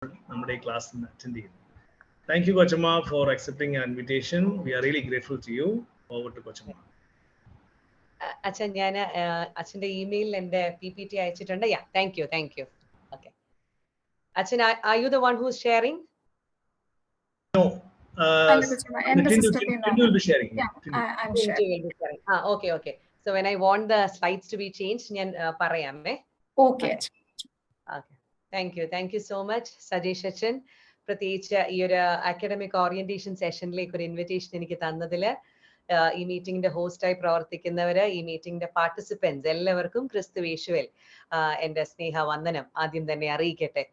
നമ്മുടെ class attend ചെയ്യുന്നത്. Thank you, Kochama, for accepting our invitation. We are really grateful to you. Over to Kochama. അച്ഛൻ ഞാൻ അച്ഛൻ്റെ ഇമെയിലിൽ എൻ്റെ PPT അയച്ചിട്ടുണ്ട്. Yeah, thank you. Okay. അച്ഛൻ, are you the one who's sharing? No. Tindu will be sharing. Yeah, I'm sharing. Okay. So when I want the slides to be changed, ഞാൻ പറയാമേ. Okay. Thank you so much, Sajeesh അച്ഛൻ. പ്രത്യേകിച്ച് ഈ ഒരു academic orientation സെഷനിലേക്ക് ഒരു invitation എനിക്ക് തന്നതിൽ ഈ മീറ്റിംഗിന്റെ ഹോസ്റ്റായി പ്രവർത്തിക്കുന്നവര്, ഈ മീറ്റിംഗിന്റെ പാർട്ടിസിപ്പൻസ് എല്ലാവർക്കും ക്രിസ്തുയേശുവിൽ എൻ്റെ സ്നേഹവന്ദനം ആദ്യം തന്നെ അറിയിക്കട്ടെ.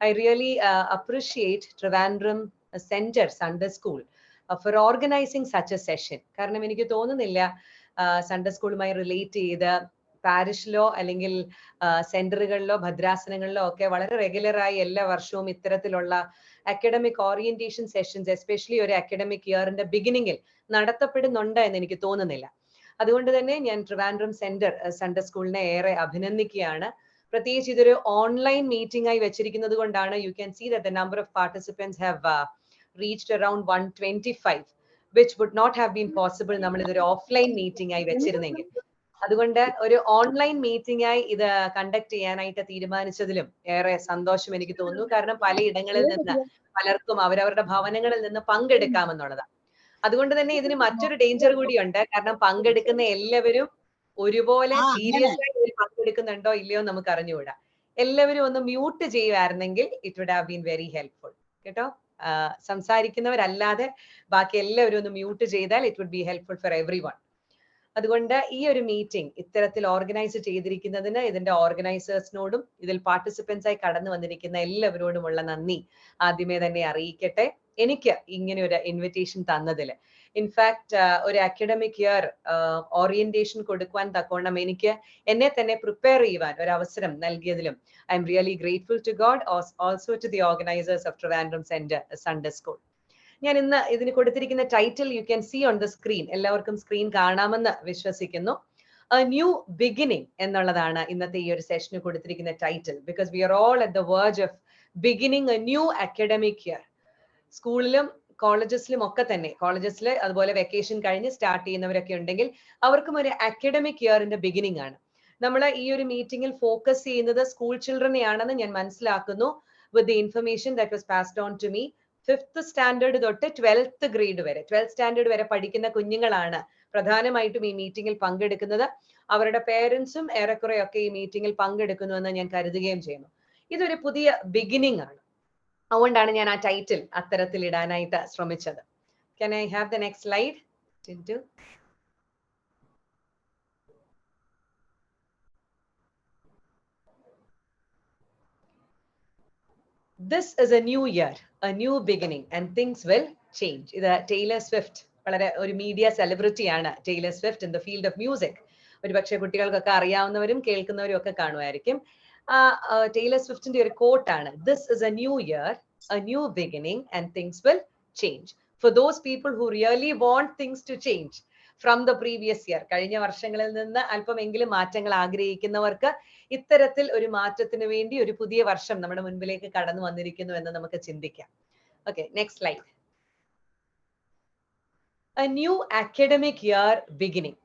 I really appreciate Trivandrum Center Sunday School for organizing such a session. കാരണം എനിക്ക് തോന്നുന്നില്ല സൺഡേ സ്കൂളുമായി റിലേറ്റ് ചെയ്ത് പാരിഷിലോ അല്ലെങ്കിൽ സെന്ററുകളിലോ ഭദ്രാസനങ്ങളിലോ ഒക്കെ വളരെ റെഗുലറായി എല്ലാ വർഷവും ഇത്തരത്തിലുള്ള അക്കാഡമിക് ഓറിയന്റേഷൻ സെഷൻസ് എസ്പെഷ്യലി ഒരു അക്കാഡമിക് ഇയറിന്റെ ബിഗിനിങ്ങിൽ നടത്തപ്പെടുന്നുണ്ട് എന്ന് എനിക്ക് തോന്നുന്നില്ല. അതുകൊണ്ട് തന്നെ ഞാൻ ട്രിവാൻഡ്രം സെന്റർ സൺഡേ സ്കൂളിനെ ഏറെ അഭിനന്ദിക്കുകയാണ്. പ്രത്യേകിച്ച് ഇതൊരു ഓൺലൈൻ മീറ്റിംഗ് ആയി വെച്ചിരിക്കുന്നത് കൊണ്ടാണ് you can see that the number of participants have reached around 125 which would not have been possible നമ്മൾ ഇതൊരു ഓഫ്ലൈൻ മീറ്റിംഗ് ആയി വെച്ചിരുന്നെങ്കിൽ. അതുകൊണ്ട് ഒരു ഓൺലൈൻ മീറ്റിംഗ് ആയി ഇത് കണ്ടക്ട് ചെയ്യാനായിട്ട് തീരുമാനിച്ചതിലും ഏറെ സന്തോഷം എനിക്ക് തോന്നുന്നു. കാരണം പലയിടങ്ങളിൽ നിന്ന് പലർക്കും അവരവരുടെ ഭവനങ്ങളിൽ നിന്ന് പങ്കെടുക്കാമെന്നുള്ളതാണ്. അതുകൊണ്ട് തന്നെ ഇതിന് മറ്റൊരു ഡേഞ്ചർ കൂടിയുണ്ട്. കാരണം പങ്കെടുക്കുന്ന എല്ലാവരും ഒരുപോലെ സീരിയസ് ആയി പങ്കെടുക്കുന്നുണ്ടോ ഇല്ലയോ നമുക്ക് അറിഞ്ഞുകൂടാ. എല്ലാവരും ഒന്ന് മ്യൂട്ട് ചെയ്യുമായിരുന്നെങ്കിൽ it would have been very helpful കേട്ടോ. സംസാരിക്കുന്നവരല്ലാതെ ബാക്കി എല്ലാവരും ഒന്ന് മ്യൂട്ട് ചെയ്താൽ it would be helpful for everyone. അതുകൊണ്ട് ഈ ഒരു മീറ്റിംഗ് ഇത്തരത്തിൽ ഓർഗനൈസ് ചെയ്തിരിക്കുന്നതിന് ഇതിന്റെ ഓർഗനൈസേഴ്സിനോടും ഇതിൽ പാർട്ടിസിപ്പൻസ് ആയി കടന്നു വന്നിരിക്കുന്ന എല്ലാവരോടുമുള്ള നന്ദി ആദ്യമേ തന്നെ അറിയിക്കട്ടെ. എനിക്ക് ഇങ്ങനെ ഒരു ഇൻവിറ്റേഷൻ തന്നതിൽ, ഇൻഫാക്ട് ഒരു അക്കാഡമിക് ഇയർ ഓറിയന്റേഷൻ കൊടുക്കുവാൻ തക്കോണം എനിക്ക് എന്നെ തന്നെ പ്രിപ്പയർ ചെയ്യുവാൻ ഒരു അവസരം നൽകിയതിലും I am really grateful to God, also to the organisers of Trivandrum centre Sunday school. ഞാൻ ഇന്ന് ഇതിന് കൊടുത്തിരിക്കുന്ന title you can see on the screen. എല്ലാവർക്കും സ്ക്രീൻ കാണാമെന്ന് വിശ്വസിക്കുന്നു. എ ന്യൂ ബിഗിനിങ് എന്നുള്ളതാണ് ഇന്നത്തെ ഈ ഒരു സെഷന് കൊടുത്തിരിക്കുന്ന title. Because we are all at the verge of beginning A new academic year. സ്കൂളിലും കോളേജസിലും ഒക്കെ തന്നെ, കോളേജസിൽ അതുപോലെ വെക്കേഷൻ കഴിഞ്ഞ് സ്റ്റാർട്ട് ചെയ്യുന്നവരൊക്കെ ഉണ്ടെങ്കിൽ അവർക്കും ഒരു അക്കാഡമിക് ഇയറിന്റെ ബിഗിനിങ് ആണ്. നമ്മൾ ഈ ഒരു മീറ്റിംഗിൽ ഫോക്കസ് ചെയ്യുന്നത് സ്കൂൾ ചിൽഡ്രനെയാണെന്ന് ഞാൻ മനസ്സിലാക്കുന്നു. With the information that was passed on to me, 5th standard തൊട്ട് 12th ഗ്രേഡ് വരെ, 12th സ്റ്റാൻഡേർഡ് വരെ പഠിക്കുന്ന കുഞ്ഞുങ്ങളാണ് പ്രധാനമായിട്ടും ഈ മീറ്റിംഗിൽ പങ്കെടുക്കുന്നത്. അവരുടെ പേരൻസും ഏറെക്കുറെ ഒക്കെ ഈ മീറ്റിംഗിൽ പങ്കെടുക്കുന്നുവെന്ന് ഞാൻ കരുതുകയും ചെയ്യുന്നു. ഇതൊരു പുതിയ ബിഗിനിങ് ആണ്. അതുകൊണ്ടാണ് ഞാൻ ആ ടൈറ്റിൽ അത്തരത്തിൽ ഇടാനായിട്ട് ശ്രമിച്ചത്. Can I have the next slide? Tindu. This is a new year, a new beginning, and things will change. ഇത് ടൈലർ സ്വിഫ്റ്റ്, വളരെ ഒരു മീഡിയ സെലിബ്രിറ്റി ആണ് Taylor Swift in the field of music. ഒരുപക്ഷെ കുട്ടികൾക്കൊക്കെ അറിയാവുന്നവരും കേൾക്കുന്നവരും ഒക്കെ കാണുമായിരിക്കും. ടൈലർ സ്വിഫ്റ്റിന്റെ ഒരു കോട്ടാണ്, this is a new year, a new beginning, and things will change. For those people who really want things to change from the previous year, കഴിഞ്ഞ വർഷങ്ങളിൽ നിന്ന് അല്പമെങ്കിലും മാറ്റങ്ങൾ ആഗ്രഹിക്കുന്നവർക്ക് ഇത്തരത്തിൽ ഒരു മാറ്റത്തിന് വേണ്ടി ഒരു പുതിയ വർഷം നമ്മുടെ മുൻപിലേക്ക് കടന്നു വന്നിരിക്കുന്നു എന്ന് നമുക്ക് ചിന്തിക്കാം. Okay, next slide. A new academic year beginning.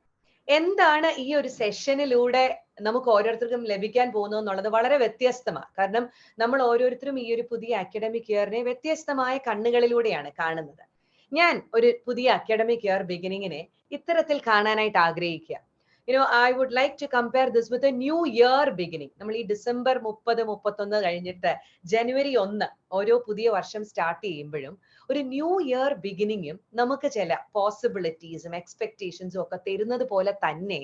എന്താണ് ഈ ഒരു സെഷനിലൂടെ നമുക്ക് ഓരോരുത്തർക്കും ലഭിക്കാൻ പോകുന്നു എന്നുള്ളത് വളരെ വ്യത്യസ്തമാണ്. കാരണം നമ്മൾ ഓരോരുത്തരും ഈ ഒരു പുതിയ അക്കാഡമിക് ഇയറിനെ വ്യത്യസ്തമായ കണ്ണുകളിലൂടെയാണ് കാണുന്നത്. ഞാൻ ഒരു പുതിയ അക്കാഡമിക് ഇയർ ബിഗിനിങ്ങിനെ ഇത്തരത്തിൽ കാണാനായിട്ട് ആഗ്രഹിക്കുക. I would like to compare this with a new year beginning. നമ്മൾ ഈ ഡിസംബർ 30, 31 കഴിഞ്ഞിട്ട് ജനുവരി 1 ഓരോ പുതിയ വർഷം സ്റ്റാർട്ട് ചെയ്യുമ്പോഴും ഒരു ന്യൂ ഇയർ ബിഗിനിങ്ങും നമുക്ക് ചില പോസിബിലിറ്റീസും എക്സ്പെക്ടേഷൻസും ഒക്കെ തരുന്നത് പോലെ തന്നെ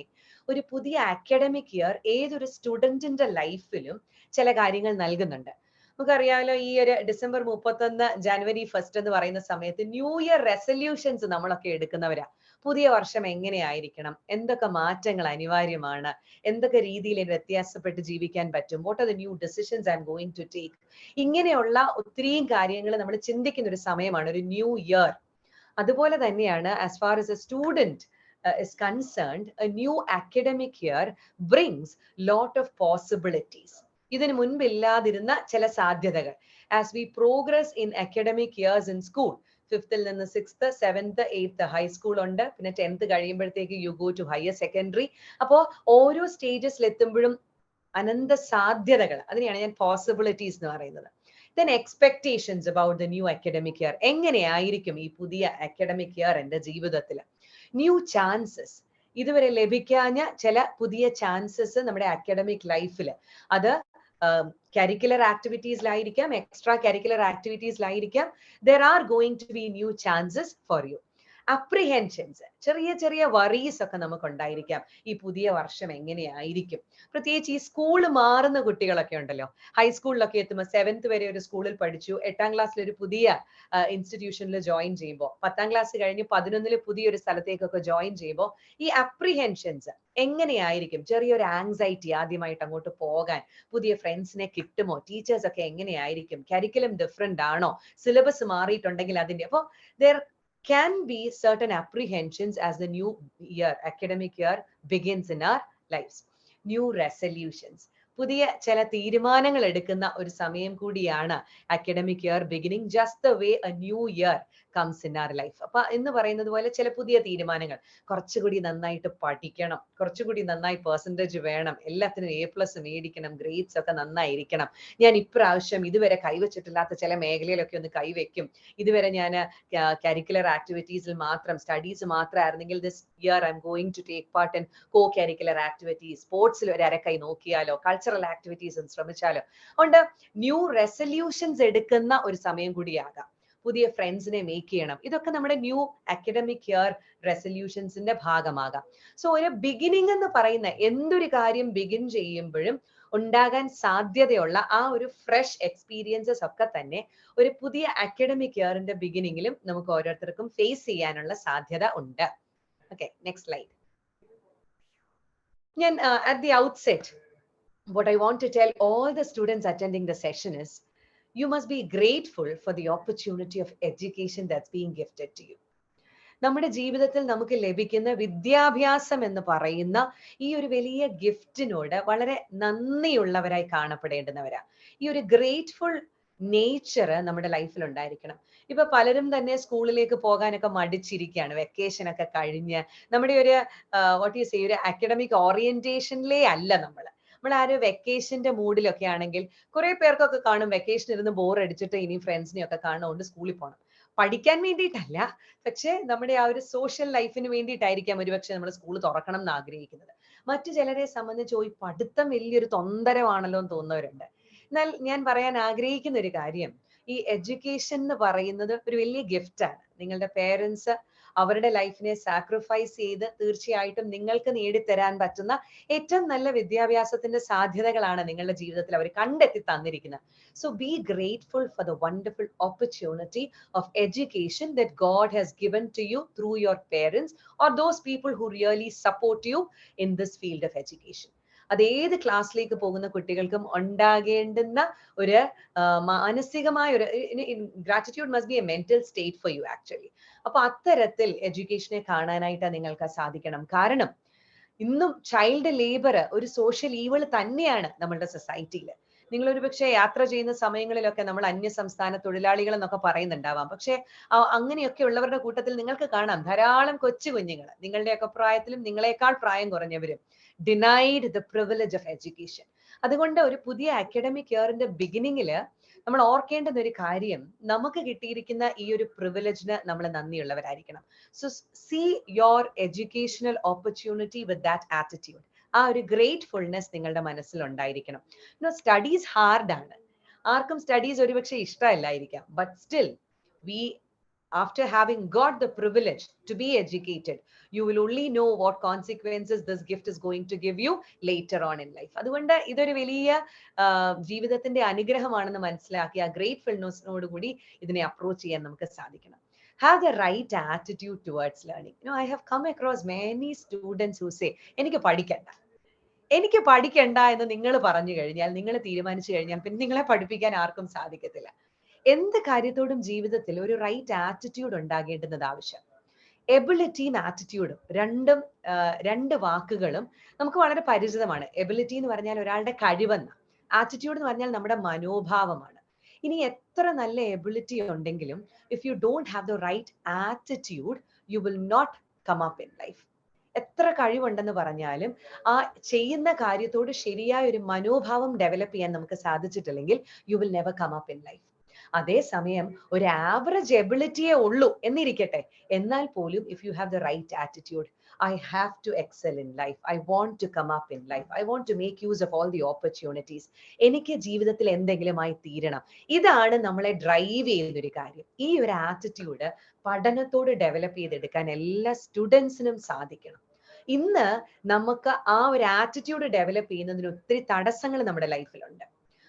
ഒരു പുതിയ അക്കാഡമിക് ഇയർ ഏതൊരു സ്റ്റുഡന്റിന്റെ ലൈഫിലും ചില കാര്യങ്ങൾ നൽകുന്നുണ്ട്. നമുക്കറിയാമല്ലോ, ഈ ഒരു ഡിസംബർ 31 ജനുവരി 1 എന്ന് പറയുന്ന സമയത്ത് ന്യൂ ഇയർ റെസൊല്യൂഷൻസ് നമ്മളൊക്കെ എടുക്കുന്നവരാ. പുതിയ വർഷം എങ്ങനെയായിരിക്കണം, എന്തൊക്കെ മാറ്റങ്ങൾ അനിവാര്യമാണ്, എന്തൊക്കെ രീതിയിൽ വ്യത്യാസപ്പെട്ട് ജീവിക്കാൻ പറ്റും, what are the new decisions I M going to take, ഇങ്ങനെയുള്ള ഒത്തിരിയും കാര്യങ്ങൾ നമ്മൾ ചിന്തിക്കുന്ന ഒരു സമയമാണ് ഒരു ന്യൂ ഇയർ. അതുപോലെ തന്നെയാണ് as far as A student is concerned, a new academic year brings lot of possibilities. ഇതിനു മുൻപില്ലാതിരുന്ന ചില സാധ്യതകൾ. As we progress in academic years in school, 5th നിന്ന് 6th 7th 8th ഹൈസ്കൂൾ ഉണ്ട്, പിന്നെ 10th കഴിയുമ്പോഴത്തേക്ക് you go to higher secondary. അപ്പോ ഓരോ സ്റ്റേജസിൽ എത്തുമ്പോഴും അനന്ത സാധ്യതകൾ, അതിനെയാണ് ഞാൻ പോസിബിലിറ്റീസ് എന്ന് പറയുന്നത്. Then expectations about the new academic year. എങ്ങനെയായിരിക്കും ഈ പുതിയ അക്കാഡമിക് ഇയർ എൻ്റെ ജീവിതത്തിൽ? ന്യൂ ചാൻസസ്, ഇതുവരെ ലഭിക്കാഞ്ഞ ചില പുതിയ ചാൻസസ് നമ്മുടെ അക്കാഡമിക് ലൈഫിൽ. അത് കരിക്കുലർ ആക്ടിവിറ്റീസിലായിരിക്കാം, എക്സ്ട്രാ കരിക്കുലർ ആക്ടിവിറ്റീസിലായിരിക്കാം. There are going to be new chances for you. Apprehensions, ചെറിയ ചെറിയ വറീസ് ഒക്കെ നമുക്ക് ഉണ്ടായിരിക്കാം. ഈ പുതിയ വർഷം എങ്ങനെയായിരിക്കും? പ്രത്യേകിച്ച് ഈ സ്കൂൾ മാറുന്ന കുട്ടികളൊക്കെ ഉണ്ടല്ലോ. ഹൈസ്കൂളിലൊക്കെ എത്തുമ്പോൾ 7th വരെ ഒരു സ്കൂളിൽ പഠിച്ചു, 8ാം ക്ലാസ്സിൽ ഒരു പുതിയ ഇൻസ്റ്റിറ്റ്യൂഷനിൽ ജോയിൻ ചെയ്യുമ്പോൾ, 10ാം ക്ലാസ് കഴിഞ്ഞ് 11ൽ പുതിയൊരു സ്ഥലത്തേക്കൊക്കെ ജോയിൻ ചെയ്യുമ്പോൾ ഈ അപ്രിഹെൻഷൻസ് എങ്ങനെയായിരിക്കും? ചെറിയൊരു ആങ്സൈറ്റി ആദ്യമായിട്ട് അങ്ങോട്ട് പോകാൻ, പുതിയ ഫ്രണ്ട്സിനെ കിട്ടുമോ, ടീച്ചേഴ്സ് ഒക്കെ എങ്ങനെയായിരിക്കും, കരിക്കുലം ഡിഫറെന്റ് ആണോ, സിലബസ് മാറിയിട്ടുണ്ടെങ്കിൽ അതിന്റെ. അപ്പോൾ there can be certain apprehensions as the new year, academic year begins in our lives. New resolutions, പുതിയ ചില തീരുമാനങ്ങൾ എടുക്കുന്ന ഒരു സമയം കൂടിയാണ് academic year beginning, just the way a new year comes in our life. അപ്പൊ എന്ന് പറയുന്നത് പോലെ ചില പുതിയ തീരുമാനങ്ങൾ, കുറച്ചുകൂടി നന്നായിട്ട് പഠിക്കണം, കുറച്ചുകൂടി നന്നായി പെർസെൻറ്റേജ് വേണം, എല്ലാത്തിനും A+ മേടിക്കണം, ഗ്രേഡ്സ് ഒക്കെ നന്നായിരിക്കണം, ഞാൻ ഇപ്രാവശ്യം ഇതുവരെ കൈവച്ചിട്ടില്ലാത്ത ചില മേഖലയിലൊക്കെ ഒന്ന് കൈവയ്ക്കും, ഇതുവരെ ഞാൻ കരിക്കുലർ ആക്ടിവിറ്റീസിൽ മാത്രം, സ്റ്റഡീസ് മാത്രമായിരുന്നെങ്കിൽ this year I M going to take part in co curricular activities, സ്പോർട്സിൽ ഒരു അരക്കൈ നോക്കിയാലോ, കൾച്ചറൽ ആക്ടിവിറ്റീസും ശ്രമിച്ചാലോ. അതുകൊണ്ട് ന്യൂ റെസല്യൂഷൻസ് എടുക്കുന്ന ഒരു സമയം കൂടിയാകാം. പുതിയ ഫ്രണ്ട്സിനെ മേക്ക് ചെയ്യണം, ഇതൊക്കെ നമ്മുടെ ന്യൂ അക്കാഡമിക് ഇയർ റെസല്യൂഷൻസിന്റെ ഭാഗമാകാം. സോ ഒരു ബിഗിനിങ് എന്ന് പറയുന്ന എന്തൊരു കാര്യം ബിഗിൻ ചെയ്യുമ്പോഴും ഉണ്ടാകാൻ സാധ്യതയുള്ള ആ ഒരു ഫ്രഷ് എക്സ്പീരിയൻസസ് ഒക്കെ തന്നെ ഒരു പുതിയ അക്കാഡമിക് ഇയറിന്റെ ബിഗിനിങ്ങിലും നമുക്ക് ഓരോരുത്തർക്കും ഫേസ് ചെയ്യാനുള്ള സാധ്യത ഉണ്ട്. Okay, next slide. ഞാൻ at the outset, what I want to tell all the students attending the session is, you must be grateful for the opportunity of education that's being gifted to you. നമ്മുടെ ജീവിതത്തിൽ നമുക്ക് ലഭിക്കുന്ന വിദ്യാഭ്യാസം എന്ന് പറയുന്ന ഈ ഒരു വലിയ ഗിഫ്റ്റിനോട് വളരെ നന്ദിയുള്ളവരായി കാണപ്പെടേണ്ടുന്നവരാ. ഈ ഒരു ഗ്രേറ്റ്ഫുൾ നേച്ചർ നമ്മുടെ ലൈഫിൽ ഉണ്ടായിരിക്കണം. ഇപ്പൊ പലരും തന്നെ സ്കൂളിലേക്ക് പോകാനൊക്കെ മടിച്ചിരിക്കുകയാണ്, വെക്കേഷൻ ഒക്കെ കഴിഞ്ഞ്. നമ്മുടെ ഒരു വാട്ട് യു സേ, ഒരു അക്കാഡമിക് ഓറിയന്റേഷനിലേ അല്ല നമ്മൾ ആ ഒരു വെക്കേഷന്റെ മൂഡിലൊക്കെ ആണെങ്കിൽ കുറെ പേർക്കൊക്കെ കാണും വെക്കേഷൻ ഇരുന്ന് ബോർ അടിച്ചിട്ട് ഇനി ഫ്രണ്ട്സിനെ ഒക്കെ കാണുകൊണ്ട് സ്കൂളിൽ പോകണം. പഠിക്കാൻ വേണ്ടിയിട്ടല്ല, പക്ഷെ നമ്മുടെ ആ ഒരു സോഷ്യൽ ലൈഫിന് വേണ്ടിയിട്ടായിരിക്കാം ഒരുപക്ഷെ നമ്മൾ സ്കൂൾ തുറക്കണം എന്ന് ആഗ്രഹിക്കുന്നത്. മറ്റു ചിലരെ സംബന്ധിച്ച് ഈ പഠിത്തം വലിയൊരു തൊന്തരമാണല്ലോ എന്ന് തോന്നുന്നവരുണ്ട്. എന്നാൽ ഞാൻ പറയാൻ ആഗ്രഹിക്കുന്ന ഒരു കാര്യം, ഈ എഡ്യൂക്കേഷൻ എന്ന് പറയുന്നത് ഒരു വലിയ ഗിഫ്റ്റാണ്. നിങ്ങളുടെ പേരൻസ് അവരുടെ ലൈഫിനെ സാക്രിഫൈസ് ചെയ്ത് തീർച്ചയായിട്ടും നിങ്ങൾക്ക് നേടിത്തരാൻ പറ്റുന്ന ഏറ്റവും നല്ല വിദ്യാഭ്യാസത്തിന്റെ സാധ്യതകളാണ് നിങ്ങളുടെ ജീവിതത്തിൽ അവർ കണ്ടെത്തി തന്നിരിക്കുന്നത്. So be grateful for the wonderful opportunity of education that God has given to you through your parents or those people who really support you in this field of education. അതേത് ക്ലാസ്സിലേക്ക് പോകുന്ന കുട്ടികൾക്കും ഉണ്ടാകേണ്ടുന്ന ഒരു മാനസികമായ ഒരു gratitude must be a mental state for you actually. അപ്പൊ അത്തരത്തിൽ എഡ്യൂക്കേഷനെ കാണാനായിട്ട് നിങ്ങൾക്ക് സാധിക്കണം. കാരണം ഇന്നും ചൈൽഡ് ലേബർ ഒരു സോഷ്യൽ ഈവൾ തന്നെയാണ് നമ്മളുടെ സൊസൈറ്റിയിൽ. നിങ്ങൾ ഒരു പക്ഷേ യാത്ര ചെയ്യുന്ന സമയങ്ങളിലൊക്കെ നമ്മൾ അന്യ സംസ്ഥാന തൊഴിലാളികൾ എന്നൊക്കെ പറയുന്നുണ്ടാവാം. പക്ഷെ അങ്ങനെയൊക്കെ ഉള്ളവരുടെ കൂട്ടത്തിൽ നിങ്ങൾക്ക് കാണാം ധാരാളം കൊച്ചു കുഞ്ഞുങ്ങൾ, നിങ്ങളുടെയൊക്കെ പ്രായത്തിലും നിങ്ങളെക്കാൾ പ്രായം കുറഞ്ഞവരും denied the privilege of education. അതുകൊണ്ട് ഒരു പുതിയ അക്കാഡമിക് ഇയറിന്റെ ബിഗിനിങ്ങില് നമ്മൾ ഓർക്കേണ്ടുന്ന ഒരു കാര്യം, നമുക്ക് കിട്ടിയിരിക്കുന്ന ഈ ഒരു പ്രിവിലേജിന് നമ്മൾ നന്ദിയുള്ളവരായിരിക്കണം. So see your educational opportunity with that attitude. ആ ഒരു ഗ്രേറ്റ്ഫുൾനെസ് നിങ്ങളുടെ മനസ്സിൽ ഉണ്ടായിരിക്കണം. സ്റ്റഡീസ് ഹാർഡാണ്, ആർക്കും സ്റ്റഡീസ് ഒരുപക്ഷെ ഇഷ്ടമല്ലായിരിക്കാം. But still we after having got the privilege to be educated, you will only know what consequences this gift is going to give you later on in life. അതുകൊണ്ട് ഇതൊരു വലിയ ജീവിതത്തിന്റെ അനുഗ്രഹമാണെന്ന് മനസ്സിലാക്കി ആ ഗ്രേറ്റ്ഫുൾനെസ്സിനോട് കൂടി ഇതിനെ അപ്രോച്ച് ചെയ്യാൻ നമുക്ക് സാധിക്കണം. Have the right attitude towards learning. I have come across many students who say, എനിക്ക് പഠിക്കണ്ട എന്ന് നിങ്ങൾ പറഞ്ഞു കഴിഞ്ഞാൽ, നിങ്ങൾ തീരുമാനിച്ചു കഴിഞ്ഞാൽ പിന്നെ നിങ്ങളെ പഠിപ്പിക്കാൻ ആർക്കും സാധിക്കത്തില്ല. എന്ത് കാര്യത്തോടും ജീവിതത്തിൽ ഒരു റൈറ്റ് ആറ്റിറ്റ്യൂഡ് ഉണ്ടാകേണ്ടുന്നത് ആവശ്യം. എബിലിറ്റിയും ആറ്റിറ്റ്യൂഡും രണ്ട് വാക്കുകളും നമുക്ക് വളരെ പരിചിതമാണ്. എബിലിറ്റി എന്ന് പറഞ്ഞാൽ ഒരാളുടെ കഴിവെന്ന, ആറ്റിറ്റ്യൂഡ് എന്ന് പറഞ്ഞാൽ നമ്മുടെ മനോഭാവമാണ്. ഇനി എത്ര നല്ല എബിലിറ്റി ഉണ്ടെങ്കിലും if you don't have the right attitude you will not come up in life. എത്ര കഴിവുണ്ടെന്ന് പറഞ്ഞാലും ആ ചെയ്യുന്ന കാര്യത്തോട് ശരിയായ ഒരു മനോഭാവം ഡെവലപ്പ് ചെയ്യാൻ നമുക്ക് സാധിച്ചിട്ടില്ലെങ്കിൽ you will never come up in life. അതേസമയം ഒരു ആവറേജ് എബിലിറ്റിയേ ഉള്ളൂ എന്നിരിക്കട്ടെ, എന്നാൽ പോലും if you have the right attitude, I have to excel in life. I want to come up in life. I want to make use of all the opportunities. എനിക്ക് ജീവിതത്തിൽ എന്തെങ്കിലും ആയി തീരണം. ഇതാണ് നമ്മളെ ഡ്രൈവ് ചെയ്യുന്ന ഒരു കാര്യം. ഈ ഒരു ആറ്റിറ്റ്യൂഡ് പഠനത്തോട് ഡെവലപ്പ് ചെയ്തെടുക്കാൻ എല്ലാ സ്റ്റുഡൻസിനും സാധിക്കണം. ഇന്ന് നമുക്ക് ആ ഒരു ആറ്റിറ്റ്യൂഡ് ഡെവലപ്പ് ചെയ്യുന്നതിന് ഒത്തിരി തടസ്സങ്ങൾ നമ്മുടെ ലൈഫിലുണ്ട്.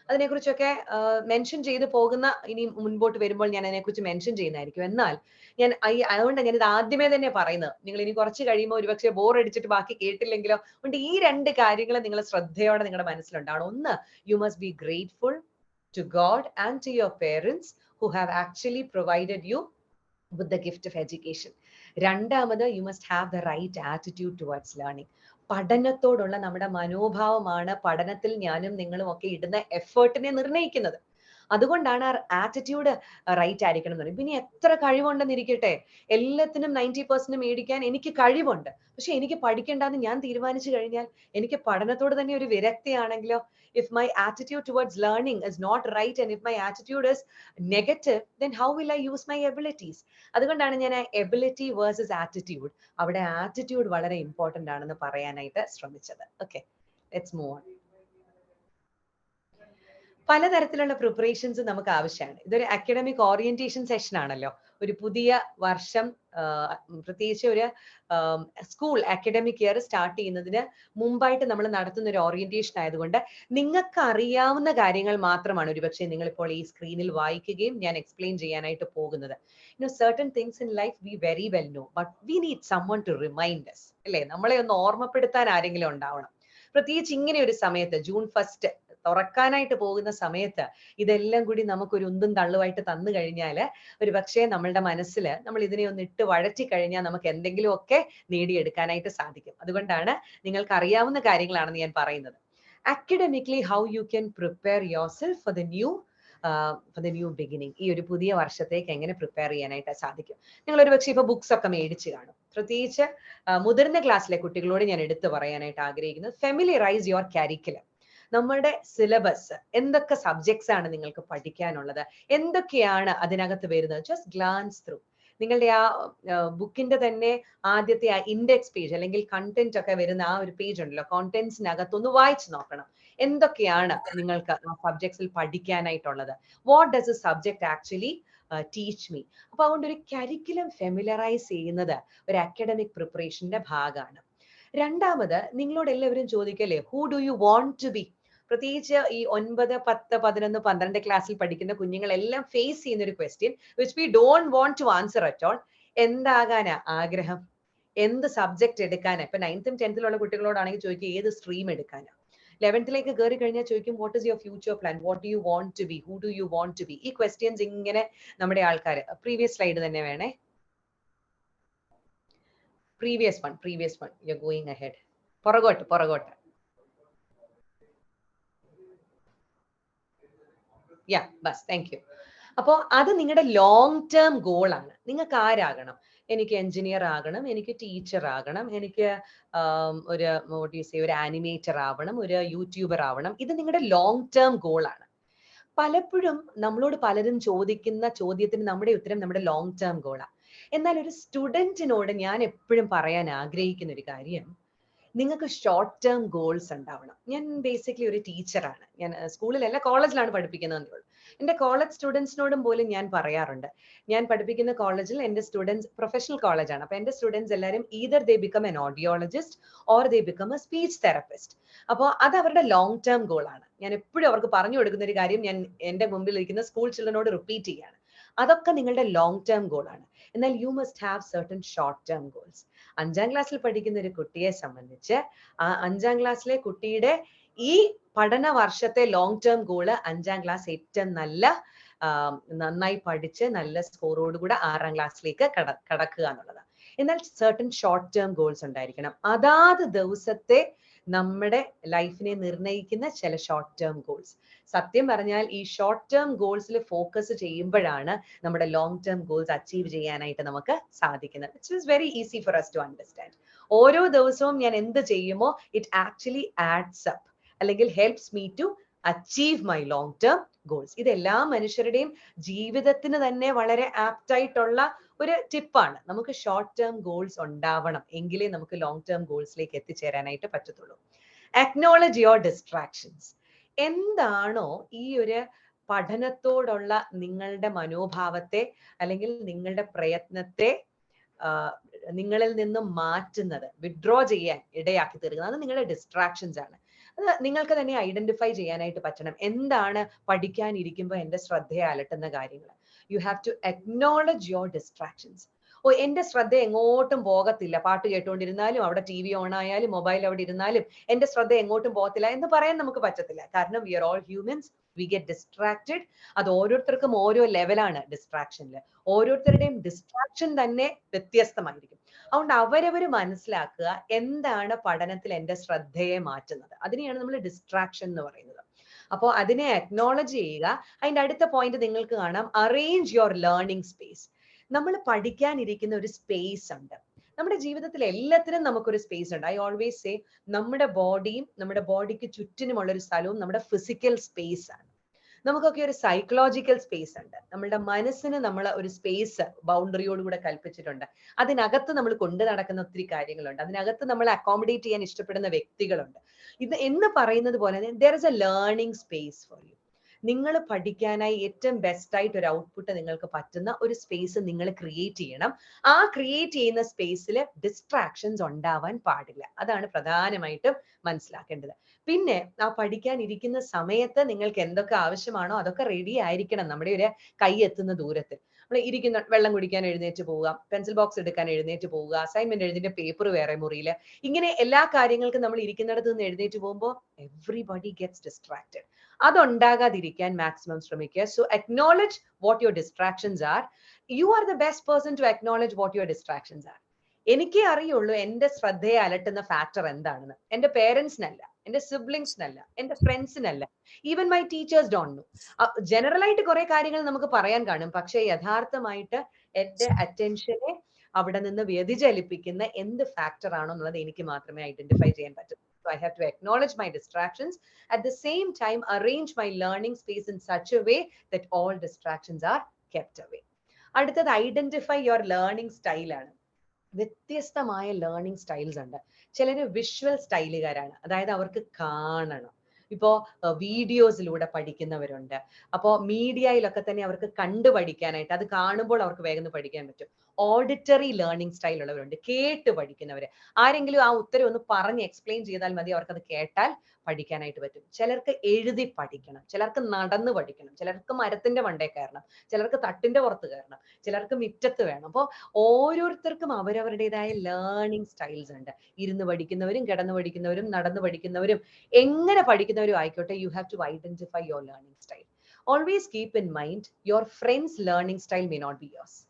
അതിനെക്കുറിച്ചൊക്കെ മെൻഷൻ ചെയ്ത് പോകുന്ന ഇനി മുൻപോട്ട് വരുമ്പോൾ ഞാൻ അതിനെക്കുറിച്ച് മെൻഷൻ ചെയ്യുന്നതായിരിക്കും. എന്നാൽ അതുകൊണ്ടാണ് ഞാനിത് ആദ്യമേ തന്നെ പറയുന്നത്. നിങ്ങൾ ഇനി കുറച്ച് കഴിയുമ്പോൾ ഒരുപക്ഷെ ബോർ അടിച്ചിട്ട് ബാക്കി കേട്ടില്ലെങ്കിലോ. അതുകൊണ്ട് ഈ 2 കാര്യങ്ങൾ നിങ്ങൾ ശ്രദ്ധയോടെ നിങ്ങളുടെ മനസ്സിലുണ്ടാവണം. ഒന്ന്, you must be grateful to God and to your parents who have actually provided you with the gift of education. രണ്ടാമത്, you must have the right attitude towards learning. പഠനത്തോടുള്ള നമ്മുടെ മനോഭാവമാണ് പഠനത്തിൽ ഞാനും നിങ്ങളും ഒക്കെ ഇടുന്ന എഫേർട്ടിനെ നിർണ്ണയിക്കുന്നത്. അതുകൊണ്ടാണ് ആ ആറ്റിറ്റ്യൂഡ് റൈറ്റ് ആയിരിക്കണം എന്ന് പറയുന്നത്. പിന്നെ എത്ര കഴിവുണ്ടെന്നിരിക്കട്ടെ, എല്ലാത്തിനും 90% മേടിക്കാൻ എനിക്ക് കഴിവുണ്ട്, പക്ഷെ എനിക്ക് പഠിക്കേണ്ടെന്ന് ഞാൻ തീരുമാനിച്ചു കഴിഞ്ഞാൽ എനിക്ക് പഠനത്തോട് തന്നെ ഒരു വിരക്തിയാണെങ്കിലോ, if my attitude towards learning is not right and if my attitude is negative, then how will I use my abilities? അതുകൊണ്ടാണ് ഞാൻ എബിലിറ്റി വേഴ്സസ് ആറ്റിറ്റ്യൂഡ്, അവിടെ ആറ്റിറ്റ്യൂഡ് വളരെ ഇമ്പോർട്ടന്റ് ആണെന്ന് പറയാനായിട്ട് ശ്രമിച്ചത്. Okay, let's move on. പലതരത്തിലുള്ള പ്രിപ്പറേഷൻസ് നമുക്ക് ആവശ്യമാണ്. ഇതൊരു അക്കാഡമിക് ഓറിയന്റേഷൻ സെഷൻ ആണല്ലോ. ഒരു പുതിയ വർഷം, പ്രത്യേകിച്ച് ഒരു സ്കൂൾ അക്കാഡമിക് ഇയർ സ്റ്റാർട്ട് ചെയ്യുന്നതിന് മുമ്പായിട്ട് നമ്മൾ നടത്തുന്ന ഒരു ഓറിയന്റേഷൻ ആയതുകൊണ്ട് നിങ്ങൾക്ക് അറിയാവുന്ന കാര്യങ്ങൾ മാത്രമാണ് ഒരുപക്ഷെ നിങ്ങളിപ്പോൾ ഈ സ്ക്രീനിൽ വായിക്കുകയും ഞാൻ എക്സ്പ്ലെയിൻ ചെയ്യാനായിട്ട് പോകുന്നത്. certain things in life we very well know, but we need someone to remind us. അല്ലേ, നമ്മളെ ഒന്ന് ഓർമ്മപ്പെടുത്താൻ ആരെങ്കിലും ഉണ്ടാവണം. പ്രത്യേകിച്ച് ഇങ്ങനെ ഒരു സമയത്ത്, ജൂൺ 1 തുറക്കാനായിട്ട് പോകുന്ന സമയത്ത് ഇതെല്ലാം കൂടി നമുക്കൊരു ഉന്തും തള്ളുമായിട്ട് തന്നു കഴിഞ്ഞാൽ ഒരു പക്ഷേ നമ്മളുടെ മനസ്സിൽ നമ്മൾ ഇതിനെ ഒന്ന് ഇട്ട് വഴറ്റി കഴിഞ്ഞാൽ നമുക്ക് എന്തെങ്കിലുമൊക്കെ നേടിയെടുക്കാനായിട്ട് സാധിക്കും. അതുകൊണ്ടാണ് നിങ്ങൾക്ക് അറിയാവുന്ന കാര്യങ്ങളാണെന്ന് ഞാൻ പറയുന്നത്. Academically how you can prepare your self for the new beginning. ഈ ഒരു പുതിയ വർഷത്തേക്ക് എങ്ങനെ പ്രിപ്പയർ ചെയ്യാനായിട്ട് സാധിക്കും. നിങ്ങൾ ഒരു പക്ഷേ ഇപ്പൊ ബുക്സ് ഒക്കെ മേടിച്ച് കാണും. പ്രത്യേകിച്ച് മുതിർന്ന ക്ലാസ്സിലെ കുട്ടികളോട് ഞാൻ എടുത്തു പറയാനായിട്ട് ആഗ്രഹിക്കുന്നത്, ഫെമിലിയറൈസ് യുവർ കരിക്കുലം. നമ്മുടെ സിലബസ്, എന്തൊക്കെ സബ്ജക്ട്സ് ആണ് നിങ്ങൾക്ക് പഠിക്കാനുള്ളത്, എന്തൊക്കെയാണ് അതിനകത്ത് വരുന്നത്, ജസ്റ്റ് ഗ്ലാൻസ് ത്രൂ. നിങ്ങളുടെ ആ ബുക്കിന്റെ തന്നെ ആദ്യത്തെ ആ ഇൻഡെക്സ് പേജ് അല്ലെങ്കിൽ കണ്ടന്റ് ഒക്കെ വരുന്ന ആ ഒരു പേജ് ഉണ്ടല്ലോ, കോണ്ടന്റ്സിനകത്തൊന്ന് വായിച്ചു നോക്കണം. എന്തൊക്കെയാണ് നിങ്ങൾക്ക് ആ സബ്ജക്ട്സിൽ പഠിക്കാനായിട്ടുള്ളത്, what does a subject actually teach me. അപ്പൊ അതുകൊണ്ട് ഒരു കരിക്കുലം ഫെമിലറൈസ് ചെയ്യുന്നത് ഒരു അക്കാഡമിക് പ്രിപ്പറേഷന്റെ ഭാഗമാണ്. രണ്ടാമത്, നിങ്ങളോട് എല്ലാവരും ചോദിക്കല്ലേ, who do you want to be. പ്രത്യേകിച്ച് ഈ 9, 10, 11, 12 ക്ലാസ്സിൽ പഠിക്കുന്ന കുഞ്ഞുങ്ങളെല്ലാം ഫേസ് ചെയ്യുന്ന ഒരു question which we don't want to answer at all. എന്താകാനാ ആഗ്രഹം, എന്ത് സബ്ജക്ട് എടുക്കാനാ? ഇപ്പൊ 9th ഉം 10th ഉള്ള കുട്ടികളോടാണെങ്കിൽ ചോദിക്കും ഏത് സ്ട്രീം എടുക്കാനാ. 11th കയറി കഴിഞ്ഞാൽ ചോദിക്കും what is your future plan, what do you want to be, who do you want to be. ഈ ക്വസ്റ്റ്യൻസ് ഇങ്ങനെ നമ്മുടെ ആൾക്കാർ, പ്രീവിയസ് സ്ലൈഡ് തന്നെ വേണേ, previous one, you're going ahead. പുറകോട്ട്. Yeah, bus, thank you. അപ്പോൾ അത് നിങ്ങളുടെ ലോങ് ടേം ഗോൾ ആണ്. നിങ്ങൾക്ക് ആരാകണം? എനിക്ക് എഞ്ചിനീയർ ആകണം, എനിക്ക് ടീച്ചർ ആകണം, എനിക്ക് ഒരു ആനിമേറ്റർ ആവണം, ഒരു യൂട്യൂബർ ആവണം. ഇത് നിങ്ങളുടെ ലോങ് ടേം ഗോൾ ആണ്. പലപ്പോഴും നമ്മളോട് പലരും ചോദിക്കുന്ന ചോദ്യത്തിന് നമ്മുടെ ഉത്തരം നമ്മുടെ ലോങ് ടേം ഗോളാണ്. എന്നാൽ ഒരു സ്റ്റുഡന്റിനോട് ഞാൻ എപ്പോഴും പറയാൻ ആഗ്രഹിക്കുന്ന ഒരു കാര്യം, നിങ്ങൾക്ക് ഷോർട്ട് ടേം ഗോൾസ് ഉണ്ടാവണം. ഞാൻ ബേസിക്കലി ഒരു ടീച്ചറാണ്. ഞാൻ സ്കൂളിലല്ല, കോളേജിലാണ് പഠിപ്പിക്കുന്നതെന്നേ ഉള്ളൂ. എൻ്റെ കോളേജ് സ്റ്റുഡൻസിനോടും പോലും ഞാൻ പറയാറുണ്ട്, ഞാൻ പഠിപ്പിക്കുന്ന കോളേജിൽ എൻ്റെ സ്റ്റുഡൻസ് പ്രൊഫഷണൽ കോളേജാണ്. അപ്പൊ എൻ്റെ സ്റ്റുഡൻസ് എല്ലാവരും either they become an audiologist or they become A speech therapist. അപ്പോൾ അത് അവരുടെ ലോങ് ടേം ഗോൾ ആണ്. ഞാൻ എപ്പോഴും അവർക്ക് പറഞ്ഞു കൊടുക്കുന്ന ഒരു കാര്യം ഞാൻ എൻ്റെ മുമ്പിൽ ഇരിക്കുന്ന സ്കൂൾ ചിൽഡ്രനോട് റിപ്പീറ്റ് ചെയ്യാണ്. അതൊക്കെ നിങ്ങളുടെ ലോങ് ടേം ഗോൾ ആണ്. എന്നാൽ you must have certain short term goals. 5ാം ക്ലാസ്സിൽ പഠിക്കുന്ന ഒരു കുട്ടിയെ സംബന്ധിച്ച് ആ 5ാം ക്ലാസ്സിലെ കുട്ടിയുടെ ഈ പഠന വർഷത്തെ ലോങ് ടേം ഗോള് 5ാം ക്ലാസ് ഏറ്റവും നന്നായി പഠിച്ച് നല്ല സ്കോറോടുകൂടെ 6ാം ക്ലാസ്സിലേക്ക് കടക്കുക എന്നുള്ളതാണ്. എന്നാൽ സർട്ടൻ ഷോർട്ട് ടേം ഗോൾസ് ഉണ്ടായിരിക്കണം. അതാത് ദിവസത്തെ നമ്മുടെ ലൈഫിനെ നിർണ്ണയിക്കുന്ന ചില ഷോർട്ട് ടേം ഗോൾസ്. സത്യം പറഞ്ഞാൽ ഈ ഷോർട്ട് ടേം ഗോൾസിൽ ഫോക്കസ് ചെയ്യുമ്പോഴാണ് നമ്മുടെ ലോങ് ടേം ഗോൾസ് അച്ചീവ് ചെയ്യാനായിട്ട് നമുക്ക് സാധിക്കുന്നത്. It's is very easy for us to understand. ഓരോ ദിവസവും ഞാൻ എന്ത് ചെയ്യുമോ ഇറ്റ് ആക്ച്വലി ആഡ്സ് അപ്പ്, അല്ലെങ്കിൽ helps me to achieve my long term goals. ഇത് എല്ലാ മനുഷ്യരുടെയും ജീവിതത്തിന് തന്നെ വളരെ ആപ്റ്റ് ആയിട്ടുള്ള ഒരു ടിപ്പാണ്. നമുക്ക് ഷോർട്ട് ടേം ഗോൾസ് ഉണ്ടാവണം, എങ്കിലേ നമുക്ക് ലോങ് ടേം ഗോൾസിലേക്ക് എത്തിച്ചേരാനായിട്ട് പറ്റത്തുള്ളൂ. Acknowledge your distractions. എന്താണോ ഈ ഒരു പഠനത്തോടുള്ള നിങ്ങളുടെ മനോഭാവത്തെ അല്ലെങ്കിൽ നിങ്ങളുടെ പ്രയത്നത്തെ നിങ്ങളിൽ നിന്നും മാറ്റുന്നത്, വിഡ്രോ ചെയ്യാൻ ഇടയാക്കി തീർക്കുന്നത്, അത് നിങ്ങളുടെ ഡിസ്ട്രാക്ഷൻസ് ആണ്. അത് നിങ്ങൾക്ക് തന്നെ ഐഡന്റിഫൈ ചെയ്യാനായിട്ട് പറ്റണം. എന്താണ് പഠിക്കാനിരിക്കുമ്പോൾ എൻ്റെ ശ്രദ്ധയെ അലട്ടുന്ന കാര്യങ്ങൾ? You have to acknowledge your distractions. ഓ, എൻ്റെ ശ്രദ്ധ എങ്ങോട്ടും പോകത്തില്ല, പാട്ട് കേട്ടുകൊണ്ടിരുന്നാലും അവിടെ ടി വി ഓൺ ആയാലും മൊബൈൽ അവിടെ ഇരുന്നാലും എൻ്റെ ശ്രദ്ധ എങ്ങോട്ടും പോകത്തില്ല എന്ന് പറയാൻ നമുക്ക് പറ്റത്തില്ല. കാരണം we are all humans, we get distracted. അത് ഓരോരുത്തർക്കും ഓരോ ലെവലാണ് ഡിസ്ട്രാക്ഷനിൽ. ഓരോരുത്തരുടെയും ഡിസ്ട്രാക്ഷൻ തന്നെ വ്യത്യസ്തമായിരിക്കും. അതുകൊണ്ട് അവരവർ മനസ്സിലാക്കുക എന്താണ് പഠനത്തിൽ എൻ്റെ ശ്രദ്ധയെ മാറ്റുന്നത്. അതിനെയാണ് നമ്മൾ ഡിസ്ട്രാക്ഷൻ എന്ന് പറയുന്നത്. അപ്പോൾ അതിനെ അക്നോളജ് ചെയ്യുക. അതിന്റെ അടുത്ത പോയിന്റ് നിങ്ങൾക്ക് കാണാം, അറേഞ്ച് യുവർ ലേണിംഗ് സ്പേസ്. നമ്മൾ പഠിക്കാനിരിക്കുന്ന ഒരു സ്പേസ് ഉണ്ട്. നമ്മുടെ ജീവിതത്തിൽ എല്ലാത്തിനും നമുക്കൊരു സ്പേസ് ഉണ്ട്. ഐ ഓൾവേസ് സേ നമ്മുടെ ബോഡിയും നമ്മുടെ ബോഡിക്ക് ചുറ്റിനുമുള്ള ഒരു സ്ഥലവും നമ്മുടെ ഫിസിക്കൽ സ്പേസ് ആണ്. നമുക്കൊക്കെ ഒരു സൈക്കോളജിക്കൽ സ്പേസ് ഉണ്ട്. നമ്മളുടെ മനസ്സിന് നമ്മൾ ഒരു സ്പേസ് ബൗണ്ടറിയോടുകൂടെ കൽപ്പിച്ചിട്ടുണ്ട്. അതിനകത്ത് നമ്മൾ കൊണ്ടു നടക്കുന്ന ഒത്തിരി കാര്യങ്ങളുണ്ട്. അതിനകത്ത് നമ്മൾ അക്കോമഡേറ്റ് ചെയ്യാൻ ഇഷ്ടപ്പെടുന്ന വ്യക്തികളുണ്ട്. ഇത് എന്ന് പറയുന്നത് പോലെ there is a learning space for you. നിങ്ങൾ പഠിക്കാനായി ഏറ്റവും ബെസ്റ്റ് ആയിട്ട് ഒരു ഔട്ട്പുട്ട് നിങ്ങൾക്ക് പറ്റുന്ന ഒരു സ്പേസ് നിങ്ങൾ ക്രിയേറ്റ് ചെയ്യണം. ആ ക്രിയേറ്റ് ചെയ്യുന്ന സ്പേസിൽ ഡിസ്ട്രാക്ഷൻസ് ഉണ്ടാവാൻ പാടില്ല. അതാണ് പ്രധാനമായിട്ടും മനസ്സിലാക്കേണ്ടത്. പിന്നെ ആ പഠിക്കാൻ ഇരിക്കുന്ന സമയത്ത് നിങ്ങൾക്ക് എന്തൊക്കെ ആവശ്യമാണോ അതൊക്കെ റെഡി ആയിരിക്കണം. നമ്മുടെ ഒരു കൈ എത്തുന്ന ദൂരത്തിൽ നമ്മൾ ഇരിക്കുന്ന, വെള്ളം കുടിക്കാൻ എഴുന്നേറ്റ് പോവുക, പെൻസിൽ ബോക്സ് എടുക്കാൻ എഴുന്നേറ്റ് പോവുക, അസൈൻമെന്റ് എഴുതിന്റെ പേപ്പർ വേറെ മുറിയിൽ, ഇങ്ങനെ എല്ലാ കാര്യങ്ങൾക്കും നമ്മൾ ഇരിക്കുന്നിടത്ത് നിന്ന് എഴുന്നേറ്റ് പോകുമ്പോൾ എവ്രിബഡി ഗെറ്റ്സ് ഡിസ്ട്രാക്റ്റഡ്. അതുണ്ടാകാതിരിക്കാൻ മാക്സിമം ശ്രമിക്കുക. So acknowledge what your distractions are. You are the best person to acknowledge what your distractions are. എനിക്കേ അറിയുള്ളൂ എന്റെ ശ്രദ്ധയെ അലട്ടുന്ന ഫാക്ടർ എന്താണെന്ന്. എന്റെ പേരൻസിനല്ല, എന്റെ സിബ്ലിങ്സിനല്ല, എന്റെ ഫ്രണ്ട്സിനല്ല, even my teachers don't know. General ആയിട്ട് കുറെ കാര്യങ്ങൾ നമുക്ക് പറയാൻ കാണും, പക്ഷെ യഥാർത്ഥമായിട്ട് എന്റെ അറ്റൻഷനെ അവിടെ നിന്ന് വ്യതിചലിപ്പിക്കുന്ന എന്ത് ഫാക്ടർ ആണോ എന്നുള്ളത് എനിക്ക് മാത്രമേ ഐഡന്റിഫൈ ചെയ്യാൻ പറ്റൂ. So I have to acknowledge my distractions, at the same time arrange my learning space in such a way that all distractions are kept away. അടുത്തത് ഐഡന്റിഫൈ യുവർ ലേണിംഗ് സ്റ്റൈലാണ്. വ്യത്യസ്തമായ ലേണിംഗ് സ്റ്റൈൽസ് ഉണ്ട്. ചിലര് visual സ്റ്റൈലുകാരാണ്, അതായത് അവർക്ക് കാണണം. ഇപ്പോ വീഡിയോസിലൂടെ പഠിക്കുന്നവരുണ്ട്. അപ്പോൾ മീഡിയയിലൊക്കെ തന്നെ അവർക്ക് കണ്ടു പഠിക്കാനായിട്ട്, അത് കാണുമ്പോൾ അവർക്ക് വേഗം പഠിക്കാൻ പറ്റും. ഓഡിറ്ററി ലേണിംഗ് സ്റ്റൈൽ ഉള്ളവരുണ്ട്, കേട്ട് പഠിക്കുന്നവര്. ആരെങ്കിലും ആ ഉത്തരം ഒന്ന് പറഞ്ഞ് എക്സ്പ്ലെയിൻ ചെയ്താൽ മതി, അവർക്കത് കേട്ടാൽ പഠിക്കാനായിട്ട് പറ്റും. ചിലർക്ക് എഴുതി പഠിക്കണം, ചിലർക്ക് നടന്ന് പഠിക്കണം, ചിലർക്ക് മരത്തിന്റെ മണ്ടേ കയറണം, ചിലർക്ക് തട്ടിന്റെ പുറത്ത് കയറണം, ചിലർക്ക് മുറ്റത്ത് വേണം. അപ്പോൾ ഓരോരുത്തർക്കും അവരവരുടേതായ ലേണിംഗ് സ്റ്റൈൽസ് ഉണ്ട്. ഇരുന്ന് പഠിക്കുന്നവരും കിടന്ന് പഠിക്കുന്നവരും നടന്ന് പഠിക്കുന്നവരും എങ്ങനെ പഠിക്കുന്നവരും ആയിക്കോട്ടെ, you have to identify your learning style. Always keep in mind your friends learning style may not be yours.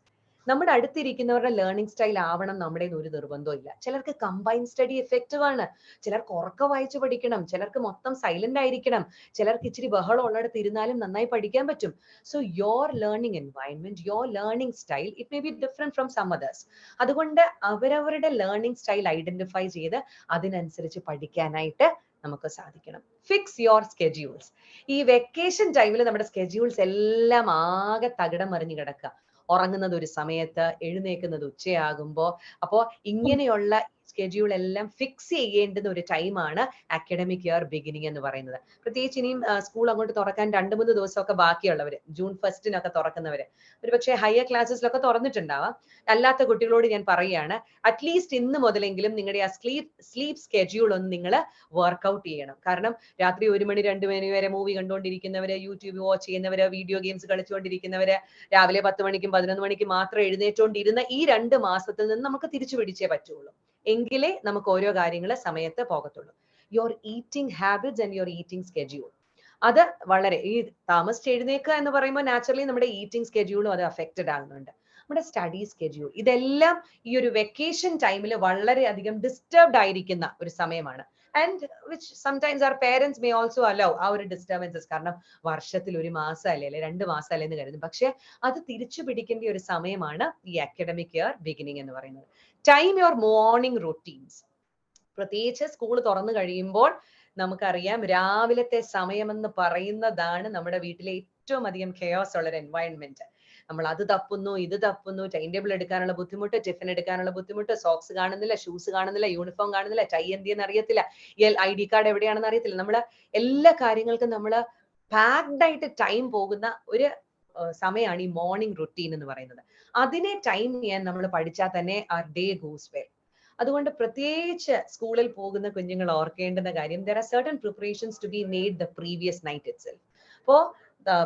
നമ്മുടെ അടുത്തിരിക്കുന്നവരുടെ ലേണിംഗ് സ്റ്റൈൽ ആവണം നമ്മുടെ ഒരു നിർബന്ധവും ഇല്ല. ചിലർക്ക് കമ്പൈൻ സ്റ്റഡി എഫക്റ്റീവ് ആണ്, ചിലർക്ക് ഉറക്കം വായിച്ച് പഠിക്കണം, ചിലർക്ക് മൊത്തം സൈലന്റ് ആയിരിക്കണം, ചിലർക്ക് ഇച്ചിരി ബഹളം ഉള്ളിടത്ത് ഇരുന്നാലും നന്നായി പഠിക്കാൻ പറ്റും. So your learning environment, your learning style it may be different from some others. അതുകൊണ്ട് അവരവരുടെ ലേണിംഗ് സ്റ്റൈൽ ഐഡന്റിഫൈ ചെയ്ത് അതിനനുസരിച്ച് പഠിക്കാനായിട്ട് നമുക്ക് സാധിക്കണം. Fix your schedules. ഈ വെക്കേഷൻ ടൈമിൽ നമ്മുടെ സ്കെഡ്യൂൾസ് എല്ലാം ആകെ തകിടം മറിഞ്ഞു കിടക്കുക. ഉറങ്ങുന്നത് ഒരു സമയത്ത്, എഴുന്നേക്കുന്നത് ഉച്ചയാകുമ്പോൾ. അപ്പോൾ ഇങ്ങനെയുള്ള സ്കെഡ്യൂൾ എല്ലാം ഫിക്സ് ചെയ്യേണ്ടുന്ന ഒരു ടൈമാണ് അക്കാഡമിക് ഇയർ ബിഗിനിങ് എന്ന് പറയുന്നത്. പ്രത്യേകിച്ച് ഇനിയും സ്കൂൾ അങ്ങോട്ട് തുറക്കാൻ 2-3 ദിവസമൊക്കെ ബാക്കിയുള്ളവര്, ജൂൺ 1 തുറക്കുന്നവര്, ഒരു പക്ഷേ ഹയർ ക്ലാസ്സസിലൊക്കെ തുറന്നിട്ടുണ്ടാവാം. അല്ലാത്ത കുട്ടികളോട് ഞാൻ പറയുകയാണ്, അറ്റ്ലീസ്റ്റ് ഇന്ന് മുതലെങ്കിലും നിങ്ങളുടെ ആ സ്ലീപ്പ് സ്കെഡ്യൂൾ ഒന്ന് നിങ്ങൾ വർക്ക്ഔട്ട് ചെയ്യണം. കാരണം രാത്രി 1 മണി 2 മണി വരെ മൂവി കണ്ടുകൊണ്ടിരിക്കുന്നവര്, യൂട്യൂബ് വാച്ച് ചെയ്യുന്നവര്, വീഡിയോ ഗെയിംസ് കളിച്ചുകൊണ്ടിരിക്കുന്നവര്, രാവിലെ 10 മണിക്കും 11 മണിക്കും മാത്രം എഴുന്നേറ്റുകൊണ്ടിരുന്ന ഈ 2 മാസത്തിൽ നിന്ന് നമുക്ക് തിരിച്ചു പിടിച്ചേ പറ്റുള്ളൂ. എങ്കിലേ നമുക്ക് ഓരോ കാര്യങ്ങൾ സമയത്ത് പോകത്തുള്ളൂ. Your eating habits and your eating schedule, അത് വളരെ, ഈ താമസിച്ച് എഴുന്നേക്കുക എന്ന് പറയുമ്പോൾ നാച്ചുറലി നമ്മുടെ ഈറ്റിംഗ് സ്കെഡ്യൂളും അത് അഫക്റ്റഡ് ആകുന്നുണ്ട്. നമ്മുടെ സ്റ്റഡി സ്കെഡ്യൂൾ, ഇതെല്ലാം ഈ ഒരു വെക്കേഷൻ ടൈമിൽ വളരെയധികം ഡിസ്റ്റർബ്ഡ് ആയിരിക്കുന്ന ഒരു സമയമാണ്. And which sometimes our parents may also allow ആ ഒരു ഡിസ്റ്റർബൻസസ്. കാരണം വർഷത്തിൽ 1 മാസം അല്ലേ 2 മാസം അല്ലേ എന്ന് കരുതും. പക്ഷെ അത് തിരിച്ചു പിടിക്കേണ്ട ഒരു സമയമാണ് ഈ അക്കാഡമിക് ഇയർ ബിഗിനിങ് എന്ന് പറയുന്നത്. Time your morning routines. പ്രത്യേകിച്ച് സ്കൂൾ തുറന്നു കഴിയുമ്പോൾ നമുക്കറിയാം രാവിലത്തെ സമയമെന്ന് പറയുന്നതാണ് നമ്മുടെ വീട്ടിലെ ഏറ്റവും അധികം കെയോസ് ഉള്ള ഒരു എൻവയൺമെന്റ്. നമ്മൾ അത് തപ്പുന്നു, ഇത് തപ്പുന്നു, ടൈം ടേബിൾ എടുക്കാനുള്ള ബുദ്ധിമുട്ട്, ടിഫിൻ എടുക്കാനുള്ള ബുദ്ധിമുട്ട്, സോക്സ് കാണുന്നില്ല, ഷൂസ് കാണുന്നില്ല, യൂണിഫോം കാണുന്നില്ല, ടൈ എന്തെന്ന് അറിയത്തില്ല, ID കാർഡ് എവിടെയാണെന്ന് അറിയത്തില്ല. നമ്മള് എല്ലാ കാര്യങ്ങൾക്കും നമ്മള് പാക്ഡ് ആയിട്ട് ടൈം പോകുന്ന ഒരു സമയമാണ് ഈ മോർണിംഗ് റുട്ടീൻ എന്ന് പറയുന്നത്. അതിനെ ടൈം ചെയ്യാൻ നമ്മൾ പഠിച്ചാൽ തന്നെ our day goes well. അതുകൊണ്ട് പ്രത്യേകിച്ച് സ്കൂളിൽ പോകുന്ന കുഞ്ഞുങ്ങൾ ഓർക്കേണ്ടുന്ന കാര്യം, there are certain preparations to be made the previous night itself. അപ്പോ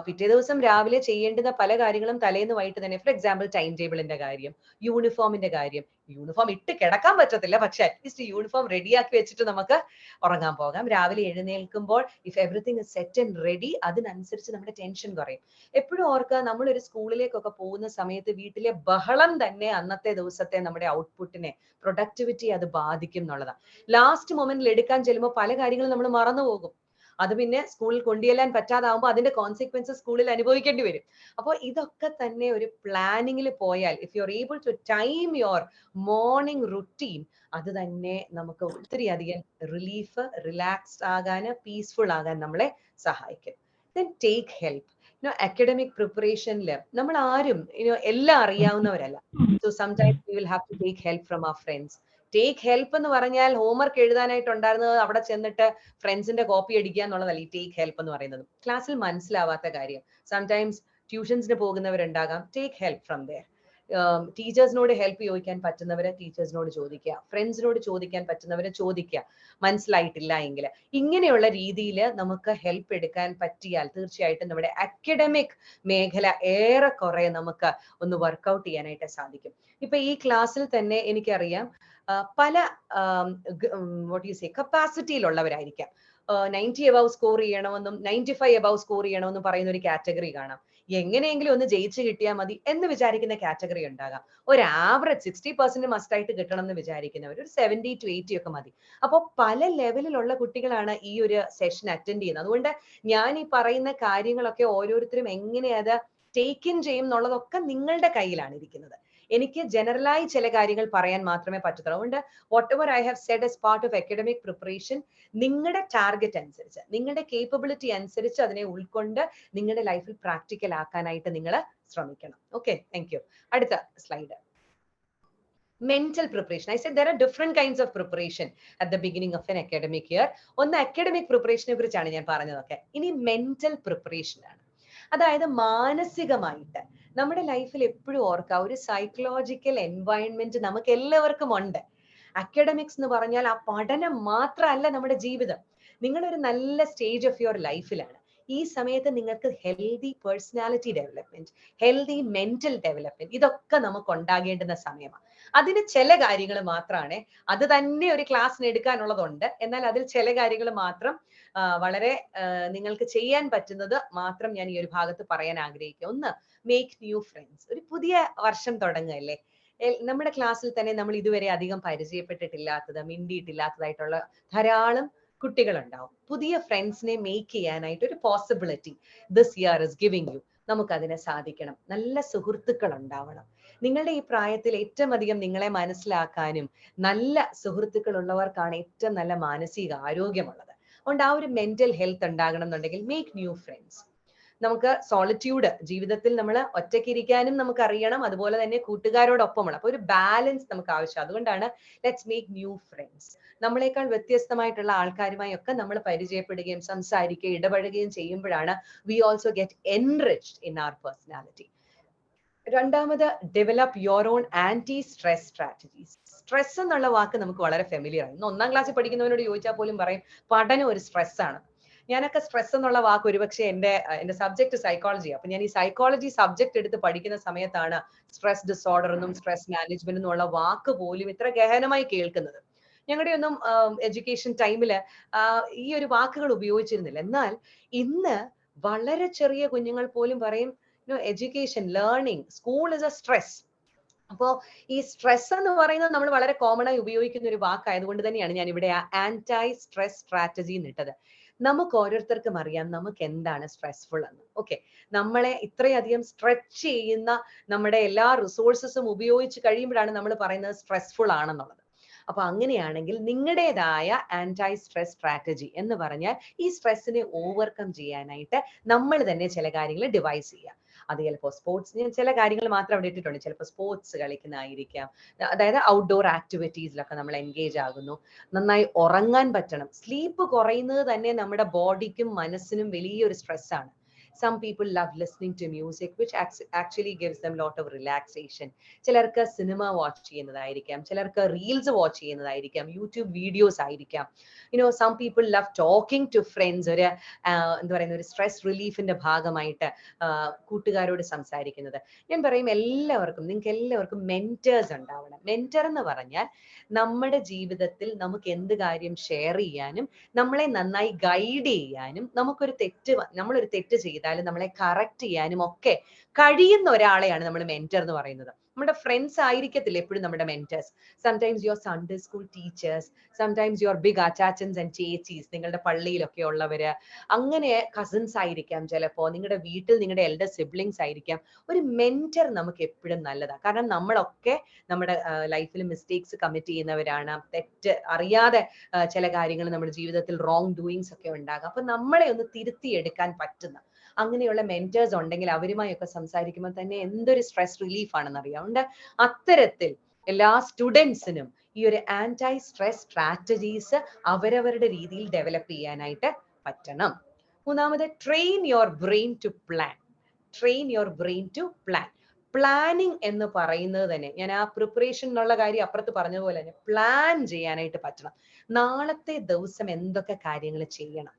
പിറ്റേ ദിവസം രാവിലെ ചെയ്യേണ്ടുന്ന പല കാര്യങ്ങളും തലേന്ന് വൈകിട്ട് തന്നെ, ഫോർ എക്സാമ്പിൾ ടൈം ടേബിളിന്റെ കാര്യം, യൂണിഫോമിന്റെ കാര്യം. യൂണിഫോം ഇട്ട് കിടക്കാൻ പറ്റത്തില്ല, പക്ഷെ അറ്റ്ലീസ്റ്റ് യൂണിഫോം റെഡിയാക്കി വെച്ചിട്ട് നമുക്ക് ഉറങ്ങാൻ പോകാം. രാവിലെ എഴുന്നേൽക്കുമ്പോൾ if everything is set and ready, അതിനനുസരിച്ച് നമ്മുടെ ടെൻഷൻ കുറയും. എപ്പോഴും ഓർക്കുക, നമ്മളൊരു സ്കൂളിലേക്കൊക്കെ പോകുന്ന സമയത്ത് വീട്ടിലെ ബഹളം തന്നെ അന്നത്തെ ദിവസത്തെ നമ്മുടെ ഔട്ട്പുട്ടിനെ, പ്രൊഡക്ടിവിറ്റി അത് ബാധിക്കും എന്നുള്ളതാണ്. ലാസ്റ്റ് മൊമെന്റിൽ എടുക്കാൻ ചെല്ലുമ്പോൾ പല കാര്യങ്ങളും നമ്മൾ മറന്നു പോകും. അത് പിന്നെ സ്കൂളിൽ കൊണ്ടുചെല്ലാൻ പറ്റാതാവുമ്പോൾ അതിന്റെ കോൺസിക്വൻസസ് സ്കൂളിൽ അനുഭവിക്കേണ്ടി വരും. അപ്പോൾ ഇതൊക്കെ തന്നെ ഒരു പ്ലാനിങ്ങിൽ പോയാൽ, if you are able to time your morning routine, അത് തന്നെ നമുക്ക് ഒത്തിരി അധികം റിലീഫ്, റിലാക്സ്ഡ് ആകാൻ, പീസ്ഫുൾ ആകാൻ നമ്മളെ സഹായിക്കും. Then take help. അക്കാഡമിക് പ്രിപ്പറേഷനിൽ നമ്മൾ ആരും എല്ലാം അറിയാവുന്നവരല്ല. So sometimes we will have to take help from our friends. Take help എന്ന് പറഞ്ഞാൽ ഹോംവർക്ക് എഴുതാനായിട്ടുണ്ടായിരുന്നത് അവിടെ ചെന്നിട്ട് ഫ്രണ്ട്സിന്റെ കോപ്പി അടിക്കുക എന്നുള്ളതല്ല ഈ ടേക്ക് ഹെൽപ്പ് എന്ന് പറയുന്നത്. ക്ലാസ്സിൽ മനസ്സിലാവാത്ത കാര്യം, സംടൈംസ് ട്യൂഷൻസിന് പോകുന്നവരുണ്ടാകാം, ടേക്ക് ഹെൽപ്പ് ഫ്രം ദെയർ. ടീച്ചേഴ്സിനോട് ഹെൽപ്പ് ചോദിക്കാൻ പറ്റുന്നവരെ ടീച്ചേഴ്സിനോട് ചോദിക്കുക, ഫ്രണ്ട്സിനോട് ചോദിക്കാൻ പറ്റുന്നവരെ ചോദിക്കുക, മനസ്സിലായിട്ടില്ല എങ്കിൽ. ഇങ്ങനെയുള്ള രീതിയിൽ നമുക്ക് ഹെൽപ്പ് എടുക്കാൻ പറ്റിയാൽ തീർച്ചയായിട്ടും നമ്മുടെ അക്കാഡമിക് മേഖല ഏറെക്കുറെ നമുക്ക് ഒന്ന് വർക്ക്ഔട്ട് ചെയ്യാനായിട്ട് സാധിക്കും. ഇപ്പൊ ഈ ക്ലാസ്സിൽ തന്നെ എനിക്കറിയാം പല കപ്പാസിറ്റിയിലുള്ളവരായിരിക്കാം. 90 above സ്കോർ ചെയ്യണമെന്നും 95 above സ്കോർ ചെയ്യണമെന്നും പറയുന്ന ഒരു കാറ്റഗറി കാണാം. എങ്ങനെയെങ്കിലും ഒന്ന് ജയിച്ചു കിട്ടിയാൽ മതി എന്ന് വിചാരിക്കുന്ന കാറ്റഗറി ഉണ്ടാകാം. ഒരു ആവറേജ് 60% മസ്റ്റായിട്ട് കിട്ടണം എന്ന് വിചാരിക്കുന്നവർ ഒരു 70 to 80 ഒക്കെ മതി. അപ്പോൾ പല ലെവലിലുള്ള കുട്ടികളാണ് ഈ ഒരു സെഷൻ അറ്റൻഡ് ചെയ്യുന്നത്. അതുകൊണ്ട് ഞാൻ ഈ പറയുന്ന കാര്യങ്ങളൊക്കെ ഓരോരുത്തരും എങ്ങനെ അത് ടേക്ക് ഇൻ ചെയ്യും എന്നുള്ളതൊക്കെ നിങ്ങളുടെ കയ്യിലാണ് ഇരിക്കുന്നത്. എനിക്ക് ജനറലായി ചില കാര്യങ്ങൾ പറയാൻ മാത്രമേ പറ്റത്തുള്ളൂ. അതുകൊണ്ട് what ever I have said as part of academic preparation, നിങ്ങളുടെ ടാർഗറ്റ് അനുസരിച്ച്, നിങ്ങളുടെ കേപ്പബിലിറ്റി അനുസരിച്ച് അതിനെ ഉൾക്കൊണ്ട് നിങ്ങളുടെ ലൈഫിൽ പ്രാക്ടിക്കൽ ആക്കാനായിട്ട് നിങ്ങൾ ശ്രമിക്കണം. Okay, thank you. അടുത്ത slide. Mental preparation. I said there are different kinds of preparation at the beginning of an academic year. ഒന്ന് അക്കാഡമിക് പ്രിപ്പറേഷനെ കുറിച്ചാണ് ഞാൻ പറഞ്ഞതൊക്കെ. ഇനി മെന്റൽ പ്രിപ്പറേഷൻ ആണ്. അതായത് മാനസികമായിട്ട് നമ്മുടെ ലൈഫിൽ എപ്പോഴും ഓർക്കുക, ഒരു സൈക്കോളജിക്കൽ എൻവയൺമെന്റ് നമുക്ക് എല്ലാവർക്കും ഉണ്ട്. അക്കാഡമിക്സ് എന്ന് പറഞ്ഞാൽ ആ പഠനം മാത്രമല്ല നമ്മുടെ ജീവിതം. നിങ്ങളൊരു നല്ല സ്റ്റേജ് ഓഫ് യുവർ ലൈഫിലാണ്. ഈ സമയത്ത് നിങ്ങൾക്ക് healthy personality development, healthy mental development, ഇതൊക്കെ നമുക്ക് ഉണ്ടാകേണ്ടുന്ന സമയമാണ്. അതിന് ചില കാര്യങ്ങൾ മാത്രമാണ്, അത് തന്നെ ഒരു ക്ലാസ്സിന് എടുക്കാനുള്ളതുണ്ട്. എന്നാൽ അതിൽ ചില കാര്യങ്ങൾ മാത്രം വളരെ നിങ്ങൾക്ക് ചെയ്യാൻ പറ്റുന്നത് മാത്രം ഞാൻ ഈ ഒരു ഭാഗത്ത് പറയാൻ ആഗ്രഹിക്കുക. ഒന്ന്, മേക്ക് ന്യൂ ഫ്രണ്ട്സ്. ഒരു പുതിയ വർഷം തുടങ്ങുകയല്ലേ, നമ്മുടെ ക്ലാസ്സിൽ തന്നെ നമ്മൾ ഇതുവരെ അധികം പരിചയപ്പെട്ടിട്ടില്ലാത്തത്, മിണ്ടിയിട്ടില്ലാത്തതായിട്ടുള്ള ധാരാളം കുട്ടികളുണ്ടാവും. പുതിയ ഫ്രണ്ട്സിനെ മേക്ക് ചെയ്യാനായിട്ട് ഒരു possibility this year is giving you. നമുക്കതിനെ സാധിക്കണം. നല്ല സുഹൃത്തുക്കൾ ഉണ്ടാവണം. നിങ്ങളുടെ ഈ പ്രായത്തിൽ ഏറ്റവും അധികം നിങ്ങളെ മനസ്സിലാക്കാനും നല്ല സുഹൃത്തുക്കൾ ഉള്ളവർക്കാണ് ഏറ്റവും നല്ല മാനസിക ആരോഗ്യമുള്ളത്. അതുകൊണ്ട് ആ ഒരു മെന്റൽ ഹെൽത്ത് ഉണ്ടാകണം എന്നുണ്ടെങ്കിൽ മേക്ക് ന്യൂ ഫ്രണ്ട്സ്. നമുക്ക് സോളിറ്റ്യൂഡ്, ജീവിതത്തിൽ നമ്മൾ ഒറ്റയ്ക്കിരിക്കാനും നമുക്ക് അറിയണം, അതുപോലെ തന്നെ കൂട്ടുകാരോടൊപ്പമുള്ള, അപ്പൊ ഒരു ബാലൻസ് നമുക്ക് ആവശ്യം. അതുകൊണ്ടാണ് ലെറ്റ്സ് മേക്ക് ന്യൂ ഫ്രണ്ട്സ്. നമ്മളെക്കാൾ വ്യത്യസ്തമായിട്ടുള്ള ആൾക്കാരുമായി ഒക്കെ നമ്മൾ പരിചയപ്പെടുകയും സംസാരിക്കുകയും ഇടപഴകുകയും ചെയ്യുമ്പോഴാണ് we also get enriched in our personality. രണ്ടാമത്, develop your own anti stress strategies. Stress എന്നുള്ള വാക്ക് നമുക്ക് വളരെ ഫെമിലിയർ ആണ്. ഇന്ന് 1ാം ക്ലാസ്സിൽ പഠിക്കുന്നവരോട് ചോദിച്ചാൽ പോലും പറയും പഠനം ഒരു സ്ട്രെസ് ആണ്. ഞാനൊക്കെ സ്ട്രെസ് എന്നുള്ള വാക്ക് ഒരുപക്ഷെ എന്റെ സബ്ജക്ട് സൈക്കോളജി, അപ്പൊ ഞാൻ ഈ സൈക്കോളജി സബ്ജക്ട് എടുത്ത് പഠിക്കുന്ന സമയത്താണ് സ്ട്രെസ് ഡിസോർഡർ എന്നും സ്ട്രെസ് മാനേജ്മെന്റ് എന്നുള്ള വാക്ക് പോലും ഇത്ര ഗഹനമായി കേൾക്കുന്നത്. ഞങ്ങളുടെ ഒന്നും എഡ്യൂക്കേഷൻ ടൈമില് ഈ ഒരു വാക്കുകൾ ഉപയോഗിച്ചിരുന്നില്ല. എന്നാൽ ഇന്ന് വളരെ ചെറിയ കുഞ്ഞുങ്ങൾ പോലും പറയും education, learning, school is A stress. അപ്പോൾ ഈ സ്ട്രെസ് എന്ന് പറയുന്നത് നമ്മൾ വളരെ കോമൺ ആയി ഉപയോഗിക്കുന്ന ഒരു വാക്കായതുകൊണ്ട് തന്നെയാണ് ഞാൻ ഇവിടെ ആന്റൈ സ്ട്രെസ് സ്ട്രാറ്റജി എന്നിട്ടത്. നമുക്ക് ഓരോരുത്തർക്കും അറിയാം നമുക്ക് എന്താണ് സ്ട്രെസ്ഫുൾ എന്ന്. ഓക്കെ, നമ്മളെ ഇത്രയധികം സ്ട്രെച്ച് ചെയ്യുന്ന നമ്മുടെ എല്ലാ റിസോഴ്സസും ഉപയോഗിച്ച് കഴിയുമ്പോഴാണ് നമ്മൾ പറയുന്നത് സ്ട്രെസ്ഫുൾ ആണെന്നുള്ളത്. അപ്പൊ അങ്ങനെയാണെങ്കിൽ നിങ്ങളുടേതായ ആന്റൈ സ്ട്രെസ് സ്ട്രാറ്റജി എന്ന് പറഞ്ഞാൽ ഈ സ്ട്രെസ്സിനെ ഓവർകം ചെയ്യാനായിട്ട് നമ്മൾ തന്നെ ചില കാര്യങ്ങൾ ഡിവൈസ് ചെയ്യുക. അത് ചിലപ്പോൾ സ്പോർട്സ്, ഞാൻ ചില കാര്യങ്ങൾ മാത്രം അവിടെ ഇട്ടിട്ടുണ്ട്. ചിലപ്പോൾ സ്പോർട്സ് കളിക്കുന്നതായിരിക്കാം, അതായത് ഔട്ട്ഡോർ ആക്ടിവിറ്റീസിലൊക്കെ നമ്മൾ എൻഗേജ് ആകുന്നു. നന്നായി ഉറങ്ങാൻ പറ്റണം. സ്ലീപ്പ് കുറയുന്നത് തന്നെ നമ്മുടെ ബോഡിക്കും മനസ്സിനും വലിയൊരു സ്ട്രെസ്സാണ്. Some people love listening to music, which actually gives them a lot of relaxation. ചിലർക്ക് സിനിമ വാച്ച് ചെയ്യുന്നതായിരിക്കാം, ചിലർക്ക് റീൽസ് വാച്ച് ചെയ്യുന്നതായിരിക്കാം, യൂട്യൂബ് വീഡിയോസ് ആയിരിക്കാം. Some people love talking to friends. ഒരു എന്താ പറയുന്ന ഒരു സ്ട്രെസ് റിലീഫിന്റെ ഭാഗമായിട്ട് കൂട്ടുകാരോട് സംസാരിക്കുന്നത്. ഞാൻ പറയും നിങ്ങൾക്ക് എല്ലാവർക്കും മെന്റേഴ്സ് ഉണ്ടാവണം. മെന്റർ എന്ന് പറഞ്ഞാൽ നമ്മുടെ ജീവിതത്തിൽ നമുക്ക് എന്ത് കാര്യം ഷെയർ ചെയ്യാനും നമ്മളെ നന്നായി ഗൈഡ് ചെയ്യാനും നമ്മളൊരു തെറ്റ് ചെയ്താൽ നമ്മളെ കറക്റ്റ് ചെയ്യാനും ഒക്കെ കഴിയുന്ന ഒരാളെയാണ് നമ്മൾ മെന്റർ എന്ന് പറയുന്നത്. നമ്മുടെ ഫ്രണ്ട്സ് ആയിരിക്കത്തില്ല എപ്പോഴും നമ്മുടെ mentors. Sometimes your Sunday school teachers, sometimes your big അച്ചാച്ചൻസ് ആൻഡ് ചേച്ചീസ്, നിങ്ങളുടെ പള്ളിയിലൊക്കെ ഉള്ളവര്, അങ്ങനെ കസിൻസ് ആയിരിക്കാം, ചിലപ്പോ നിങ്ങളുടെ വീട്ടിൽ നിങ്ങളുടെ എൽഡർ സിബ്ലിങ്സ് ആയിരിക്കാം. ഒരു മെന്റർ നമുക്ക് എപ്പോഴും നല്ലതാണ്. കാരണം നമ്മളൊക്കെ നമ്മുടെ ലൈഫിൽ മിസ്റ്റേക്സ് കമ്മിറ്റ് ചെയ്യുന്നവരാണ്. തെറ്റ് അറിയാതെ ചില കാര്യങ്ങൾ നമ്മുടെ ജീവിതത്തിൽ റോങ് ഡൂയിങ്സ് ഒക്കെ ഉണ്ടാകും. അപ്പൊ നമ്മളെ ഒന്ന് തിരുത്തിയെടുക്കാൻ പറ്റുന്ന അങ്ങനെയുള്ള മെന്റേഴ്സ് ഉണ്ടെങ്കിൽ അവരുമായൊക്കെ സംസാരിക്കുമ്പോൾ തന്നെ എന്തൊരു സ്ട്രെസ് റിലീഫ് ആണെന്ന് അറിയാം. അതുകൊണ്ട് അത്തരത്തിൽ എല്ലാ സ്റ്റുഡൻസിനും ഈ ഒരു ആന്റൈ സ്ട്രെസ് സ്ട്രാറ്റജീസ് അവരവരുടെ രീതിയിൽ ഡെവലപ്പ് ചെയ്യാനായിട്ട് പറ്റണം. മൂന്നാമത്, train your brain to plan. Train your brain to plan. Planning എന്ന് പറയുന്നത് തന്നെ, ഞാൻ ആ പ്രിപ്പറേഷൻ എന്നുള്ള കാര്യം അപ്പുറത്ത് പറഞ്ഞതുപോലെ തന്നെ പ്ലാൻ ചെയ്യാനായിട്ട് പറ്റണം. നാളത്തെ ദിവസം എന്തൊക്കെ കാര്യങ്ങൾ ചെയ്യണം,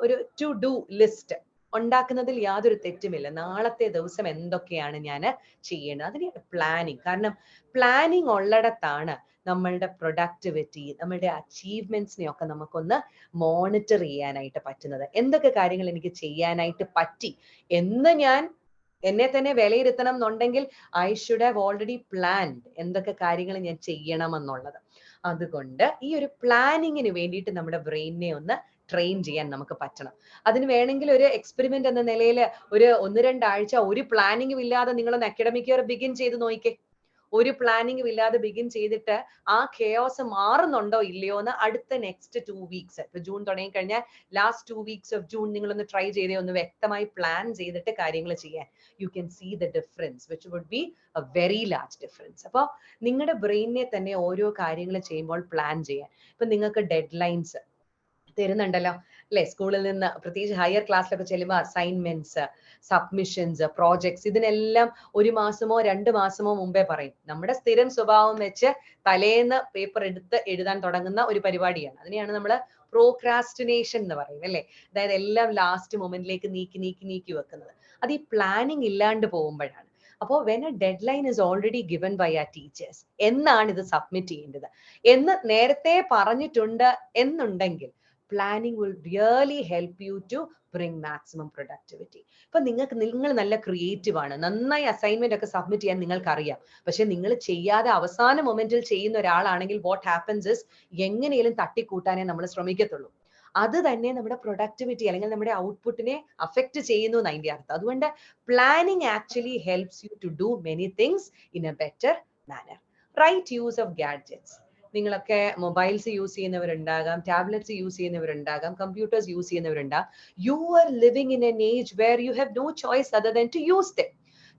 ഒരു ടു ഡു ലിസ്റ്റ് ഉണ്ടാക്കുന്നതിൽ യാതൊരു തെറ്റുമില്ല. നാളത്തെ ദിവസം എന്തൊക്കെയാണ് ഞാൻ ചെയ്യേണ്ടത്, അതിനെയാണ് പ്ലാനിങ്. കാരണം പ്ലാനിങ് ഉള്ളിടത്താണ് നമ്മളുടെ പ്രൊഡക്ടിവിറ്റി, നമ്മളുടെ അച്ചീവ്മെന്റ്സിനെ ഒക്കെ നമുക്കൊന്ന് മോണിറ്റർ ചെയ്യാനായിട്ട് പറ്റുന്നത്. എന്തൊക്കെ കാര്യങ്ങൾ എനിക്ക് ചെയ്യാനായിട്ട് പറ്റി എന്ന് ഞാൻ എന്നെ തന്നെ വിലയിരുത്തണം എന്നുണ്ടെങ്കിൽ I should have already planned എന്തൊക്കെ കാര്യങ്ങൾ ഞാൻ ചെയ്യണമെന്നുള്ളത്. അതുകൊണ്ട് ഈ ഒരു പ്ലാനിങ്ങിന് വേണ്ടിയിട്ട് നമ്മുടെ ബ്രെയിനിനെ ഒന്ന് ട്രെയിൻ ചെയ്യാൻ നമുക്ക് പറ്റണം. അതിന് വേണമെങ്കിൽ ഒരു എക്സ്പെരിമെന്റ് എന്ന നിലയിൽ ഒരു 1-2 ആഴ്ച ഒരു പ്ലാനിങ്ങും ഇല്ലാതെ നിങ്ങളൊന്ന് അക്കാഡമിക് ഇയർ ബിഗിൻ ചെയ്ത് നോക്കിക്കേ. ഒരു പ്ലാനിങ്ങും ഇല്ലാതെ ബിഗിൻ ചെയ്തിട്ട് ആ കെയോസ് മാറുന്നുണ്ടോ ഇല്ലയോ എന്ന് അടുത്ത നെക്സ്റ്റ് 2 വീക്സ്, ഇപ്പൊ ജൂൺ തുടങ്ങി കഴിഞ്ഞാൽ ലാസ്റ്റ് 2 വീക്സ് ഓഫ് ജൂൺ നിങ്ങളൊന്ന് ട്രൈ ചെയ്തേ, ഒന്ന് വ്യക്തമായി പ്ലാൻ ചെയ്തിട്ട് കാര്യങ്ങൾ ചെയ്യാൻ. You can see the difference which would be a very large difference. അപ്പോൾ നിങ്ങളുടെ ബ്രെയിനിനെ തന്നെ ഓരോ കാര്യങ്ങൾ ചെയ്യുമ്പോൾ പ്ലാൻ ചെയ്യാൻ. ഇപ്പൊ നിങ്ങൾക്ക് ഡെഡ് ലൈൻസ് തരുന്നുണ്ടല്ലോ അല്ലെ, സ്കൂളിൽ നിന്ന് പ്രത്യേകിച്ച് ഹയർ ക്ലാസ്സിലൊക്കെ ചെല്ലുമ്പോൾ അസൈൻമെന്റ്സ്, സബ്മിഷൻസ്, പ്രോജക്ട്സ്, ഇതിനെല്ലാം 1 മാസമോ 2 മാസമോ മുമ്പേ പറയും. നമ്മുടെ സ്ഥിരം സ്വഭാവം വെച്ച് തലേന്ന് പേപ്പർ എടുത്ത് എഴുതാൻ തുടങ്ങുന്ന ഒരു പരിപാടിയാണ്. അതിനെയാണ് നമ്മൾ പ്രോക്രാസ്റ്റിനേഷൻ എന്ന് പറയും അല്ലെ. അതായത് എല്ലാം ലാസ്റ്റ് മൊമെന്റിലേക്ക് നീക്കി വെക്കുന്നത്. അത് ഈ പ്ലാനിങ് ഇല്ലാണ്ട് പോകുമ്പോഴാണ്. അപ്പോൾ when a deadline is already given by ആ ടീച്ചേഴ്സ്, എന്നാണ് ഇത് സബ്മിറ്റ് ചെയ്യേണ്ടത് എന്ന് നേരത്തെ പറഞ്ഞിട്ടുണ്ട് എന്നുണ്ടെങ്കിൽ planning will really help you to bring maximum productivity. ഇപ്പൊ നിങ്ങൾ നല്ല ക്രിയേറ്റീവ് ആണ്, നന്നായി അസൈൻമെന്റ് ഒക്കെ സബ്മിറ്റ് ചെയ്യാൻ നിങ്ങൾക്ക് അറിയാം. പക്ഷെ നിങ്ങൾ ചെയ്യാതെ അവസാന മൊമെന്റിൽ ചെയ്യുന്ന ഒരാളാണെങ്കിൽ വാട്ട് ഹാപ്പൻസ് ഇസ് എങ്ങനെയും തട്ടിക്കൂട്ടാനേ നമ്മൾ ശ്രമിക്കത്തുള്ളൂ. അത് തന്നെ നമ്മുടെ പ്രൊഡക്ടിവിറ്റി അല്ലെങ്കിൽ നമ്മുടെ ഔട്ട്പുട്ടിനെ അഫക്റ്റ് ചെയ്യുന്നു എന്ന് അതിന്റെ അർത്ഥം. അതുകൊണ്ട് planning actually helps you to do many things in a better manner. Right use of gadgets. നിങ്ങളൊക്കെ മൊബൈൽസ് യൂസ് ചെയ്യുന്നവരുണ്ടാകാം, ടാബ്ലറ്റ്സ് യൂസ് ചെയ്യുന്നവരുണ്ടാകാം, കമ്പ്യൂട്ടേഴ്സ് യൂസ് ചെയ്യുന്നവരുണ്ടാകാം. You are living in an age where you have no choice other than to use them.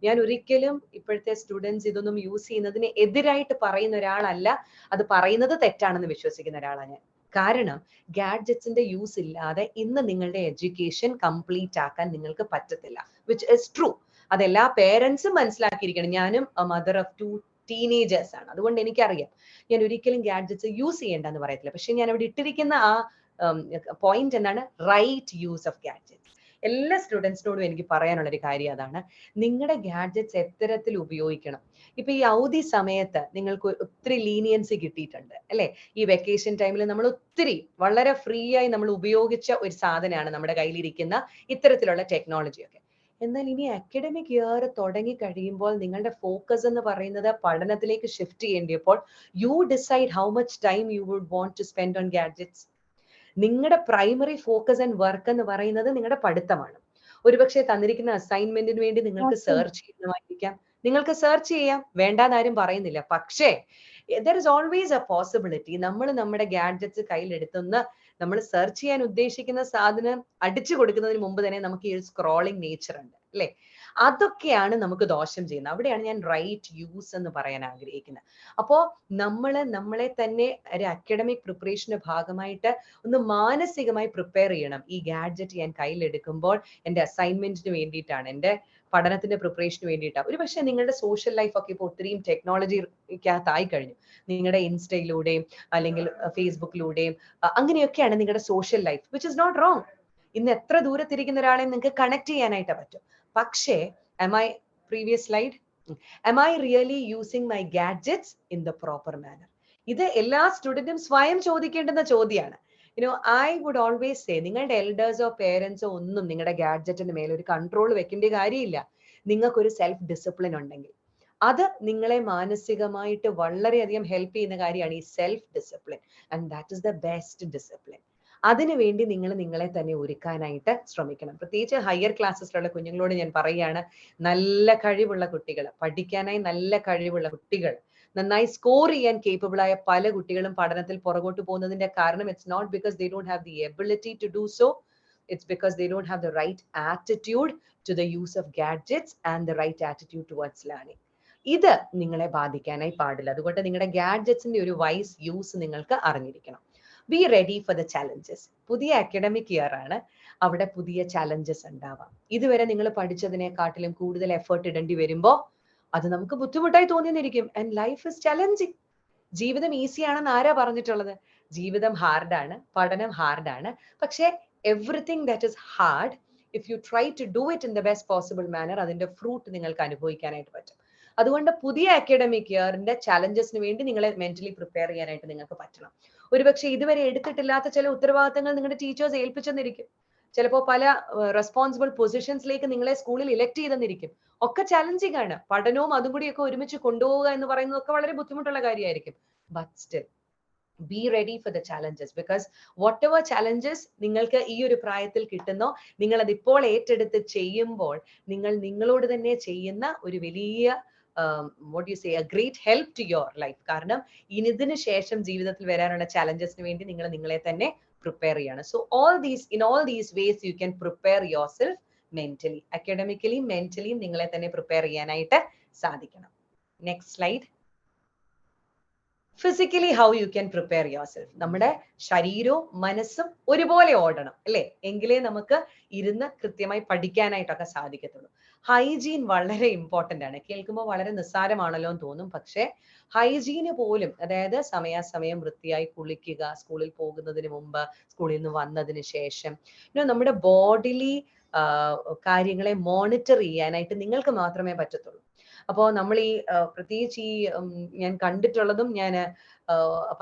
ഞാൻ ഒരിക്കലും ഇപ്പോഴത്തെ students ഇതൊന്നും use ചെയ്യുന്നതിന് എതിരായിട്ട് പറയുന്ന ഒരാളല്ല. അത് പറയുന്നത് തെറ്റാണെന്ന് വിശ്വസിക്കുന്ന ഒരാളാണ് ഞാൻ. കാരണം ഗാഡ്ജറ്റ്സിന്റെ യൂസ് ഇല്ലാതെ ഇന്ന് നിങ്ങളുടെ എഡ്യൂക്കേഷൻ കംപ്ലീറ്റ് ആക്കാൻ നിങ്ങൾക്ക് പറ്റത്തില്ല, വിച്ച് ഇസ് ട്രൂ. അതെല്ലാ പേരൻസും മനസ്സിലാക്കിയിരിക്കണം. ഞാനും മദർ ഓഫ് 2 ടീനേജേഴ്സ് ആണ്. അതുകൊണ്ട് എനിക്കറിയാം ഞാൻ ഒരിക്കലും ഗാഡ്ജറ്റ്സ് യൂസ് ചെയ്യേണ്ടെന്ന് പറയത്തില്ല. പക്ഷെ ഞാൻ അവിടെ ഇട്ടിരിക്കുന്ന ആ പോയിന്റ് എന്താണ്, റൈറ്റ് യൂസ് ഓഫ് ഗാഡ്ജറ്റ്സ്. എല്ലാ സ്റ്റുഡൻസിനോടും എനിക്ക് പറയാനുള്ളൊരു കാര്യം അതാണ്, നിങ്ങളുടെ ഗാഡ്ജറ്റ്സ് എത്തരത്തിൽ ഉപയോഗിക്കണം. ഇപ്പൊ ഈ അവധി സമയത്ത് നിങ്ങൾക്ക് ഒത്തിരി ലീനിയൻസി കിട്ടിയിട്ടുണ്ട് അല്ലെ. ഈ വെക്കേഷൻ ടൈമിൽ നമ്മൾ ഒത്തിരി വളരെ ഫ്രീ ആയി നമ്മൾ ഉപയോഗിച്ച ഒരു സാധനമാണ് നമ്മുടെ കയ്യിലിരിക്കുന്ന ഇത്തരത്തിലുള്ള ടെക്നോളജിയൊക്കെ. എന്നാൽ ഇനി അക്കാഡമിക് ഇയർ തുടങ്ങി കഴിയുമ്പോൾ നിങ്ങളുടെ ഫോക്കസ് എന്ന് പറയുന്നത് പഠനത്തിലേക്ക് ഷിഫ്റ്റ് ചെയ്യേണ്ടിയപ്പോൾ you decide how much time you would want to spend on gadgets. നിങ്ങളുടെ പ്രൈമറി ഫോക്കസ് ആൻഡ് വർക്ക് എന്ന് പറയുന്നത് നിങ്ങളുടെ പഠിത്തമാണ്. ഒരുപക്ഷെ തന്നിരിക്കുന്ന അസൈൻമെന്റിന് വേണ്ടി നിങ്ങൾക്ക് സെർച്ച് ചെയ്യണമായിരിക്കാം. നിങ്ങൾക്ക് സെർച്ച് ചെയ്യാം, വേണ്ടാന്ന് ആരും പറയുന്നില്ല. പക്ഷേ there is always A possibility നമ്മൾ നമ്മുടെ ഗാഡ്ജറ്റ്സ് കയ്യിലെടുത്തുന്ന നമ്മൾ സെർച്ച് ചെയ്യാൻ ഉദ്ദേശിക്കുന്ന സാധനം അടിച്ചു കൊടുക്കുന്നതിന് മുമ്പ് തന്നെ നമുക്ക് ഈ ഒരു സ്ക്രോളിംഗ് നേച്ചർ ഉണ്ട് അല്ലെ? അതൊക്കെയാണ് നമുക്ക് ദോഷം ചെയ്യുന്നത്. അവിടെയാണ് ഞാൻ റൈറ്റ് യൂസ് എന്ന് പറയാൻ ആഗ്രഹിക്കുന്നത്. അപ്പോ നമ്മളെ തന്നെ ഒരു അക്കാഡമിക് പ്രിപ്പറേഷന്റെ ഭാഗമായിട്ട് ഒന്ന് മാനസികമായി പ്രിപ്പയർ ചെയ്യണം. ഈ ഗാഡ്ജറ്റ് ഞാൻ കയ്യിലെടുക്കുമ്പോൾ എൻ്റെ അസൈൻമെന്റിന് വേണ്ടിയിട്ടാണ്, എൻ്റെ പഠനത്തിന്റെ പ്രിപ്പറേഷന് വേണ്ടിയിട്ടാണ്. ഒരു പക്ഷേ നിങ്ങളുടെ സോഷ്യൽ ലൈഫ് ഒക്കെ ഇപ്പോൾ ഒത്തിരിയും ടെക്നോളജിക്കകത്തായി കഴിഞ്ഞു. നിങ്ങളുടെ ഇൻസ്റ്റയിലൂടെയും അല്ലെങ്കിൽ ഫേസ്ബുക്കിലൂടെയും അങ്ങനെയൊക്കെയാണ് നിങ്ങളുടെ social life, which is not wrong. ഇന്ന് എത്ര ദൂരത്തിരിക്കുന്ന ഒരാളെ നിങ്ങൾക്ക് കണക്ട് ചെയ്യാനായിട്ട് പറ്റും. പക്ഷേ previous slide, am I really using my gadgets in the proper manner? ഇത് എല്ലാ സ്റ്റുഡന്റും സ്വയം ചോദിക്കേണ്ടുന്ന ചോദ്യമാണ്. I would always say, നിങ്ങളുടെ എൽഡേഴ്സോ പേരൻസോ ഒന്നും നിങ്ങളുടെ ഗാഡ്ജറ്റിന് മേലെ ഒരു കൺട്രോൾ വെക്കേണ്ട കാര്യമില്ല. നിങ്ങൾക്കൊരു സെൽഫ് ഡിസിപ്ലിൻ ഉണ്ടെങ്കിൽ അത് നിങ്ങളെ മാനസികമായിട്ട് വളരെയധികം ഹെൽപ്പ് ചെയ്യുന്ന കാര്യമാണ് ഈ self discipline. And that is the best discipline. അതിനുവേണ്ടി നിങ്ങൾ നിങ്ങളെ തന്നെ ഒരുക്കാനായിട്ട് ശ്രമിക്കണം. പ്രത്യേകിച്ച് ഹയർ ക്ലാസ്സസിലുള്ള കുഞ്ഞുങ്ങളോട് ഞാൻ പറയുകയാണ്, നല്ല കഴിവുള്ള കുട്ടികൾ, പഠിക്കാനായി നല്ല കഴിവുള്ള കുട്ടികൾ, നന്നായി സ്കോർ ചെയ്യാൻ കേപ്പബിൾ ആയ പല കുട്ടികളും പഠനത്തിൽ പുറകോട്ട് പോകുന്നതിന്റെ കാരണം it's not because they don't have the ability to do so, it's because they don't have the right attitude to the use of gadgets and the right attitude towards learning. ഇത് നിങ്ങളെ ബാധിക്കാനായി പാടില്ല. അതുകൊണ്ട് നിങ്ങളുടെ ഗാഡ്ജറ്റ്സിന്റെ ഒരു വൈസ് യൂസ് നിങ്ങൾക്ക് അറിഞ്ഞിരിക്കണം. Be ready for the challenges. പുതിയ academic year ആണ്, അവിടെ പുതിയ ചലഞ്ചസ് ഉണ്ടാവാം. ഇതുവരെ നിങ്ങൾ പഠിച്ചതിനെക്കാട്ടിലും കൂടുതൽ എഫേർട്ട് ഇടേണ്ടി വരുമ്പോൾ അത് നമുക്ക് ബുദ്ധിമുട്ടായി തോന്നിയിരിക്കും. And life is challenging. ജീവിതം ഈസി ആണെന്ന് ആരാ പറഞ്ഞിട്ടുള്ളത്? ജീവിതം ഹാർഡാണ്, പഠനം ഹാർഡാണ്. പക്ഷേ everything that is hard, if you try to do it in the best possible manner, അതിന്റെ ഫ്രൂട്ട് നിങ്ങൾക്ക് അനുഭവിക്കാനായിട്ട് പറ്റും. അതുകൊണ്ട് പുതിയ അക്കാഡമിക് ഇയറിന്റെ ചലഞ്ചസിന് വേണ്ടി നിങ്ങളെ മെന്റലി പ്രിപ്പയർ ചെയ്യാനായിട്ട് നിങ്ങൾക്ക് പറ്റണം. ഒരുപക്ഷെ ഇതുവരെ എടുത്തിട്ടില്ലാത്ത ചില ഉത്തരവാദിത്തങ്ങൾ നിങ്ങളുടെ ടീച്ചേഴ്സ് ഏൽപ്പിച്ചെന്നിരിക്കും. ചിലപ്പോൾ പല റെസ്പോൺസിബിൾ പൊസിഷൻസിലേക്ക് നിങ്ങളെ സ്കൂളിൽ ഇലക്ട് ചെയ്തെന്നിരിക്കും. ഒക്കെ ചലഞ്ചിങ് ആണ്. പഠനവും അതും കൂടിയൊക്കെ ഒരുമിച്ച് കൊണ്ടുപോവുക എന്ന് പറയുന്നതൊക്കെ വളരെ ബുദ്ധിമുട്ടുള്ള കാര്യമായിരിക്കും. But still be ready for the challenges, because what ever challenges നിങ്ങൾക്ക് ഈ ഒരു പ്രായത്തിൽ കിട്ടുന്നോ, നിങ്ങൾ അത് ഇപ്പോൾ ഏറ്റെടുത്ത് ചെയ്യുമ്പോൾ നിങ്ങൾ നിങ്ങളോട് തന്നെ ചെയ്യുന്ന ഒരു വലിയ what you say, a great help to your life. കാരണം ഇതിന് ശേഷം ജീവിതത്തിൽ വരാനുള്ള ചലഞ്ചസിന് വേണ്ടി നിങ്ങൾ നിങ്ങളെ തന്നെ പ്രിപ്പയർ ചെയ്യണം. So in all these ways you can prepare yourself mentally, academically, mentally നിങ്ങളെ തന്നെ പ്രിപ്പയർ ചെയ്യാനായിട്ട് സാധിക്കണം. Next slide. Physically how you can prepare your self. നമ്മുടെ ശരീരവും മനസ്സും ഒരുപോലെ ഓടണം അല്ലെ, എങ്കിലേ നമുക്ക് ഇരുന്ന് കൃത്യമായി പഠിക്കാനായിട്ടൊക്കെ സാധിക്കത്തുള്ളൂ. ഹൈജീൻ വളരെ ഇമ്പോർട്ടന്റ് ആണ്. കേൾക്കുമ്പോൾ വളരെ നിസ്സാരമാണല്ലോ എന്ന് തോന്നും, പക്ഷെ ഹൈജീന് പോലും, അതായത് സമയാസമയം വൃത്തിയായി കുളിക്കുക, സ്കൂളിൽ പോകുന്നതിന് മുമ്പ്, സ്കൂളിൽ നിന്ന് വന്നതിന് ശേഷം, നമ്മുടെ ബോഡിലി കാര്യങ്ങളെ മോണിറ്റർ ചെയ്യാനായിട്ട് നിങ്ങൾക്ക് മാത്രമേ പറ്റത്തുള്ളൂ. അപ്പോൾ നമ്മൾ ഈ പ്രത്യേകിച്ച് ഈ ഞാൻ കണ്ടിട്ടുള്ളതും ഞാൻ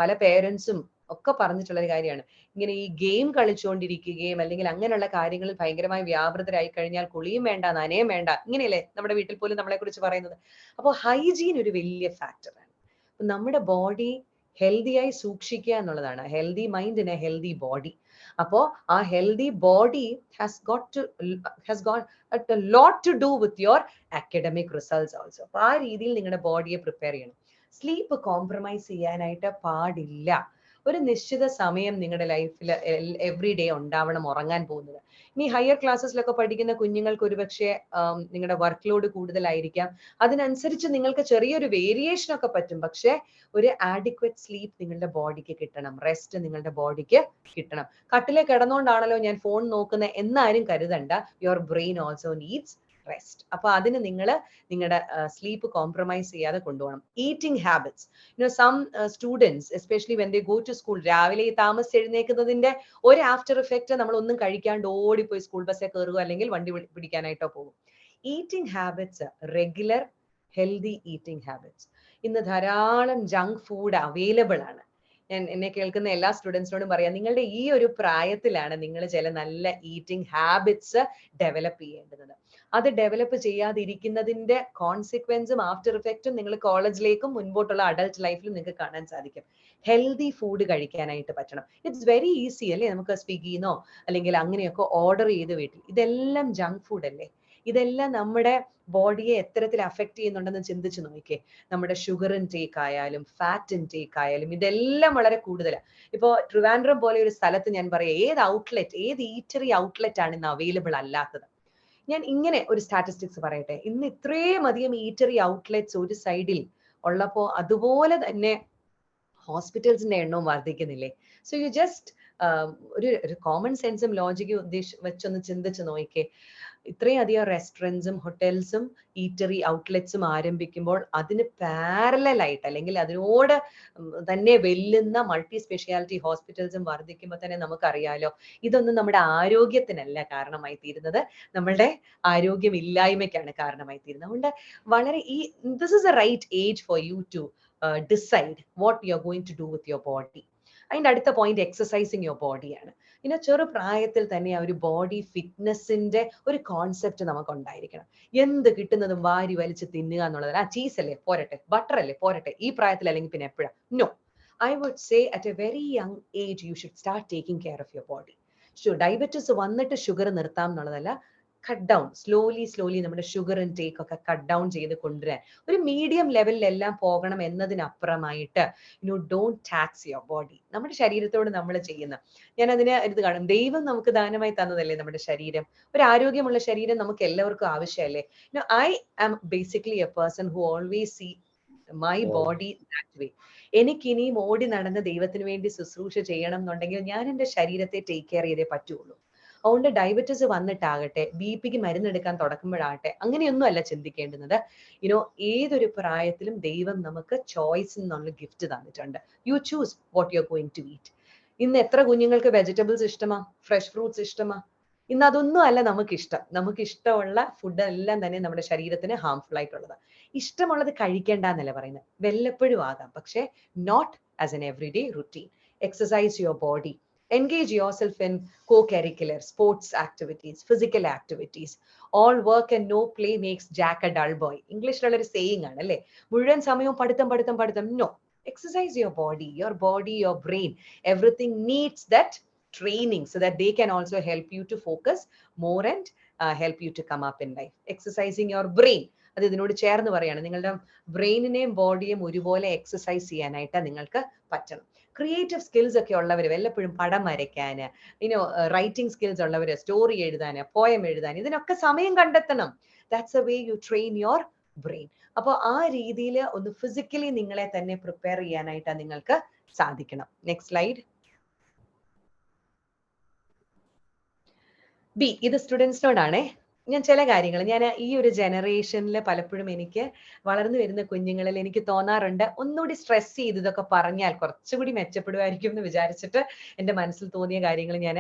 പല പേരൻസും ഒക്കെ പറഞ്ഞിട്ടുള്ള ഒരു കാര്യമാണ്, ഇങ്ങനെ ഈ ഗെയിം കളിച്ചുകൊണ്ടിരിക്കുകയും അല്ലെങ്കിൽ അങ്ങനെയുള്ള കാര്യങ്ങളിൽ ഭയങ്കരമായി വ്യാപൃതരായി കഴിഞ്ഞാൽ കുളിയും വേണ്ട, നനയും വേണ്ട, ഇങ്ങനെയല്ലേ നമ്മുടെ വീട്ടിൽ പോലും നമ്മളെ കുറിച്ച് പറയുന്നത്. അപ്പോൾ ഹൈജീൻ ഒരു വലിയ ഫാക്ടറാണ്. നമ്മുടെ ബോഡി ഹെൽത്തിയായി സൂക്ഷിക്കുക എന്നുള്ളതാണ്. Healthy mind in A healthy body. അപ്പോ ആ healthy body has got a lot to do with your academic results also. അപ്പൊ ആ രീതിയിൽ നിങ്ങളുടെ ബോഡിയെ പ്രിപ്പയർ ചെയ്യണം. സ്ലീപ്പ് കോംപ്രമൈസ് ചെയ്യാനായിട്ട് പാടില്ല. ഒരു നിശ്ചിത സമയം നിങ്ങളുടെ ലൈഫിൽ എവറി ഡേ ഉണ്ടാവണം ഉറങ്ങാൻ പോകുന്നത്. ഇനി ഹയർ ക്ലാസ്സസിലൊക്കെ പഠിക്കുന്ന കുഞ്ഞുങ്ങൾക്ക് ഒരുപക്ഷെ നിങ്ങളുടെ വർക്ക് ലോഡ് കൂടുതലായിരിക്കാം. അതിനനുസരിച്ച് നിങ്ങൾക്ക് ചെറിയൊരു വേരിയേഷൻ ഒക്കെ പറ്റും. പക്ഷെ ഒരു ആഡിക്വറ്റ് സ്ലീപ്പ് നിങ്ങളുടെ ബോഡിക്ക് കിട്ടണം, റെസ്റ്റ് നിങ്ങളുടെ ബോഡിക്ക് കിട്ടണം. കട്ടിലെ കിടന്നുകൊണ്ടാണല്ലോ ഞാൻ ഫോൺ നോക്കുന്നത് എന്നാരും കരുതണ്ട. Your brain also needs rest. അപ്പൊ അതിന് നിങ്ങൾ നിങ്ങളുടെ സ്ലീപ്പ് കോംപ്രമൈസ് ചെയ്യാതെ കൊണ്ടുപോകണം. Eating habits, some students especially when they go to school, രാവിലെ ഈ താമസിച്ച് എഴുന്നേൽക്കുന്നതിന്റെ ഒരു ആഫ്റ്റർ ഇഫക്റ്റ് നമ്മൾ ഒന്നും കഴിക്കാണ്ട് ഓടിപ്പോയി സ്കൂൾ ബസ്സിൽ കയറുക അല്ലെങ്കിൽ വണ്ടി പിടിക്കാനായിട്ടോ പോകും. Eating habits, regular healthy eating habits. ഇന്ന് ധാരാളം ജങ്ക് ഫുഡ് അവൈലബിൾ ആണ്. ഞാൻ എന്നെ കേൾക്കുന്ന എല്ലാ സ്റ്റുഡൻസിനോടും പറയാം, നിങ്ങളുടെ ഈ ഒരു പ്രായത്തിലാണ് നിങ്ങൾ ചില നല്ല ഈറ്റിംഗ് ഹാബിറ്റ്സ് ഡെവലപ്പ് ചെയ്യേണ്ടത്. അത് ഡെവലപ്പ് ചെയ്യാതിരിക്കുന്നതിന്റെ കോൺസിക്വൻസും ആഫ്റ്റർ ഇഫക്റ്റും നിങ്ങൾ കോളേജിലേക്കും മുൻപോട്ടുള്ള അഡൾട്ട് ലൈഫിലും നിങ്ങൾക്ക് കാണാൻ സാധിക്കും. ഹെൽത്തി ഫുഡ് കഴിക്കാനായിട്ട് പറ്റണം. ഇറ്റ്സ് വെരി ഈസി അല്ലേ, നമുക്ക് സ്വിഗ്ഗിന്നോ അല്ലെങ്കിൽ അങ്ങനെയൊക്കെ ഓർഡർ ചെയ്ത് വീട്ടിൽ. ഇതെല്ലാം ജങ്ക് ഫുഡ് അല്ലേ. ഇതെല്ലാം നമ്മുടെ ബോഡിയെ എത്തരത്തിൽ അഫക്ട് ചെയ്യുന്നുണ്ടെന്ന് ചിന്തിച്ച് നോക്കിക്കേ. നമ്മുടെ ഷുഗർ ഇൻടേക്ക് ആയാലും ഫാറ്റ് ഇൻടേക്ക് ആയാലും ഇതെല്ലാം വളരെ കൂടുതലാണ്. ഇപ്പോൾ ട്രിവാൻഡ്രം പോലെ ഒരു സ്ഥലത്ത് ഞാൻ പറയാം, ഏത് ഔട്ട്ലെറ്റ്, ഏത് ഈറ്ററി ഔട്ട്ലെറ്റ് ആണ് ഇന്ന് അവൈലബിൾ അല്ലാത്തത്? ഞാൻ ഇങ്ങനെ ഒരു സ്റ്റാറ്റിസ്റ്റിക്സ് പറയട്ടെ. ഇന്ന് ഇത്രയും അധികം ഈറ്ററി ഔട്ട്ലെറ്റ്സ് ഒരു സൈഡിൽ ഉള്ളപ്പോൾ അതുപോലെ തന്നെ ഹോസ്പിറ്റൽസിന്റെ എണ്ണവും വർദ്ധിക്കുന്നില്ലേ? സോ യു ജസ്റ്റ് ഒരു കോമൺ സെൻസും ലോജിക്കും വെച്ചൊന്ന് ചിന്തിച്ച് നോക്കിക്കേ. ഇത്രയും അധികം റെസ്റ്റോറൻറ്റ്സും ഹോട്ടൽസും ഈറ്ററി ഔട്ട്ലെറ്റ്സും ആരംഭിക്കുമ്പോൾ അതിന് പാരലായിട്ട് അല്ലെങ്കിൽ അതിനോട് തന്നെ വെല്ലുന്ന മൾട്ടി സ്പെഷ്യാലിറ്റി ഹോസ്പിറ്റൽസും വർദ്ധിക്കുമ്പോൾ തന്നെ നമുക്കറിയാലോ, ഇതൊന്നും നമ്മുടെ ആരോഗ്യത്തിനല്ല കാരണമായി തീരുന്നത്, നമ്മളുടെ ആരോഗ്യമില്ലായ്മയ്ക്കാണ് കാരണമായി തീരുന്നത്. അതുകൊണ്ട് വളരെ this is a right age for you to decide what you are going to do with your body. അതിന്റെ അടുത്ത പോയിന്റ് എക്സസൈസിങ് യുവർ ബോഡിയാണ്. പിന്നെ ചെറുപ്രായത്തിൽ തന്നെ ആ ഒരു ബോഡി ഫിറ്റ്നസിന്റെ ഒരു കോൺസെപ്റ്റ് നമുക്ക് ഉണ്ടായിരിക്കണം. എന്ത് കിട്ടുന്നതും വാരി വലിച്ച് തിന്നുക എന്നുള്ളതല്ല. ചീസ് അല്ലേ പോരട്ടെ, ബട്ടർ അല്ലേ പോരട്ടെ, ഈ പ്രായത്തിൽ അല്ലെങ്കിൽ പിന്നെ എപ്പോഴാ? No, I would say at a very young age you should start taking care of your body. Diabetes വന്നിട്ട് ഷുഗർ നിർത്താം എന്നുള്ളതല്ല, കട്ട് ഡൗൺ സ്ലോലി നമ്മുടെ ഷുഗർ ഇൻടേക്ക് ഒക്കെ കട്ട് ഡൗൺ ചെയ്ത് കൊണ്ടുവരാൻ ഒരു മീഡിയം ലെവലിലെല്ലാം പോകണം എന്നതിനപ്പുറമായിട്ട് ഡോണ്ട് ടാക്സ് യുവർ ബോഡി. നമ്മുടെ ശരീരത്തോട് നമ്മൾ ചെയ്യുന്ന, ഞാൻ അതിന് ഇത് കാണും, ദൈവം നമുക്ക് ദാനമായി തന്നതല്ലേ നമ്മുടെ ശരീരം. ഒരു ആരോഗ്യമുള്ള ശരീരം നമുക്ക് എല്ലാവർക്കും ആവശ്യമല്ലേ. I am basically a person who always see my body that way. എനിക്കിനിയും ഓടി നടന്ന് ദൈവത്തിന് വേണ്ടി ശുശ്രൂഷ ചെയ്യണം എന്നുണ്ടെങ്കിൽ ഞാൻ എൻ്റെ ശരീരത്തെ ടേക്ക് കെയർ ചെയ്തേ പറ്റുള്ളൂ. അതുകൊണ്ട് ഡയബറ്റിസ് വന്നിട്ടാകട്ടെ, ബി പിക്ക് മരുന്നെടുക്കാൻ തുടങ്ങുമ്പോഴാകട്ടെ, അങ്ങനെയൊന്നും അല്ല ചിന്തിക്കേണ്ടുന്നത്. ഏതൊരു പ്രായത്തിലും ദൈവം നമുക്ക് ചോയ്സ് എന്നുള്ള ഗിഫ്റ്റ് തന്നിട്ടുണ്ട്. You choose what you are going to eat. ഇന്ന് എത്ര കുഞ്ഞുങ്ങൾക്ക് വെജിറ്റബിൾസ് ഇഷ്ടമാ, ഫ്രഷ് ഫ്രൂട്ട്സ് ഇഷ്ടമാ? ഇന്ന് അതൊന്നും അല്ല നമുക്കിഷ്ടം. നമുക്ക് ഇഷ്ടമുള്ള ഫുഡ് എല്ലാം തന്നെ നമ്മുടെ ശരീരത്തിന് ഹാംഫുൾ ആയിട്ടുള്ളതാണ്. ഇഷ്ടമുള്ളത് കഴിക്കേണ്ട എന്നല്ല പറയുന്നത്, വല്ലപ്പോഴും ആകാം, പക്ഷേ not as an everyday routine. Exercise your body. Engage yourself in co-curricular, sports activities, physical activities. All work and no play makes Jack a dull boy. ഇംഗ്ലീഷിലുള്ള ഒരു സേയിങ് ആണ് അല്ലേ? മുഴുവൻ സമയവും പഠിത്തം. No. Exercise your body, your brain. Everything needs that training so that they can also help you to focus more and help you to come up in life. Exercising your brain. അത് ഇതിനോട് ചേർന്ന് പറയാണ്, നിങ്ങളുടെ ബ്രെയിനിനെയും ബോഡിയെയും ഒരുപോലെ exercise ചെയ്യാനായിട്ട് നിങ്ങൾക്ക് പറ്റണം. Creative skills ഒക്കെ ഉള്ളവർ വല്ലപ്പോഴും പടം വരയ്ക്കാന്, റൈറ്റിംഗ് സ്കിൽസ് ഉള്ളവർ സ്റ്റോറി എഴുതാന്, പോയം എഴുതാൻ, ഇതിനൊക്കെ സമയം കണ്ടെത്തണം. That's a way U train your brain. അപ്പോൾ ആ രീതിയിൽ ഒന്ന് ഫിസിക്കലി നിങ്ങളെ തന്നെ പ്രിപ്പയർ ചെയ്യാനായിട്ട് നിങ്ങൾക്ക് സാധിക്കണം. Next slide. ബി, ഇത് സ്റ്റുഡൻസിനോടാണേ. ഞാൻ ചില കാര്യങ്ങൾ, ഞാൻ ഈ ഒരു ജനറേഷനിൽ പലപ്പോഴും എനിക്ക് വളർന്നു വരുന്ന കുഞ്ഞുങ്ങളിൽ എനിക്ക് തോന്നാറുണ്ട്, ഒന്നുകൂടി സ്ട്രെസ് ചെയ്ത് ഇതൊക്കെ പറഞ്ഞാൽ കുറച്ചുകൂടി മെച്ചപ്പെടുമായിരിക്കും എന്ന് വിചാരിച്ചിട്ട് എൻ്റെ മനസ്സിൽ തോന്നിയ കാര്യങ്ങൾ ഞാൻ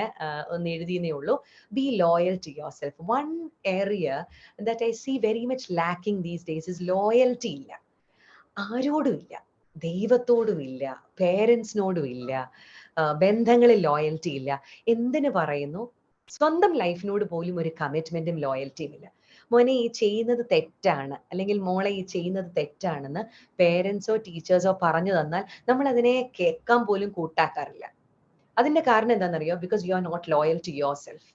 ഒന്ന് എഴുതിയെന്നേ ഉള്ളൂ. Be loyal to yourself. One area that I see very much lacking these days is loyalty. ഇല്ല, ആരോടും ഇല്ല, ദൈവത്തോടും ഇല്ല, പേരൻസിനോടും ഇല്ല, ബന്ധങ്ങളിൽ ലോയൽറ്റി ഇല്ല. എന്തിനു പറയുന്നു? സ്വന്തം ലൈഫിനോട് പോലും ഒരു കമ്മിറ്റ്മെന്റും ലോയൽറ്റിയും ഇല്ല. മോനെ ഈ ചെയ്യുന്നത് തെറ്റാണ്, അല്ലെങ്കിൽ മോളെ ഈ ചെയ്യുന്നത് തെറ്റാണെന്ന് പേരൻസോ ടീച്ചേഴ്സോ പറഞ്ഞു തന്നാൽ നമ്മൾ അതിനെ കേൾക്കാൻ പോലും കൂട്ടാക്കാറില്ല. അതിന്റെ കാരണം എന്താണെന്നറിയോ? Because you are not loyal to yourself.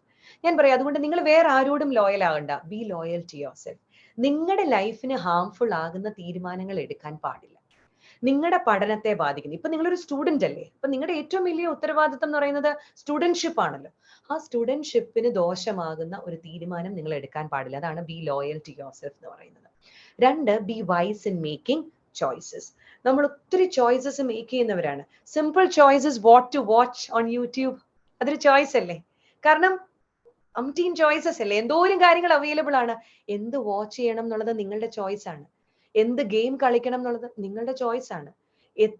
ഞാൻ പറയാം, അതുകൊണ്ട് നിങ്ങൾ വേറെ ആരോടും ലോയൽ ആകണ്ട. Be loyal to yourself. നിങ്ങളുടെ ലൈഫിന് ഹാംഫുൾ ആകുന്ന തീരുമാനങ്ങൾ എടുക്കാൻ പാടില്ല. നിങ്ങളുടെ പഠനത്തെ ബാധിക്കുന്നു. ഇപ്പൊ നിങ്ങളൊരു സ്റ്റുഡന്റ് അല്ലേ, അപ്പൊ നിങ്ങളുടെ ഏറ്റവും വലിയ ഉത്തരവാദിത്തം എന്ന് പറയുന്നത് സ്റ്റുഡന്റ്ഷിപ്പ് ആണല്ലോ. ആ സ്റ്റുഡന്റ്ഷിപ്പിന് ദോഷമാകുന്ന ഒരു തീരുമാനം നിങ്ങൾ എടുക്കാൻ പാടില്ല. അതാണ് be loyal to yourself എന്ന് പറയുന്നത്. രണ്ട്, be wise in making choices. നമ്മൾ ഒത്തിരി ചോയ്സസ് മേക്ക് ചെയ്യുന്നവരാണ്. Simple choices, what to watch on YouTube, അതൊരു ചോയ്സ് അല്ലേ? കാരണം 15 ചോയ്സസ് അല്ലേ, എന്തോരം കാര്യങ്ങൾ അവൈലബിൾ ആണ്. എന്ത് വാച്ച് ചെയ്യണം എന്നുള്ളത് നിങ്ങളുടെ ചോയ്സ് ആണ്. എന്ത് ഗെയിം കളിക്കണം എന്നുള്ളത് നിങ്ങളുടെ ചോയ്സ് ആണ്.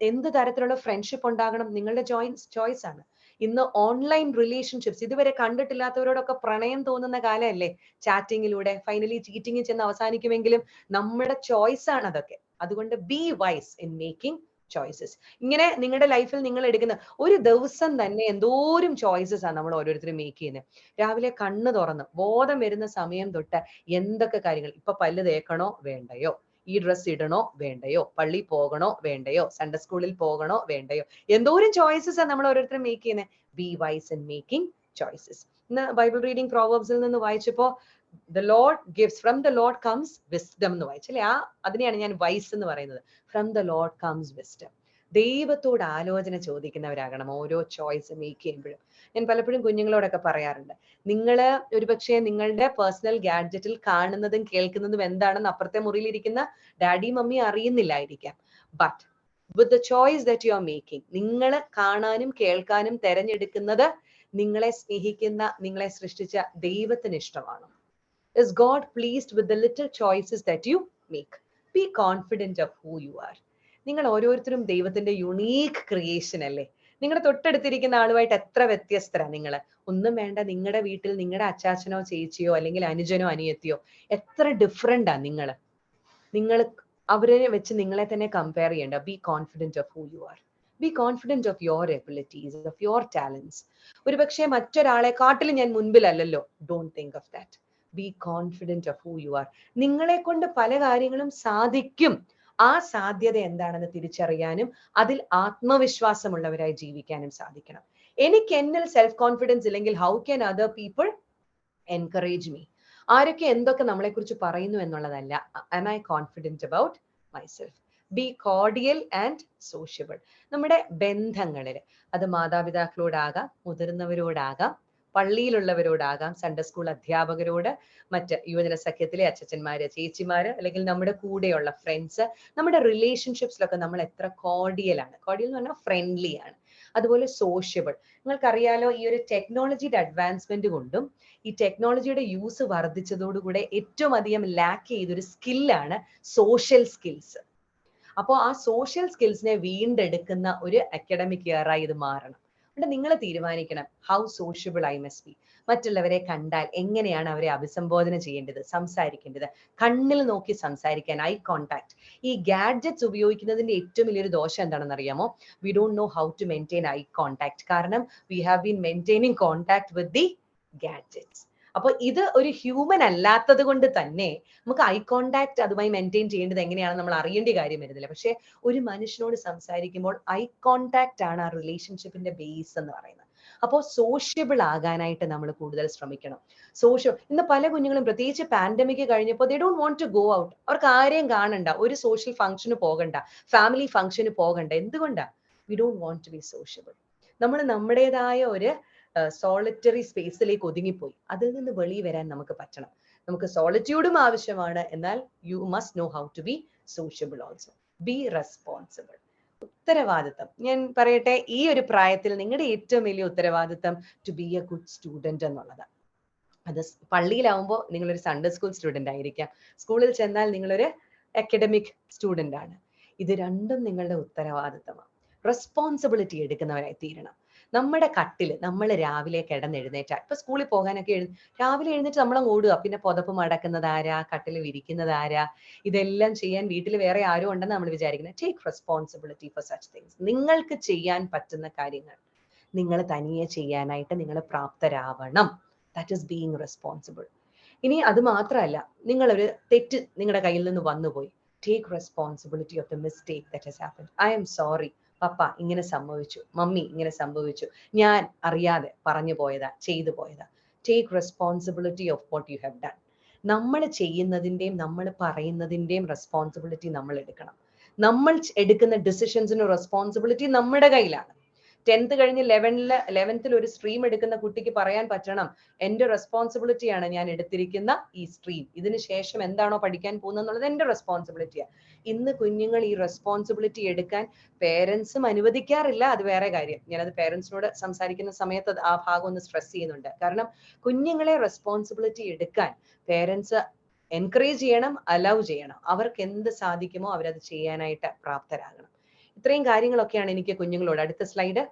എന്ത് തരത്തിലുള്ള ഫ്രണ്ട്ഷിപ്പ് ഉണ്ടാകണം നിങ്ങളുടെ ചോയ്സ് ആണ്. ഇന്ന് ഓൺലൈൻ റിലേഷൻഷിപ്സ്, ഇതുവരെ കണ്ടിട്ടില്ലാത്തവരോടൊക്കെ പ്രണയം തോന്നുന്ന കാലമല്ലേ, ചാറ്റിങ്ങിലൂടെ ഫൈനലി ചീറ്റിംഗിൽ ചെന്ന് അവസാനിക്കുമെങ്കിലും നമ്മുടെ ചോയ്സ് ആണ് അതൊക്കെ. അതുകൊണ്ട് be wise in making choices. ഇങ്ങനെ നിങ്ങളുടെ ലൈഫിൽ നിങ്ങൾ എടുക്കുന്ന ഒരു ദിവസം തന്നെ എന്തോരം ചോയ്സസ് ആണ് നമ്മൾ ഓരോരുത്തരും മേക്ക് ചെയ്യുന്നത്. രാവിലെ കണ്ണ് തുറന്ന് ബോധം വരുന്ന സമയം തൊട്ട് എന്തൊക്കെ കാര്യങ്ങൾ, ഇപ്പൊ പല്ല് തേക്കണോ വേണ്ടയോ, ഈ ഡ്രസ് ഇടണോ വേണ്ടയോ, പള്ളി പോകണോ വേണ്ടയോ, സൺഡേ സ്കൂളിൽ പോകണോ വേണ്ടയോ, എന്തോരം ചോയ്സസ് ആണ് നമ്മൾ ഓരോരുത്തരും മേക്ക് ചെയ്യുന്നത്. Be wise in making choices. ഇന്ന് ബൈബിൾ റീഡിംഗ് പ്രോവേർബ്സിൽ നിന്ന് വായിച്ചപ്പോ the Lord gives, from the Lord comes wisdom എന്ന് വായിച്ചല്ലേ. അതിനെയാണ് ഞാൻ വൈസ് എന്ന് പറയുന്നത്. From the Lord comes wisdom. ദൈവത്തോട് ആലോചന ചോദിക്കുന്നവരാകണം ഓരോ ചോയ്സ് മേക്ക് ചെയ്യുമ്പോഴും. ഞാൻ പലപ്പോഴും കുഞ്ഞുങ്ങളോടൊക്കെ പറയാറുണ്ട്, നിങ്ങള് ഒരുപക്ഷെ നിങ്ങളുടെ പേഴ്സണൽ ഗാഡ്ജറ്റിൽ കാണുന്നതും കേൾക്കുന്നതും എന്താണെന്ന് അപ്പുറത്തെ മുറിയിലിരിക്കുന്ന ഡാഡി മമ്മി അറിയുന്നില്ലായിരിക്കാം. But with the choice that you are making, നിങ്ങൾ കാണാനും കേൾക്കാനും തെരഞ്ഞെടുക്കുന്നത് നിങ്ങളെ സ്നേഹിക്കുന്ന, നിങ്ങളെ സൃഷ്ടിച്ച ദൈവത്തിന് ഇഷ്ടമാണ്. Is God pleased with the little choices that you make? Be confident of who you are. നിങ്ങൾ ഓരോരുത്തരും ദൈവത്തിന്റെ യുണീക്ക് ക്രിയേഷൻ അല്ലേ. നിങ്ങളുടെ തൊട്ടടുത്തിരിക്കുന്ന ആളുമായിട്ട് എത്ര വ്യത്യസ്തരാ നിങ്ങൾ. ഒന്നും വേണ്ട, നിങ്ങളുടെ വീട്ടിൽ നിങ്ങളുടെ അച്ചാച്ചനോ ചേച്ചിയോ അല്ലെങ്കിൽ അനുജനോ അനിയത്തിയോ എത്ര ഡിഫറെന്റാ നിങ്ങൾ. അവരെ വെച്ച് നിങ്ങളെ തന്നെ കമ്പയർ ചെയ്യണ്ട. Be confident of who you are. Be confident of your abilities, of your talents. ഒരുപക്ഷെ മറ്റൊരാളെ കാട്ടിൽ ഞാൻ മുൻപിലല്ലല്ലോ. Don't think of that. Be confident of who you are. നിങ്ങളെ കൊണ്ട് പല കാര്യങ്ങളും സാധിക്കും. ആ സാധ്യത എന്താണെന്ന് തിരിച്ചറിയാനും അതിൽ ആത്മവിശ്വാസമുള്ളവരായി ജീവിക്കാനും സാധിക്കണം. എനിക്ക് എന്നിൽ സെൽഫ് കോൺഫിഡൻസ് ഇല്ലെങ്കിൽ how can other people encourage me? ആരൊക്കെ എന്തൊക്കെ നമ്മളെ കുറിച്ച് പറയുന്നു എന്നുള്ളതല്ല. Am I confident about myself? Be cordial and sociable. നമ്മുടെ ബന്ധങ്ങളിൽ അത് മാതാപിതാക്കളോടാകാം, മുതിർന്നവരോടാകാം, പള്ളിയിലുള്ളവരോടാകാം, സൺഡേ സ്കൂൾ അധ്യാപകരോട്, മറ്റ് യുവജന സഖ്യത്തിലെ അച്ഛന്മാര്, ചേച്ചിമാര്, അല്ലെങ്കിൽ നമ്മുടെ കൂടെയുള്ള ഫ്രണ്ട്സ്, നമ്മുടെ റിലേഷൻഷിപ്സിലൊക്കെ നമ്മൾ എത്ര കോർഡിയലാണ്. കോർഡിയൽ എന്ന് പറഞ്ഞാൽ ഫ്രണ്ട്ലി ആണ്. അതുപോലെ സോഷ്യബിൾ. നിങ്ങൾക്കറിയാലോ, ഈ ഒരു ടെക്നോളജിയുടെ അഡ്വാൻസ്മെന്റ് കൊണ്ടും ഈ ടെക്നോളജിയുടെ യൂസ് വർദ്ധിച്ചതോടുകൂടെ ഏറ്റവും അധികം ലാക്ക് ചെയ്തൊരു സ്കില്ലാണ് സോഷ്യൽ സ്കിൽസ്. അപ്പോൾ ആ സോഷ്യൽ സ്കിൽസിനെ വീണ്ടെടുക്കുന്ന ഒരു അക്കാഡമിക് ഇയറായി ഇത് മാറണം. അതുകൊണ്ട് നിങ്ങൾ തീരുമാനിക്കണം, how sociable I must be. മറ്റുള്ളവരെ കണ്ടാൽ എങ്ങനെയാണ് അവരെ അഭിസംബോധന ചെയ്യേണ്ടത്, സംസാരിക്കേണ്ടത്, കണ്ണിൽ നോക്കി സംസാരിക്കാൻ, ഐ കോൺടാക്ട്. ഈ ഗാഡ്ജറ്റ്സ് ഉപയോഗിക്കുന്നതിന്റെ ഏറ്റവും വലിയൊരു ദോഷം എന്താണെന്ന് അറിയാമോ? We don't know how to maintain eye contact. കാരണം we have been maintaining contact with the gadgets. അപ്പൊ ഇത് ഒരു ഹ്യൂമൻ അല്ലാത്തത് കൊണ്ട് തന്നെ നമുക്ക് ഐ കോൺടാക്ട് അതുമായി മെയിൻറ്റെയിൻ ചെയ്യേണ്ടത് എങ്ങനെയാണെന്ന് നമ്മൾ അറിയേണ്ട കാര്യം വരുന്നില്ല. പക്ഷെ ഒരു മനുഷ്യനോട് സംസാരിക്കുമ്പോൾ ഐ കോൺടാക്ട് ആണ് ആ റിലേഷൻഷിപ്പിന്റെ ബേസ് എന്ന് പറയുന്നത്. അപ്പോൾ സോഷ്യബിൾ ആകാനായിട്ട് നമ്മൾ കൂടുതൽ ശ്രമിക്കണം. ഇന്ന് പല കുഞ്ഞുങ്ങളും, പ്രത്യേകിച്ച് പാൻഡമിക് കഴിഞ്ഞപ്പോൾ, they don't want to go out. അവർക്ക് ആരെയും കാണണ്ട, ഒരു സോഷ്യൽ ഫംഗ്ഷന് പോകണ്ട, ഫാമിലി ഫംഗ്ഷന് പോകണ്ട. എന്തുകൊണ്ടാ? We don't want to be sociable. നമ്മൾ നമ്മുടേതായ ഒരു സോളിറ്ററി സ്പേസിലേക്ക് ഒതുങ്ങിപ്പോയി. അതിൽ നിന്ന് വെളി വരാൻ നമുക്ക് പറ്റണം. നമുക്ക് സോളിറ്റ്യൂഡും ആവശ്യമാണ്, എന്നാൽ you must know how to be sociable also. Be responsible. ഉത്തരവാദിത്തം. ഞാൻ പറയട്ടെ, ഈ ഒരു പ്രായത്തിൽ നിങ്ങളുടെ ഏറ്റവും വലിയ ഉത്തരവാദിത്തം to be a good student എന്നുള്ളതാണ്. അത് പള്ളിയിലാവുമ്പോൾ നിങ്ങളൊരു സൺഡേ സ്കൂൾ സ്റ്റുഡന്റ് ആയിരിക്കാം, സ്കൂളിൽ ചെന്നാൽ നിങ്ങളൊരു അക്കാഡമിക് സ്റ്റുഡന്റ് ആണ്. ഇത് രണ്ടും നിങ്ങളുടെ ഉത്തരവാദിത്തമാണ്. റെസ്പോൺസിബിലിറ്റി എടുക്കുന്നവരായി തീരണം. നമ്മുടെ കട്ടില് നമ്മൾ രാവിലെ കിടന്നെഴുന്നേറ്റാൽ, ഇപ്പൊ സ്കൂളിൽ പോകാനൊക്കെ രാവിലെ എഴുന്നേറ്റ് നമ്മളങ്ങ് ഓടുക. പിന്നെ പുതപ്പ് മടക്കുന്നത് ആരാ, കട്ടിൽ വിരിക്കുന്നത് ആരാ, ഇതെല്ലാം ചെയ്യാൻ വീട്ടിൽ വേറെ ആരും ഉണ്ടെന്ന് നമ്മൾ വിചാരിക്കുന്നത്. Take responsibility for such things. നിങ്ങൾക്ക് ചെയ്യാൻ പറ്റുന്ന കാര്യങ്ങൾ നിങ്ങൾ തനിയെ ചെയ്യാനായിട്ട് നിങ്ങൾ പ്രാപ്തരാവണം. That is being responsible. ഇനി അത് മാത്രമല്ല, നിങ്ങളൊരു തെറ്റ് നിങ്ങളുടെ കയ്യിൽ നിന്ന് വന്നുപോയി. Take responsibility of the mistake that has happened. I am sorry, പപ്പ ഇങ്ങനെ സംഭവിച്ചു, മമ്മി ഇങ്ങനെ സംഭവിച്ചു, ഞാൻ അറിയാതെ പറഞ്ഞു പോയതാ, ചെയ്തു പോയതാ. Take responsibility of what you have done. നമ്മൾ ചെയ്യുന്നതിൻ്റെയും നമ്മൾ പറയുന്നതിൻ്റെയും റെസ്പോൺസിബിലിറ്റി നമ്മൾ എടുക്കണം. നമ്മൾ എടുക്കുന്ന ഡിസിഷൻസിന് റെസ്പോൺസിബിലിറ്റി നമ്മുടെ കയ്യിലാണ്. 10th കഴിഞ്ഞ് 11th ഒരു സ്ട്രീം എടുക്കുന്ന കുട്ടിക്ക് പറയാൻ പറ്റണം, എന്റെ റെസ്പോൺസിബിലിറ്റിയാണ് ഞാൻ എടുത്തിരിക്കുന്ന ഈ സ്ട്രീം, ഇതിന് ശേഷം എന്താണോ പഠിക്കാൻ പോകുന്നത് എന്നുള്ളത് എന്റെ റെസ്പോൺസിബിലിറ്റിയാണ്. ഇന്ന് കുഞ്ഞുങ്ങൾ ഈ റെസ്പോൺസിബിലിറ്റി എടുക്കാൻ പേരൻസും അനുവദിക്കാറില്ല. അത് വേറെ കാര്യം. ഞാനത് പേരൻസിനോട് സംസാരിക്കുന്ന സമയത്ത് ആ ഭാഗം ഒന്ന് സ്ട്രെസ് ചെയ്യുന്നുണ്ട്. കാരണം കുഞ്ഞുങ്ങളെ റെസ്പോൺസിബിലിറ്റി എടുക്കാൻ പേരൻസ് എൻകറേജ് ചെയ്യണം, അലൗ ചെയ്യണം. അവർക്ക് എന്ത് സാധിക്കുമോ അവരത് ചെയ്യാനായിട്ട് പ്രാപ്തരാകണം. ഇത്രയും കാര്യങ്ങളൊക്കെയാണ് എനിക്ക് കുഞ്ഞുങ്ങളോട്, അടുത്ത സ്ലൈഡ്,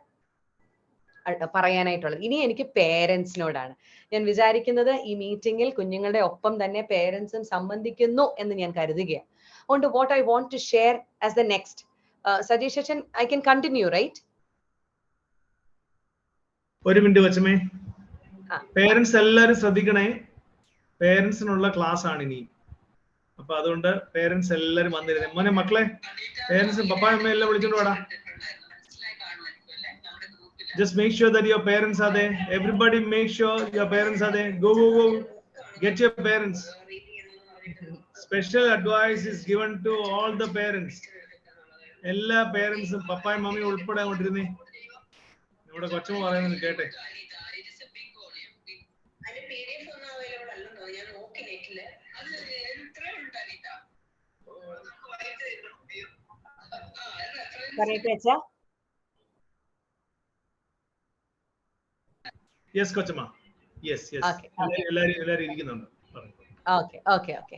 പറയാനായിട്ടുള്ളത്. ഇനി എനിക്ക് പേരൻസിനോടാണ്. ഞാൻ വിചാരിക്കുന്നത് ഈ മീറ്റിംഗിൽ കുഞ്ഞുങ്ങളുടെ ഒപ്പം തന്നെ പേരൻസും സംബന്ധിക്കുന്നു എന്ന് ഞാൻ കരുതുകയാണ്. അതുകൊണ്ട് what I want to share as the next, Sajesh Sachin, I can continue, right? ഒരു മിനിറ്റ് കൊച്ചമ്മേ. പേരൻസ് എല്ലാവരും ശ്രദ്ധിക്കണേ, പേരൻസിനുള്ള ക്ലാസ് ആണ് ഇനി. അപ്പൊ അതുകൊണ്ട് പേരൻസ് എല്ലാവരും വന്നിരുന്നേ. മോനെ മക്കളെ, പേരൻസും പപ്പായും അമ്മയും എല്ലാം വിളിച്ചോണ്ട് വാടാ. Just make sure that your parents are there. Everybody make sure your parents are there. Go. Get your parents. Special advice is given to all the parents. എല്ലാ പേരൻസും പപ്പായും മമ്മിയും ഉൾപ്പെടെ അങ്ങോട്ടിരുന്നേ. നമ്മുടെ കൊച്ചമ്മ പറയുന്നത് കേട്ടെ. യെസ് കൊച്ചമ്മ. യെസ്. എല്ലാവരും ഇരിക്കുന്നുണ്ട്. ഓക്കെ.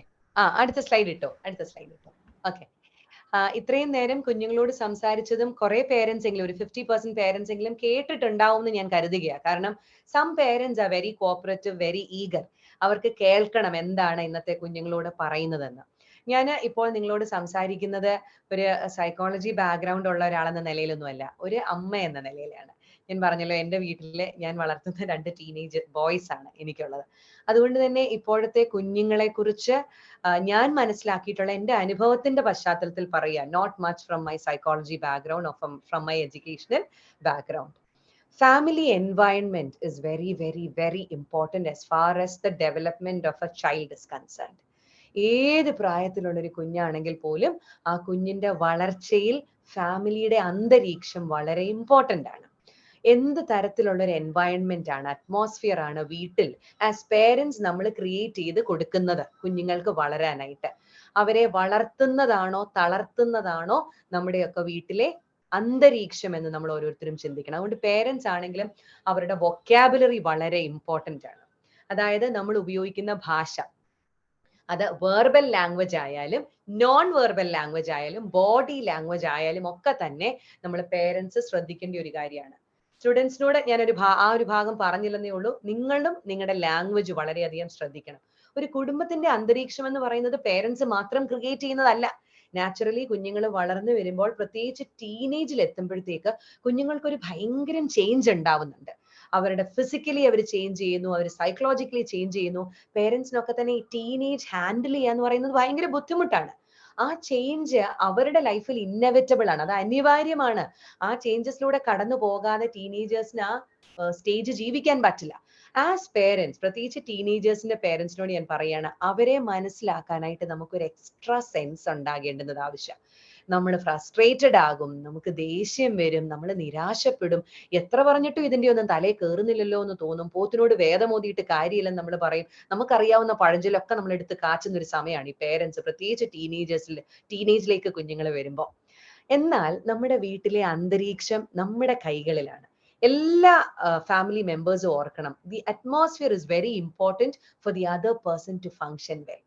അടുത്ത സ്ലൈഡ് ഇട്ടോ. ഓക്കെ. ഇത്രയും നേരം കുഞ്ഞുങ്ങളോട് സംസാരിച്ചതും കുറെ പേരൻസ് എങ്കിലും, ഒരു 50% പേരൻസ് എങ്കിലും കേട്ടിട്ടുണ്ടാവും എന്ന് ഞാൻ കരുതുകയാണ്. കാരണം some parents are very cooperative, very eager. അവർക്ക് കേൾക്കണം എന്താണ് ഇന്നത്തെ കുഞ്ഞുങ്ങളോട് പറയുന്നതെന്ന്. ഞാൻ ഇപ്പോൾ നിങ്ങളോട് സംസാരിക്കുന്നത് ഒരു സൈക്കോളജി ബാക്ക്ഗ്രൗണ്ട് ഉള്ള ഒരാളെന്ന നിലയിലൊന്നുമല്ല, ഒരു അമ്മ എന്ന നിലയിലാണ്. ഞാൻ പറഞ്ഞല്ലോ, എൻ്റെ വീട്ടില് ഞാൻ വളർത്തുന്ന 2 ടീനേജ് ബോയ്സ് ആണ് എനിക്കുള്ളത്. അതുകൊണ്ട് തന്നെ ഇപ്പോഴത്തെ കുഞ്ഞുങ്ങളെ കുറിച്ച് ഞാൻ മനസ്സിലാക്കിയിട്ടുള്ള എൻ്റെ അനുഭവത്തിന്റെ പശ്ചാത്തലത്തിൽ പറയുക, not much from my psychology background or from my educational background. Family environment is very, very, very important as far as the development of a child is concerned. ഏത് പ്രായത്തിലുള്ളൊരു കുഞ്ഞാണെങ്കിൽ പോലും ആ കുഞ്ഞിന്റെ വളർച്ചയിൽ ഫാമിലിയുടെ അന്തരീക്ഷം വളരെ ഇമ്പോർട്ടൻ്റ് ആണ്. എന്ത് തരത്തിലുള്ള ഒരു എൻവയൺമെന്റ് ആണ്, അറ്റ്മോസ്ഫിയർ ആണ് വീട്ടിൽ ആസ് പേരൻസ് നമ്മൾ ക്രിയേറ്റ് ചെയ്ത് കൊടുക്കുന്നത് കുഞ്ഞുങ്ങൾക്ക് വളരാനായിട്ട്? അവരെ വളർത്തുന്നതാണോ തളർത്തുന്നതാണോ നമ്മുടെയൊക്കെ വീട്ടിലെ അന്തരീക്ഷം എന്ന് നമ്മൾ ഓരോരുത്തരും ചിന്തിക്കണം. അതുകൊണ്ട് പേരൻസ് ആണെങ്കിലും അവരുടെ വൊക്കാബുലറി വളരെ ഇമ്പോർട്ടൻ്റ് ആണ്. അതായത് നമ്മൾ ഉപയോഗിക്കുന്ന ഭാഷ, അത് വെർബൽ ലാംഗ്വേജ് ആയാലും നോൺ വെർബൽ ലാംഗ്വേജ് ആയാലും ബോഡി ലാംഗ്വേജ് ആയാലും ഒക്കെ തന്നെ നമ്മൾ പേരൻസ് ശ്രദ്ധിക്കേണ്ട ഒരു കാര്യമാണ്. സ്റ്റുഡൻസിനോട് ഞാനൊരു ആ ഒരു ഭാഗം പറഞ്ഞില്ലെന്നേ ഉള്ളൂ. നിങ്ങളും നിങ്ങളുടെ ലാംഗ്വേജ് വളരെയധികം ശ്രദ്ധിക്കണം. ഒരു കുടുംബത്തിന്റെ അന്തരീക്ഷം എന്ന് പറയുന്നത് പേരൻസ് മാത്രം ക്രിയേറ്റ് ചെയ്യുന്നതല്ല. നാച്ചുറലി കുഞ്ഞുങ്ങൾ വളർന്നു വരുമ്പോൾ, പ്രത്യേകിച്ച് ടീനേജിൽ എത്തുമ്പോഴത്തേക്ക് കുഞ്ഞുങ്ങൾക്കൊരു ഭയങ്കര ചേഞ്ച് ഉണ്ടാവുന്നുണ്ട്. അവരുടെ ഫിസിക്കലി അവർ ചേഞ്ച് ചെയ്യുന്നു, അവർ സൈക്കോളജിക്കലി ചേഞ്ച് ചെയ്യുന്നു. പേരൻസിനൊക്കെ തന്നെ ഈ ടീനേജ് ഹാൻഡിൽ ചെയ്യാന്ന് പറയുന്നത് ഭയങ്കര ബുദ്ധിമുട്ടാണ്. ആ ചേഞ്ച് അവരുടെ ലൈഫിൽ ഇന്നവറ്റബിൾ ആണ്, അത് അനിവാര്യമാണ്. ആ ചേഞ്ചസിലൂടെ കടന്നു പോകാതെ ടീനേജേഴ്സിന് ആ സ്റ്റേജ് ജീവിക്കാൻ പറ്റില്ല. ആസ് പേരൻസ്, പ്രത്യേകിച്ച് ടീനേജേഴ്സിന്റെ പേരൻസിനോട് ഞാൻ പറയാണ്, അവരെ മനസ്സിലാക്കാനായിട്ട് നമുക്കൊരു എക്സ്ട്രാ സെൻസ് ഉണ്ടാകേണ്ടുന്നത് ആവശ്യം. നമ്മൾ ഫ്രസ്ട്രേറ്റഡ് ആകും, നമുക്ക് ദേഷ്യം വരും, നമ്മൾ നിരാശപ്പെടും. എത്ര പറഞ്ഞിട്ടും ഇതിന്റെ ഒന്നും തലേ കയറുന്നില്ലല്ലോ എന്ന് തോന്നും. പോത്തിനോട് വേദമോതിയിട്ട് കാര്യമില്ലെന്ന് നമ്മൾ പറയും. നമുക്കറിയാവുന്ന പഴഞ്ചൊല്ലൊക്കെ നമ്മൾ എടുത്ത് കാച്ചുന്ന ഒരു സമയമാണ് ഈ പേരൻസ്, പ്രത്യേകിച്ച് ടീനേജിലേക്ക് കുഞ്ഞുങ്ങൾ വരുമ്പോൾ. എന്നാൽ നമ്മുടെ വീട്ടിലെ അന്തരീക്ഷം നമ്മുടെ കൈകളിലാണ്. എല്ലാ ഫാമിലി മെമ്പേഴ്സും ഓർക്കണം, the atmosphere is very important for the other person to function well.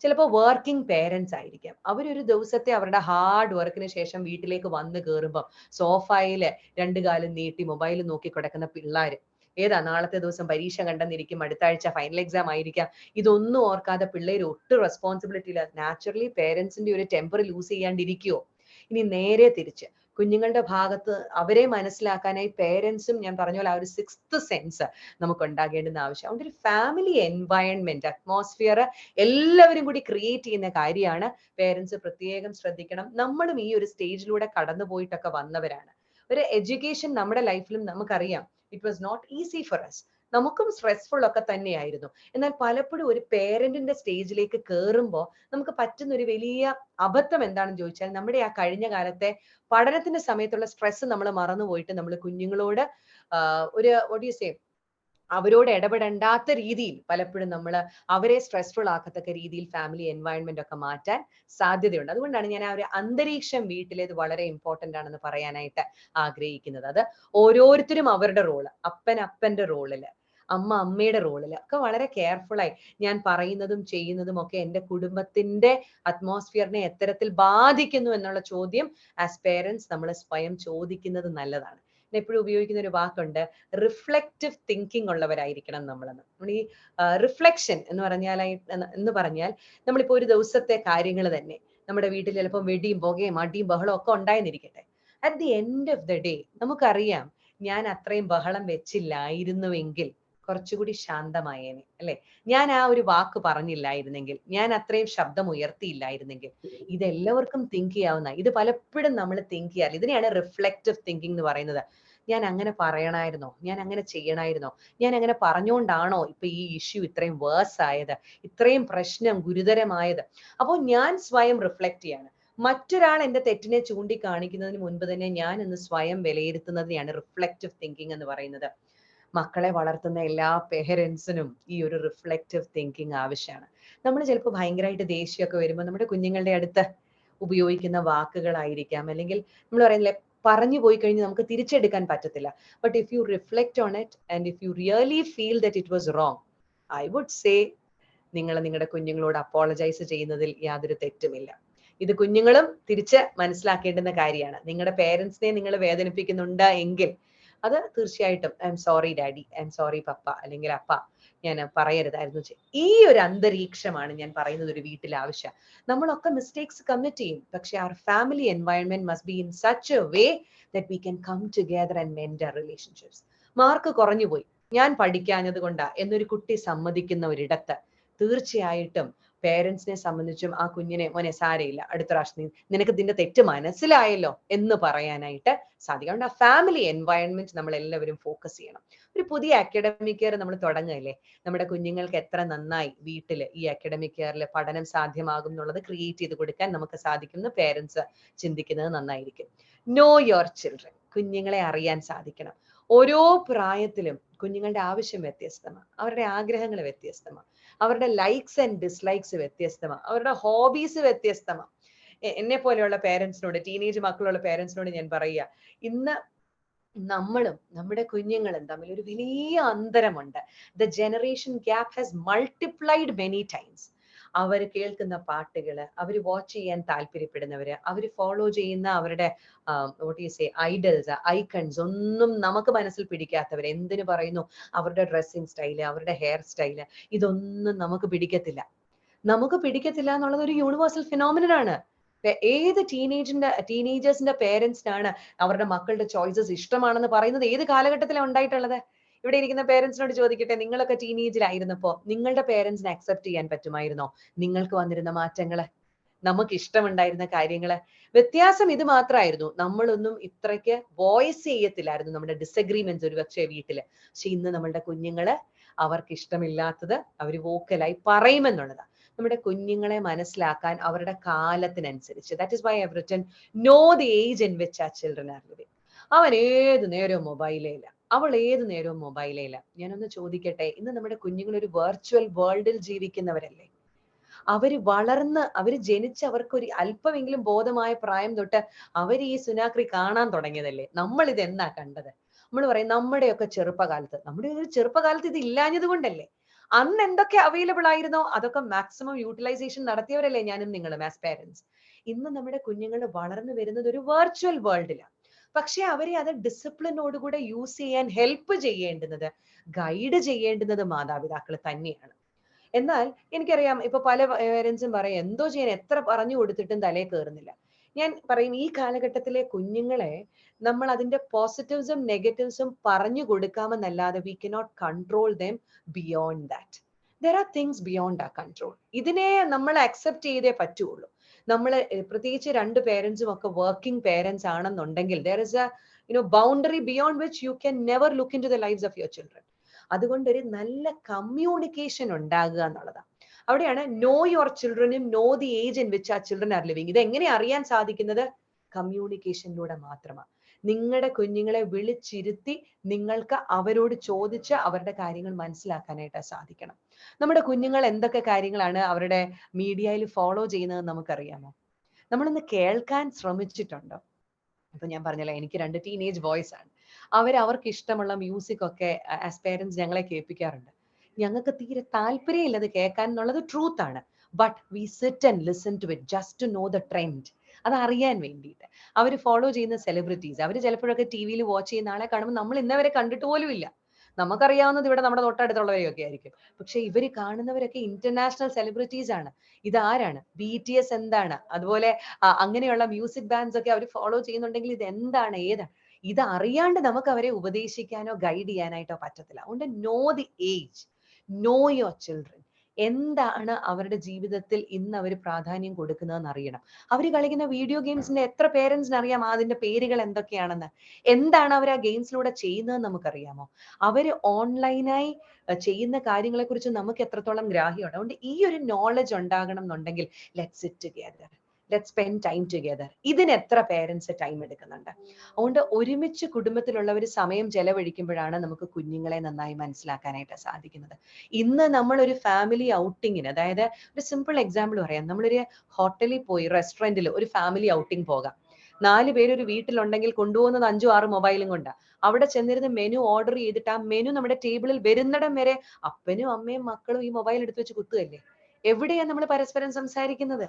ചിലപ്പോൾ വർക്കിംഗ് പേരൻസ് ആയിരിക്കാം. അവരൊരു ദിവസത്തെ അവരുടെ ഹാർഡ് വർക്കിന് ശേഷം വീട്ടിലേക്ക് വന്ന് കയറുമ്പോൾ സോഫയിൽ 2 കാലും നീട്ടി മൊബൈൽ നോക്കി കിടക്കുന്ന പിള്ളേർ, ഏതാ നാളത്തെ ദിവസം പരീക്ഷ കണ്ടെന്നിരിക്കും, അടുത്ത ആഴ്ച ഫൈനൽ എക്സാം ആയിരിക്കാം. ഇതൊന്നും ഓർക്കാതെ പിള്ളേർ ഒട്ടും റെസ്പോൺസിബിലിറ്റി ഇല്ല. നാച്ചുറലി പേരൻസിന്റെ ഒരു ടെമ്പർ ലൂസ് ചെയ്യാണ്ടിരിക്കുവോ? ഇനി നേരെ തിരിച്ച് കുഞ്ഞുങ്ങളുടെ ഭാഗത്ത് അവരെ മനസ്സിലാക്കാനായി പേരൻസും, ഞാൻ പറഞ്ഞ പോലെ ആ ഒരു 6th സെൻസ് നമുക്ക് ഉണ്ടാകേണ്ടുന്ന ആവശ്യം. അതുകൊണ്ട് ഒരു ഫാമിലി എൻവയൺമെന്റ്, അറ്റ്മോസ്ഫിയർ എല്ലാവരും കൂടി ക്രിയേറ്റ് ചെയ്യുന്ന കാര്യമാണ്. പേരൻസ് പ്രത്യേകം ശ്രദ്ധിക്കണം. നമ്മളും ഈ ഒരു സ്റ്റേജിലൂടെ കടന്നു പോയിട്ടൊക്കെ വന്നവരാണ്. ഒരു എഡ്യൂക്കേഷൻ നമ്മുടെ ലൈഫിലും നമുക്കറിയാം, it was not easy for us. നമുക്കും സ്ട്രെസ്ഫുൾ ഒക്കെ തന്നെയായിരുന്നു. എന്നാൽ പലപ്പോഴും ഒരു പേരന്റിന്റെ സ്റ്റേജിലേക്ക് കയറുമ്പോൾ നമുക്ക് പറ്റുന്ന ഒരു വലിയ അബദ്ധം എന്താണെന്ന് ചോദിച്ചാൽ, നമ്മുടെ ആ കഴിഞ്ഞ കാലത്തെ പഠനത്തിന്റെ സമയത്തുള്ള സ്ട്രെസ് നമ്മൾ മറന്നുപോയിട്ട് നമ്മൾ കുഞ്ഞുങ്ങളോട് അവരോട് ഇടപെടേണ്ടാത്ത രീതിയിൽ പലപ്പോഴും നമ്മൾ അവരെ സ്ട്രെസ്ഫുൾ ആക്കത്തക്ക രീതിയിൽ ഫാമിലി എൻവയൺമെന്റ് ഒക്കെ മാറ്റാൻ സാധ്യതയുണ്ട്. അതുകൊണ്ടാണ് ഞാൻ ആ ഒരു അന്തരീക്ഷം വീട്ടിലേത് വളരെ ഇമ്പോർട്ടന്റ് ആണെന്ന് പറയാനായിട്ട് ആഗ്രഹിക്കുന്നത്. അത് ഓരോരുത്തരും അവരുടെ റോള്, അപ്പന്റെ റോളില്, അമ്മയുടെ റോളിൽ ഒക്കെ വളരെ കെയർഫുൾ ആയി ഞാൻ പറയുന്നതും ചെയ്യുന്നതും ഒക്കെ എൻ്റെ കുടുംബത്തിന്റെ അറ്റ്മോസ്ഫിയറിനെ എത്തരത്തിൽ ബാധിക്കുന്നു എന്നുള്ള ചോദ്യം ആസ് പേരൻസ് നമ്മൾ സ്വയം ചോദിക്കുന്നത് നല്ലതാണ്. എപ്പോഴും ഉപയോഗിക്കുന്ന ഒരു വാക്കുണ്ട്, റിഫ്ലക്റ്റീവ് തിങ്കിങ് ഉള്ളവരായിരിക്കണം നമ്മളെന്ന്. നമ്മൾ ഈ റിഫ്ലക്ഷൻ എന്ന് പറഞ്ഞാൽ നമ്മളിപ്പോൾ ഒരു ദിവസത്തെ കാര്യങ്ങൾ തന്നെ നമ്മുടെ വീട്ടിൽ ചിലപ്പോൾ വെടിയും പുകയും അടിയും ബഹളവും ഒക്കെ ഉണ്ടായെന്നിരിക്കട്ടെ. At the end of the day നമുക്കറിയാം, ഞാൻ അത്രയും ബഹളം വെച്ചില്ലായിരുന്നുവെങ്കിൽ കുറച്ചുകൂടി ശാന്തമായേനെ, അല്ലെ? ഞാൻ ആ ഒരു വാക്ക് പറഞ്ഞില്ലായിരുന്നെങ്കിൽ, ഞാൻ അത്രയും ശബ്ദം ഉയർത്തിയില്ലായിരുന്നെങ്കിൽ. ഇതെല്ലാവർക്കും തിങ്ക് ചെയ്യാവുന്ന, ഇത് പലപ്പോഴും നമ്മൾ തിങ്ക് ചെയ്യാറില്ല. ഇതിനെയാണ് റിഫ്ലെക്റ്റീവ് തിങ്കിങ് എന്ന് പറയുന്നത്. ഞാൻ അങ്ങനെ പറയണമായിരുന്നോ, ഞാൻ അങ്ങനെ ചെയ്യണമായിരുന്നോ, ഞാൻ അങ്ങനെ പറഞ്ഞുകൊണ്ടാണോ ഇപ്പൊ ഈ ഇഷ്യൂ ഇത്രയും വേഴ്സ് ആയത്, ഇത്രയും പ്രശ്നം ഗുരുതരമായത്? അപ്പോൾ ഞാൻ സ്വയം റിഫ്ലക്ട് ചെയ്യാണ്. മറ്റൊരാൾ എന്റെ തെറ്റിനെ ചൂണ്ടിക്കാണിക്കുന്നതിന് മുൻപ് തന്നെ ഞാൻ ഒന്ന് സ്വയം വിലയിരുത്തുന്നതിനെയാണ് റിഫ്ലെക്റ്റീവ് തിങ്കിങ് എന്ന് പറയുന്നത്. മക്കളെ വളർത്തുന്ന എല്ലാ പേരൻസിനും ഈ ഒരു റിഫ്ലെക്റ്റീവ് തിങ്കിങ് ആവശ്യമാണ്. നമ്മൾ ചിലപ്പോൾ ഭയങ്കരമായിട്ട് ദേഷ്യമൊക്കെ വരുമ്പോൾ നമ്മുടെ കുഞ്ഞുങ്ങളുടെ അടുത്ത് ഉപയോഗിക്കുന്ന വാക്കുകളായിരിക്കാം, അല്ലെങ്കിൽ നമ്മൾ പറയുന്നില്ലേ, പറഞ്ഞു പോയി കഴിഞ്ഞ് നമുക്ക് തിരിച്ചെടുക്കാൻ പറ്റത്തില്ല. But if you reflect on it and if you really feel that it was wrong, I would say നിങ്ങൾ നിങ്ങളുടെ കുഞ്ഞുങ്ങളോട് അപ്പോളജൈസ് ചെയ്യുന്നതിൽ യാതൊരു തെറ്റുമില്ല. ഇത് കുഞ്ഞുങ്ങളും തിരിച്ച് മനസ്സിലാക്കേണ്ടുന്ന കാര്യമാണ്. നിങ്ങളുടെ പേരൻസിനെ നിങ്ങൾ വേദനിപ്പിക്കുന്നുണ്ട് എങ്കിൽ അത് തീർച്ചയായിട്ടും I'm sorry daddy, I'm sorry പപ്പ, അല്ലെങ്കിൽ അപ്പ, ഞാൻ പറയരുതായിരുന്നു. ഈ ഒരു അന്തരീക്ഷമാണ് ഞാൻ പറയുന്നത് ഒരു വീട്ടിൽ ആവശ്യം. നമ്മളൊക്കെ മിസ്റ്റേക്സ് കമ്മിറ്റ് ചെയ്യും, പക്ഷെ our family environment must be in such a way that we can come together and mend our relationships. Mark കുറഞ്ഞു പോയി, ഞാൻ പഠിക്കാഞ്ഞത് കൊണ്ടാ എന്നൊരു കുട്ടി സമ്മതിക്കുന്ന ഒരിടത്ത് തീർച്ചയായിട്ടും പേരൻസിനെ സംബന്ധിച്ചും ആ കുഞ്ഞിനെ, മോനെ സാരയില്ല, അടുത്ത പ്രാവശ്യം നിനക്ക് ഇതിന്റെ തെറ്റ് മനസ്സിലായല്ലോ എന്ന് പറയാനായിട്ട് സാധിക്കും. അതുകൊണ്ട് ആ ഫാമിലി എൻവയൺമെന്റ് നമ്മൾ എല്ലാവരും ഫോക്കസ് ചെയ്യണം. ഒരു പുതിയ അക്കാഡമിക് ഇയർ നമ്മൾ തുടങ്ങുകയല്ലേ, നമ്മുടെ കുഞ്ഞുങ്ങൾക്ക് എത്ര നന്നായി വീട്ടിൽ ഈ അക്കാഡമിക് ഇയറിൽ പഠനം സാധ്യമാകും എന്നുള്ളത് ക്രിയേറ്റ് ചെയ്ത് കൊടുക്കാൻ നമുക്ക് സാധിക്കുമെന്ന് പേരൻസ് ചിന്തിക്കുന്നത് നന്നായിരിക്കും. നോ യുവർ ചിൽഡ്രൻ, കുഞ്ഞുങ്ങളെ അറിയാൻ സാധിക്കണം. ഓരോ പ്രായത്തിലും കുഞ്ഞുങ്ങളുടെ ആവശ്യം വ്യത്യസ്തമാണ്, അവരുടെ ആഗ്രഹങ്ങൾ വ്യത്യസ്തമാണ്, അവരുടെ ലൈക്സ് ആൻഡ് ഡിസ്ലൈക്സ് വ്യത്യസ്തമാണ്, അവരുടെ ഹോബീസ് വ്യത്യസ്തമാണ്. എന്നെ പോലെയുള്ള പേരൻസിനോട്, ടീനേജ് മക്കളുള്ള പേരൻസിനോട് ഞാൻ പറയുക, ഇന്ന് നമ്മളും നമ്മുടെ കുഞ്ഞുങ്ങളും തമ്മിൽ ഒരു വലിയ അന്തരമുണ്ട്. The generation gap has multiplied many times. അവർ കേൾക്കുന്ന പാട്ടുകള്, അവർ വാച്ച് ചെയ്യാൻ താല്പര്യപ്പെടുന്നവര്, അവർ ഫോളോ ചെയ്യുന്ന അവരുടെ ഐഡൽസ്, ഐക്കൺസ് ഒന്നും നമുക്ക് മനസ്സിൽ പിടിക്കാത്തവര്. എന്തിനു പറയുന്നു, അവരുടെ ഡ്രസ്സിങ് സ്റ്റൈല്, അവരുടെ ഹെയർ സ്റ്റൈല്, ഇതൊന്നും നമുക്ക് പിടിക്കത്തില്ല. നമുക്ക് പിടിക്കത്തില്ല എന്നുള്ളത് ഒരു യൂണിവേഴ്സൽ ഫിനോമിനനാണ്. ഏത് ടീനേജേഴ്സിന്റെ പേരൻസിനാണ് അവരുടെ മക്കളുടെ ചോയ്സസ് ഇഷ്ടമാണെന്ന് പറയുന്നത്? ഏത് കാലഘട്ടത്തിലാണ് ഉണ്ടായിട്ടുള്ളത്? ഇവിടെ ഇരിക്കുന്ന പേരൻസിനോട് ചോദിക്കട്ടെ, നിങ്ങളൊക്കെ ടീനേജിലായിരുന്നപ്പോ നിങ്ങളുടെ പേരൻസിനെ അക്സെപ്റ്റ് ചെയ്യാൻ പറ്റുമായിരുന്നോ? നിങ്ങൾക്ക് വന്നിരുന്ന മാറ്റങ്ങള്, നമുക്ക് ഇഷ്ടമുണ്ടായിരുന്ന കാര്യങ്ങള്? വ്യത്യാസം ഇത് മാത്രമായിരുന്നു, നമ്മളൊന്നും ഇത്രയ്ക്ക് വോയിസ് ചെയ്യത്തില്ലായിരുന്നു നമ്മുടെ ഡിസഗ്രിമെന്റ്സ് ഒരുപക്ഷെ വീട്ടില്. പക്ഷെ ഇന്ന് നമ്മളുടെ കുഞ്ഞുങ്ങള് അവർക്ക് ഇഷ്ടമില്ലാത്തത് അവർ വോക്കലായി പറയുമെന്നുള്ളതാണ്. നമ്മുടെ കുഞ്ഞുങ്ങളെ മനസ്സിലാക്കാൻ അവരുടെ കാലത്തിനനുസരിച്ച്, that is why I have written know the age in which our children are living. അവൻ ഏത് നേരവും മൊബൈലേല, അവൾ ഏത് നേരവും മൊബൈലേല. ഞാനൊന്ന് ചോദിക്കട്ടെ, ഇന്ന് നമ്മുടെ കുഞ്ഞുങ്ങൾ ഒരു വെർച്വൽ വേൾഡിൽ ജീവിക്കുന്നവരല്ലേ? അവര് വളർന്ന്, അവര് ജനിച്ച് അവർക്കൊരു അല്പമെങ്കിലും ബോധമായ പ്രായം തൊട്ട് അവർ ഈ സുനാക്രി കാണാൻ തുടങ്ങിയതല്ലേ? നമ്മൾ ഇത് എന്നാ കണ്ടത്? നമ്മൾ പറയും നമ്മുടെയൊക്കെ ചെറുപ്പകാലത്ത്, നമ്മുടെ ഒരു ചെറുപ്പകാലത്ത് ഇത് ഇല്ലാഞ്ഞത് കൊണ്ടല്ലേ. അന്ന് എന്തൊക്കെ അവൈലബിൾ ആയിരുന്നോ അതൊക്കെ മാക്സിമം യൂട്ടിലൈസേഷൻ നടത്തിയവരല്ലേ ഞാനും നിങ്ങളും ആസ് പേരൻസ്. ഇന്ന് നമ്മുടെ കുഞ്ഞുങ്ങൾ വളർന്നു വരുന്നത് ഒരു വെർച്വൽ വേൾഡിലാണ്. പക്ഷെ അവരെ അത് ഡിസിപ്ലിനോടുകൂടെ യൂസ് ചെയ്യാൻ ഹെൽപ്പ് ചെയ്യേണ്ടുന്നത്, ഗൈഡ് ചെയ്യേണ്ടുന്നത് മാതാപിതാക്കൾ തന്നെയാണ്. എന്നാൽ എനിക്കറിയാം, ഇപ്പൊ പല പേരൻസും പറയും എന്തോ ചെയ്യാൻ, എത്ര പറഞ്ഞു കൊടുത്തിട്ടും തലേ കയറുന്നില്ല. ഞാൻ പറയും, ഈ കാലഘട്ടത്തിലെ കുഞ്ഞുങ്ങളെ നമ്മൾ അതിന്റെ പോസിറ്റീവ്സും നെഗറ്റീവ്സും പറഞ്ഞു കൊടുക്കാമെന്നല്ലാതെ we cannot control them beyond that. There are things beyond our control. ഇതിനെ നമ്മൾ അക്സെപ്റ്റ് ചെയ്തേ പറ്റുള്ളൂ. നമ്മൾ പ്രത്യേകിച്ച് രണ്ട് പേരൻസും ഒക്കെ വർക്കിംഗ് പേരൻസ് ആണെന്നുണ്ടെങ്കിൽ there is a boundary beyond which you can never look in to the lifes of your children. അതുകൊണ്ട് ഒരു നല്ല കമ്മ്യൂണിക്കേഷൻ ഉണ്ടാകുക എന്നുള്ളതാണ്. അവിടെയാണ് നോ യുവർ ചിൽഡ്രനും know the age in which our children are living. ഇത് എങ്ങനെ അറിയാൻ സാധിക്കുന്നത്? കമ്മ്യൂണിക്കേഷനിലൂടെ മാത്രമാണ്. നിങ്ങളുടെ കുഞ്ഞുങ്ങളെ വിളിച്ചിരുത്തി നിങ്ങൾക്ക് അവരോട് ചോദിച്ച് അവരുടെ കാര്യങ്ങൾ മനസ്സിലാക്കാനായിട്ട് സാധിക്കണം. നമ്മുടെ കുഞ്ഞുങ്ങൾ എന്തൊക്കെ കാര്യങ്ങളാണ് അവരുടെ മീഡിയയിൽ ഫോളോ ചെയ്യുന്നത് നമുക്കറിയാമോ? നമ്മളൊന്ന് കേൾക്കാൻ ശ്രമിച്ചിട്ടുണ്ടോ? ഇപ്പൊ ഞാൻ പറഞ്ഞല്ലോ, എനിക്ക് 2 ടീനേജ് ബോയ്സ് ആണ്. അവർക്ക് ഇഷ്ടമുള്ള മ്യൂസിക് ഒക്കെ ആസ് പേരൻസ് ഞങ്ങളെ കേൾപ്പിക്കാറുണ്ട്. ഞങ്ങൾക്ക് തീരെ താല്പര്യമില്ല അത് കേൾക്കാൻ എന്നുള്ളത് ട്രൂത്ത് ആണ്. But we sit and listen to it just to know the trend. അത് അറിയാൻ വേണ്ടിയിട്ട്. അവർ ഫോളോ ചെയ്യുന്ന സെലിബ്രിറ്റീസ്, അവർ ചിലപ്പോഴൊക്കെ ടി വിയിൽ വാച്ച് ചെയ്യുന്ന ആളെ കാണുമ്പോൾ നമ്മൾ ഇന്നവരെ കണ്ടിട്ട് പോലും ഇല്ല. നമുക്കറിയാവുന്നത് ഇവിടെ നമ്മുടെ തൊട്ടടുത്തുള്ളവരെയൊക്കെ ആയിരിക്കും. പക്ഷെ ഇവര് കാണുന്നവരൊക്കെ ഇന്റർനാഷണൽ സെലിബ്രിറ്റീസ് ആണ്. ഇതാരാണ്? BTS എന്താണ്? അതുപോലെ അങ്ങനെയുള്ള മ്യൂസിക് ബാൻഡ്സ് ഒക്കെ അവർ ഫോളോ ചെയ്യുന്നുണ്ടെങ്കിൽ ഇത് എന്താണ്, ഏതാണ്? ഇത് അറിയാണ്ട് നമുക്ക് അവരെ ഉപദേശിക്കാനോ ഗൈഡ് ചെയ്യാനായിട്ടോ പറ്റത്തില്ല. അതുകൊണ്ട് no the age, no your children. എന്താണ് അവരുടെ ജീവിതത്തിൽ ഇന്ന് അവർ പ്രാധാന്യം കൊടുക്കുന്നതെന്ന് അറിയണം. അവർ കളിക്കുന്ന വീഡിയോ ഗെയിംസിന്റെ എത്ര പേരൻസിന് അറിയാം അതിന്റെ പേരുകൾ എന്തൊക്കെയാണെന്ന്? എന്താണ് അവർ ആ ഗെയിംസിലൂടെ ചെയ്യുന്നതെന്ന് നമുക്കറിയാമോ? അവർ ഓൺലൈനായി ചെയ്യുന്ന കാര്യങ്ങളെ കുറിച്ച് നമുക്ക് എത്രത്തോളം ഗ്രാഹ്യമുണ്ട്? അതുകൊണ്ട് ഈ ഒരു നോളജ് ഉണ്ടാകണം എന്നുണ്ടെങ്കിൽ let's sit together, let's spend time together. ഇതിന് എത്ര പേരൻസ് ടൈം എടുക്കുന്നുണ്ട്? അതുകൊണ്ട് ഒരുമിച്ച് കുടുംബത്തിലുള്ളവർ സമയം ചെലവഴിക്കുമ്പോഴാണ് നമുക്ക് കുഞ്ഞുങ്ങളെ നന്നായി മനസ്സിലാക്കാനായിട്ട് സാധിക്കുന്നത്. ഇന്ന് നമ്മൾ ഒരു ഫാമിലി ഔട്ടിങ്ങിന്, അതായത് ഒരു സിമ്പിൾ എക്സാമ്പിൾ പറയാം, നമ്മളൊരു ഹോട്ടലിൽ പോയി, റെസ്റ്റോറന്റിൽ ഒരു ഫാമിലി ഔട്ടിങ് പോകാം. 4 പേര് ഒരു വീട്ടിലുണ്ടെങ്കിൽ കൊണ്ടുപോകുന്നത് 5-6 മൊബൈലും കൊണ്ടാണ്. അവിടെ ചെന്നിരുന്ന് മെനു ഓർഡർ ചെയ്തിട്ട് ആ മെനു നമ്മുടെ ടേബിളിൽ വരുന്നിടം വരെ അപ്പനും അമ്മയും മക്കളും ഈ മൊബൈൽ എടുത്ത് വെച്ച് കുത്തുകയല്ലേ. എവിടെയാണ് നമ്മൾ പരസ്പരം സംസാരിക്കുന്നത്?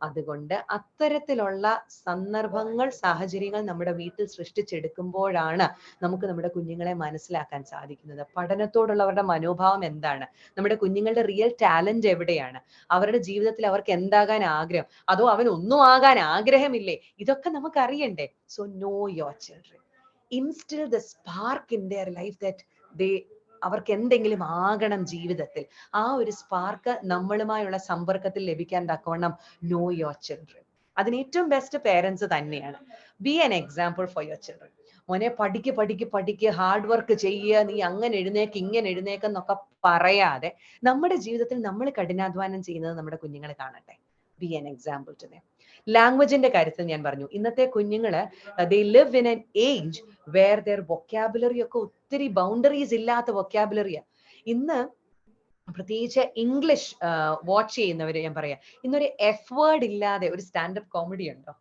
അതുകൊണ്ട് അത്തരത്തിലുള്ള സന്ദർഭങ്ങൾ, സാഹചര്യങ്ങൾ നമ്മുടെ വീട്ടിൽ സൃഷ്ടിച്ചെടുക്കുമ്പോഴാണ് നമുക്ക് നമ്മുടെ കുഞ്ഞുങ്ങളെ മനസ്സിലാക്കാൻ സാധിക്കുന്നത്. പഠനത്തോടുള്ളവരുടെ മനോഭാവം എന്താണ്, നമ്മുടെ കുഞ്ഞുങ്ങളുടെ റിയൽ ടാലന്റ് എവിടെയാണ്, അവരുടെ ജീവിതത്തിൽ അവർക്ക് എന്താകാൻ ആഗ്രഹം, അതോ അവൻ ഒന്നും ആകാൻ ആഗ്രഹമില്ലേ, ഇതൊക്കെ നമുക്ക് അറിയണ്ടേ. So no your children, ഇൻസ്റ്റിൽ the spark in their life that അവർക്ക് എന്തെങ്കിലും ആകണം ജീവിതത്തിൽ. ആ ഒരു സ്പാർക്ക് നമ്മളുമായുള്ള സമ്പർക്കത്തിൽ ലഭിക്കാൻ തക്കവണ്ണം നോ യുവർ ചിൽഡ്രൻ. അതിന് ഏറ്റവും ബെസ്റ്റ് പേരൻസ് തന്നെയാണ്. B an example for your children. മോനെ പഠിക്ക്, ഹാർഡ് വർക്ക് ചെയ്യുക, നീ അങ്ങനെ എഴുന്നേക്ക് ഇങ്ങനെ എഴുന്നേക്കെന്നൊക്കെ പറയാതെ നമ്മുടെ ജീവിതത്തിൽ നമ്മൾ കഠിനാധ്വാനം ചെയ്യുന്നത് നമ്മുടെ കുഞ്ഞുങ്ങൾ കാണട്ടെ. Be an example to them. ലാംഗ്വേജിന്റെ കാര്യത്തിൽ ഞാൻ പറഞ്ഞു, ഇന്നത്തെ കുഞ്ഞുങ്ങള് they live in an age where there vocabulary ഒക്കെ ഒത്തിരി ബൗണ്ടറീസ് ഇല്ലാത്ത വൊക്കാബുലറിയാ. ഇന്ന് പ്രത്യേകിച്ച് ഇംഗ്ലീഷ് വാച്ച് ചെയ്യുന്നവര് ഞാൻ പറയാം, ഇന്നൊരു എഫ് വേർഡ് ഇല്ലാതെ ഒരു സ്റ്റാൻഡപ്പ് കോമഡി ഉണ്ടോ?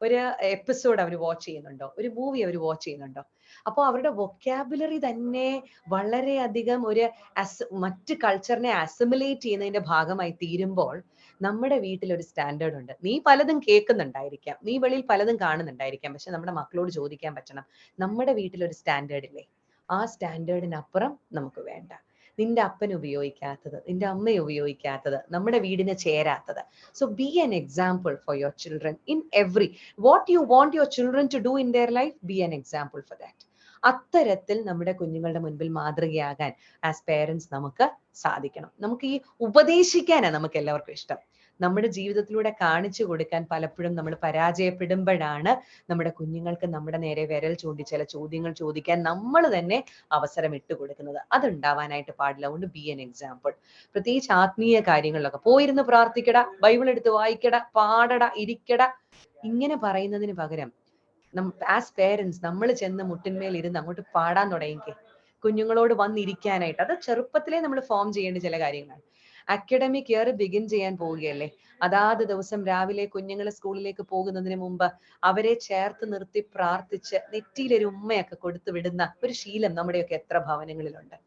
ഒരു എപ്പിസോഡ് അവർ വാച്ച് ചെയ്യുന്നുണ്ടോ? ഒരു മൂവി അവർ വാച്ച് ചെയ്യുന്നുണ്ടോ? അപ്പോൾ അവരുടെ വൊക്കാബുലറി തന്നെ വളരെയധികം ഒരു മറ്റ് കൾച്ചറിനെ അസിമിലേറ്റ് ചെയ്യുന്നതിന്റെ ഭാഗമായി തീരുമ്പോൾ നമ്മുടെ വീട്ടിൽ ഒരു സ്റ്റാൻഡേർഡ് ഉണ്ട്. നീ പലതും കേൾക്കുന്നുണ്ടായിരിക്കാം, നീ വെളിയിൽ പലതും കാണുന്നുണ്ടായിരിക്കാം, പക്ഷെ നമ്മുടെ മക്കളോട് ചോദിക്കാൻ പറ്റണം, നമ്മുടെ വീട്ടിൽ ഒരു സ്റ്റാൻഡേർഡ് ഇല്ലേ? ആ സ്റ്റാൻഡേർഡിനപ്പുറം നമുക്ക് വേണ്ട. നിന്റെ അപ്പൻ ഉപയോഗിക്കാത്തത്, നിന്റെ അമ്മ ഉപയോഗിക്കാത്തത്, നമ്മുടെ വീടിന് ചേരാത്തത്. So be an example for your children in every what you want your children to do in their life. Be an example for that. അത്തരത്തിൽ നമ്മുടെ കുഞ്ഞുങ്ങളുടെ മുൻപിൽ മാതൃകയാകാൻ ആസ് പേരൻസ് നമുക്ക് സാധിക്കണം. നമുക്ക് ഈ ഉപദേശിക്കാനാണ് നമുക്ക് എല്ലാവർക്കും ഇഷ്ടം. നമ്മുടെ ജീവിതത്തിലൂടെ കാണിച്ചു കൊടുക്കാൻ പലപ്പോഴും നമ്മൾ പരാജയപ്പെടുമ്പോഴാണ് നമ്മുടെ കുഞ്ഞുങ്ങൾക്ക് നമ്മുടെ നേരെ വിരൽ ചൂണ്ടി ചില ചോദ്യങ്ങൾ ചോദിക്കാൻ നമ്മൾ തന്നെ അവസരം ഇട്ടുകൊടുക്കുന്നത്. അതുണ്ടാവാനായിട്ട് പാടില്ല. അതുകൊണ്ട് ബി an example. പ്രത്യേകിച്ച് ആത്മീയ കാര്യങ്ങളിലൊക്കെ പോയിരുന്ന് പ്രാർത്ഥിക്കട, ബൈബിൾ എടുത്ത് വായിക്കട, പാടട, ഇരിക്കട, ഇങ്ങനെ പറയുന്നതിന് പകരം ആസ് പേരൻസ് നമ്മൾ ചെന്ന് മുട്ടിന്മേൽ ഇരുന്ന് അങ്ങോട്ട് പാടാൻ തുടങ്ങിക്കേ. കുഞ്ഞുങ്ങളോട് വന്നിരിക്കാനായിട്ട് അത് ചെറുപ്പത്തിലേ നമ്മൾ ഫോം ചെയ്യേണ്ട ചില കാര്യങ്ങളാണ്. അക്കാഡമിക് ഇയർ ബിഗിൻ ചെയ്യാൻ പോവുകയല്ലേ, അതാത് ദിവസം രാവിലെ കുഞ്ഞുങ്ങൾ സ്കൂളിലേക്ക് പോകുന്നതിന് മുമ്പ് അവരെ ചേർത്ത് നിർത്തി പ്രാർത്ഥിച്ച് നെറ്റിയിലൊരു ഉമ്മയൊക്കെ കൊടുത്തു വിടുന്ന ഒരു ശീലം നമ്മുടെയൊക്കെ എത്ര ഭവനങ്ങളിലുണ്ട്.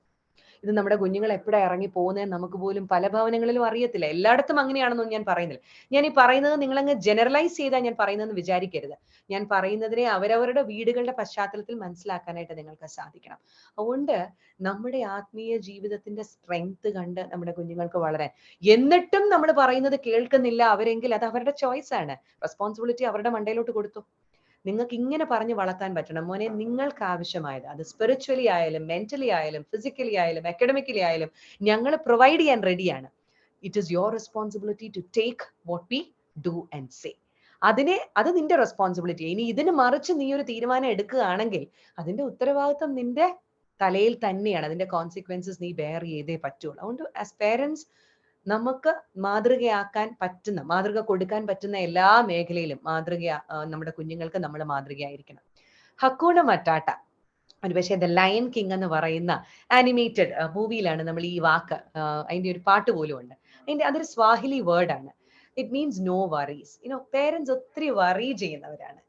ഇത് നമ്മുടെ കുഞ്ഞുങ്ങൾ എപ്പോഴാ ഇറങ്ങി പോകുന്നതെന്ന് നമുക്ക് പോലും പല ഭവനങ്ങളിലും അറിയത്തില്ല. എല്ലായിടത്തും അങ്ങനെയാണെന്നൊന്നും ഞാൻ പറയുന്നില്ല. ഞാൻ ഈ പറയുന്നത് നിങ്ങളങ്ങ് ജനറലൈസ് ചെയ്താൽ ഞാൻ പറയുന്നതെന്ന് വിചാരിക്കരുത്. ഞാൻ പറയുന്നതിനെ അവരവരുടെ വീടുകളുടെ പശ്ചാത്തലത്തിൽ മനസ്സിലാക്കാനായിട്ട് നിങ്ങൾക്ക് സാധിക്കണം. അതുകൊണ്ട് നമ്മുടെ ആത്മീയ ജീവിതത്തിന്റെ സ്ട്രെങ്ത് കണ്ട് നമ്മുടെ കുഞ്ഞുങ്ങൾക്ക് വളരാൻ, എന്നിട്ടും നമ്മൾ പറയുന്നത് കേൾക്കുന്നില്ല അവരെങ്കിൽ അത് അവരുടെ ചോയ്സ് ആണ്. റെസ്പോൺസിബിലിറ്റി അവരുടെ മണ്ടയിലോട്ട് കൊടുത്തു. നിങ്ങൾക്ക് ഇങ്ങനെ പറഞ്ഞു വളർത്താൻ പറ്റണം, മോനെ നിങ്ങൾക്ക് ആവശ്യമായത്, അത് സ്പിരിച്വലി ആയാലും മെന്റലി ആയാലും ഫിസിക്കലി ആയാലും അക്കാഡമിക്കലി ആയാലും ഞങ്ങൾ പ്രൊവൈഡ് ചെയ്യാൻ റെഡിയാണ്. It is your responsibility to take what we do and say. അത് നിന്റെ റെസ്പോൺസിബിലിറ്റി. ഇനി ഇതിന് മറിച്ച് നീ ഒരു തീരുമാനം എടുക്കുകയാണെങ്കിൽ അതിന്റെ ഉത്തരവാദിത്വം നിന്റെ തലയിൽ തന്നെയാണ്. അതിന്റെ കോൺസിക്വൻസസ് നീ ബെയർ ചെയ്തേ പറ്റുള്ളൂ. അതുകൊണ്ട് ആസ് പേരൻസ് നമുക്ക് മാതൃകയാക്കാൻ പറ്റുന്ന, മാതൃക കൊടുക്കാൻ പറ്റുന്ന എല്ലാ മേഖലയിലും നമ്മുടെ കുഞ്ഞുങ്ങൾക്ക് നമ്മൾ മാതൃകയായിരിക്കണം. ഹക്കൂണ മറ്റാട്ട, ഒരുപക്ഷെ ദ ലയൺ കിങ് എന്ന് പറയുന്ന ആനിമേറ്റഡ് മൂവിയിലാണ് നമ്മൾ ഈ വാക്ക്, അതിന്റെ ഒരു പാട്ട് പോലും ഉണ്ട്. അതൊരു സ്വാഹിലി വേർഡാണ്. It means no worries. Parents ഒത്തിരി വറി ചെയ്യുന്നവരാണ്.